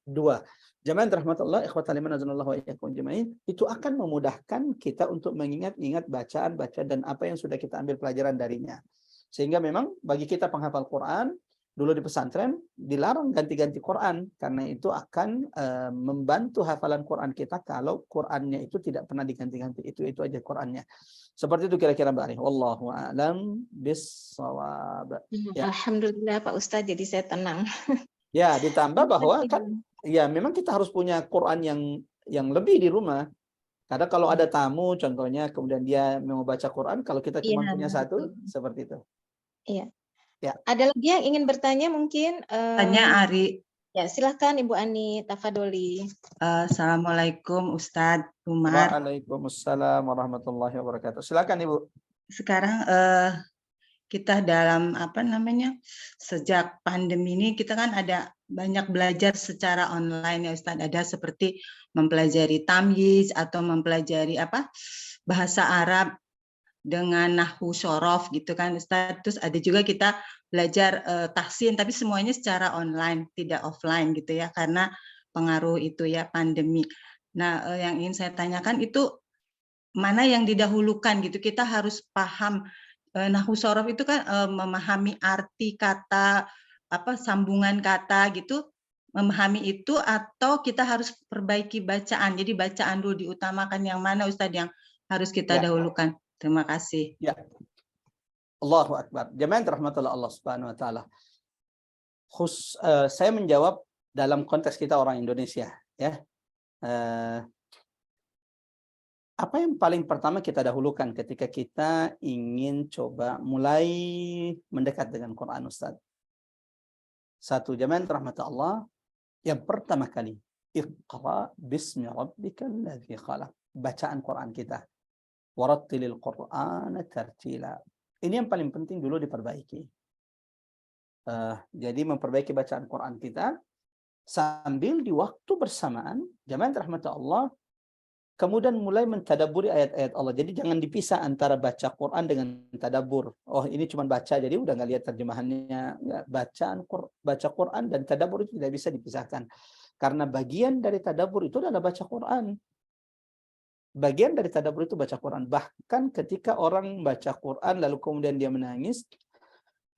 Dua, jamaah rahmatullah, ikhwatal iman azanallahu wa iyyakum jamaah, itu akan memudahkan kita untuk mengingat-ingat bacaan dan apa yang sudah kita ambil pelajaran darinya. Sehingga memang bagi kita penghafal Quran, dulu di pesantren dilarang ganti-ganti Quran karena itu akan membantu hafalan Quran kita kalau Qurannya itu tidak pernah diganti-ganti. Itu aja Qurannya. Seperti itu kira-kira Mbak Ari. Wallahu a'lam bis-shawab. Ya. Alhamdulillah Pak Ustadz, jadi saya tenang. Ya, ditambah bahwa kan ya memang kita harus punya Quran yang lebih di rumah. Karena kalau ada tamu contohnya kemudian dia mau baca Quran, kalau kita cuma punya satu, seperti itu. Iya. Ya. Ada lagi yang ingin bertanya mungkin? Tanya Ari. Ya, silakan Ibu Ani, tafadholi. Assalamualaikum Ustadz Umar. Waalaikumsalam warahmatullahi wabarakatuh. Silakan Ibu. Sekarang kita dalam sejak pandemi ini kita kan ada banyak belajar secara online ya Ustadz. Ada seperti mempelajari tamyiz atau mempelajari bahasa Arab dengan nahwu syorof gitu kan Ustadz. Terus ada juga kita belajar tahsin, tapi semuanya secara online, tidak offline gitu ya, karena pengaruh itu ya pandemi. Nah, yang ingin saya tanyakan itu mana yang didahulukan gitu? Kita harus paham nahwu syorof itu kan memahami arti kata, sambungan kata gitu, memahami itu, atau kita harus perbaiki bacaan. Jadi bacaan dulu diutamakan, yang mana Ustadz yang harus kita dahulukan? Terima kasih. Ya. Allahu Akbar. Jamaah rahmatullah Allah Subhanahu wa taala. Saya menjawab dalam konteks kita orang Indonesia ya. Apa yang paling pertama kita dahulukan ketika kita ingin coba mulai mendekat dengan Quran Ustaz? Satu, jamaah rahmatullah Allah, yang pertama kali, Iqra bismi rabbikal ladzi khalaq. Bacaan Quran kita. Warattilil Qur'ana tartila. Ini yang paling penting dulu diperbaiki. Jadi memperbaiki bacaan Quran kita sambil di waktu bersamaan, jamaah rahmatullah Allah, kemudian mulai mentadaburi ayat-ayat Allah. Jadi jangan dipisah antara baca Quran dengan tadabur. Oh ini cuma baca, jadi udah nggak lihat terjemahannya. Ya, baca Quran dan tadabur itu tidak bisa dipisahkan. Karena bagian dari tadabur itu adalah baca Quran. Bagian dari tadabur itu baca Quran. Bahkan ketika orang baca Quran lalu kemudian dia menangis,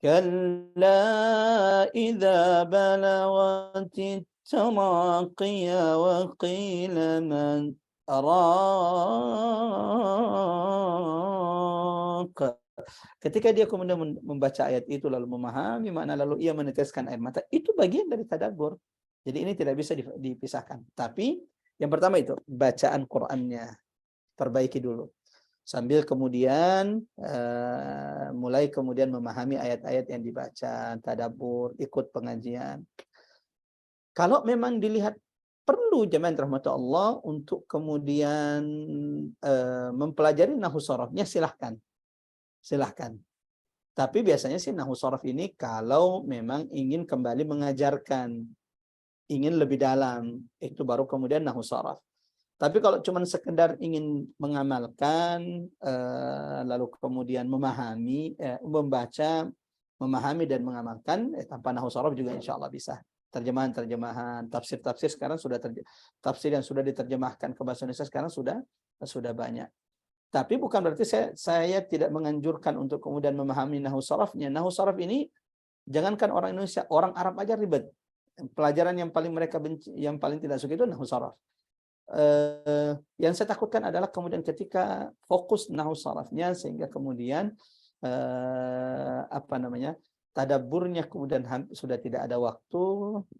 kalla idza balaghatit taraqiya wa qila man ketika dia kemudian membaca ayat itu lalu memahami makna lalu ia meneteskan air mata, itu bagian dari tadabbur. Jadi ini tidak bisa dipisahkan. Tapi yang pertama itu bacaan Qur'annya perbaiki dulu. Sambil kemudian mulai kemudian memahami ayat-ayat yang dibaca, tadabbur, ikut pengajian. Kalau memang dilihat perlu jamaah rahmatullah Allah untuk kemudian mempelajari nahwu sharafnya, silahkan. Tapi biasanya sih nahwu sharaf ini kalau memang ingin kembali mengajarkan, ingin lebih dalam, itu baru kemudian nahwu sharaf. Tapi kalau cuma sekedar ingin mengamalkan, lalu kemudian memahami, membaca, memahami dan mengamalkan, tanpa nahwu sharaf juga insya Allah bisa. Terjemahan-terjemahan, tafsir-tafsir sekarang sudah tafsir yang sudah diterjemahkan ke bahasa Indonesia sekarang sudah banyak. Tapi bukan berarti saya tidak menganjurkan untuk kemudian memahami nahwu sharafnya. Nahwu sharaf ini jangankan orang Indonesia, orang Arab aja ribet. Pelajaran yang paling mereka benci, yang paling tidak suka itu nahwu sharaf. Yang saya takutkan adalah kemudian ketika fokus nahwu sharafnya sehingga kemudian apa namanya, tadabburnya kemudian sudah tidak ada waktu,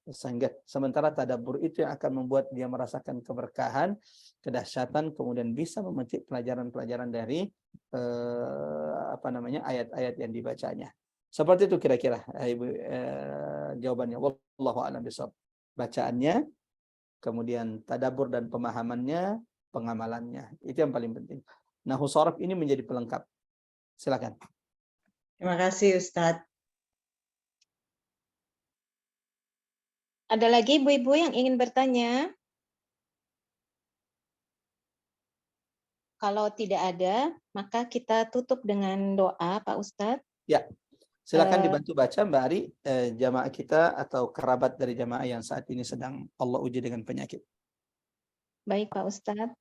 sehingga sementara tadabbur itu yang akan membuat dia merasakan keberkahan, kedahsyatan, kemudian bisa memetik pelajaran-pelajaran dari apa namanya, ayat-ayat yang dibacanya. Seperti itu kira-kira Ibu, jawabannya. Wallahu a'lam bishawab. Bacaannya, kemudian tadabbur dan pemahamannya, pengamalannya. Itu yang paling penting. Nahwu sharaf ini menjadi pelengkap. Silakan. Terima kasih Ustadz. Ada lagi ibu-ibu yang ingin bertanya? Kalau tidak ada, maka kita tutup dengan doa, Pak Ustadz. Ya, silakan dibantu baca Mbak Ari, jamaah kita atau kerabat dari jamaah yang saat ini sedang Allah uji dengan penyakit. Baik Pak Ustadz.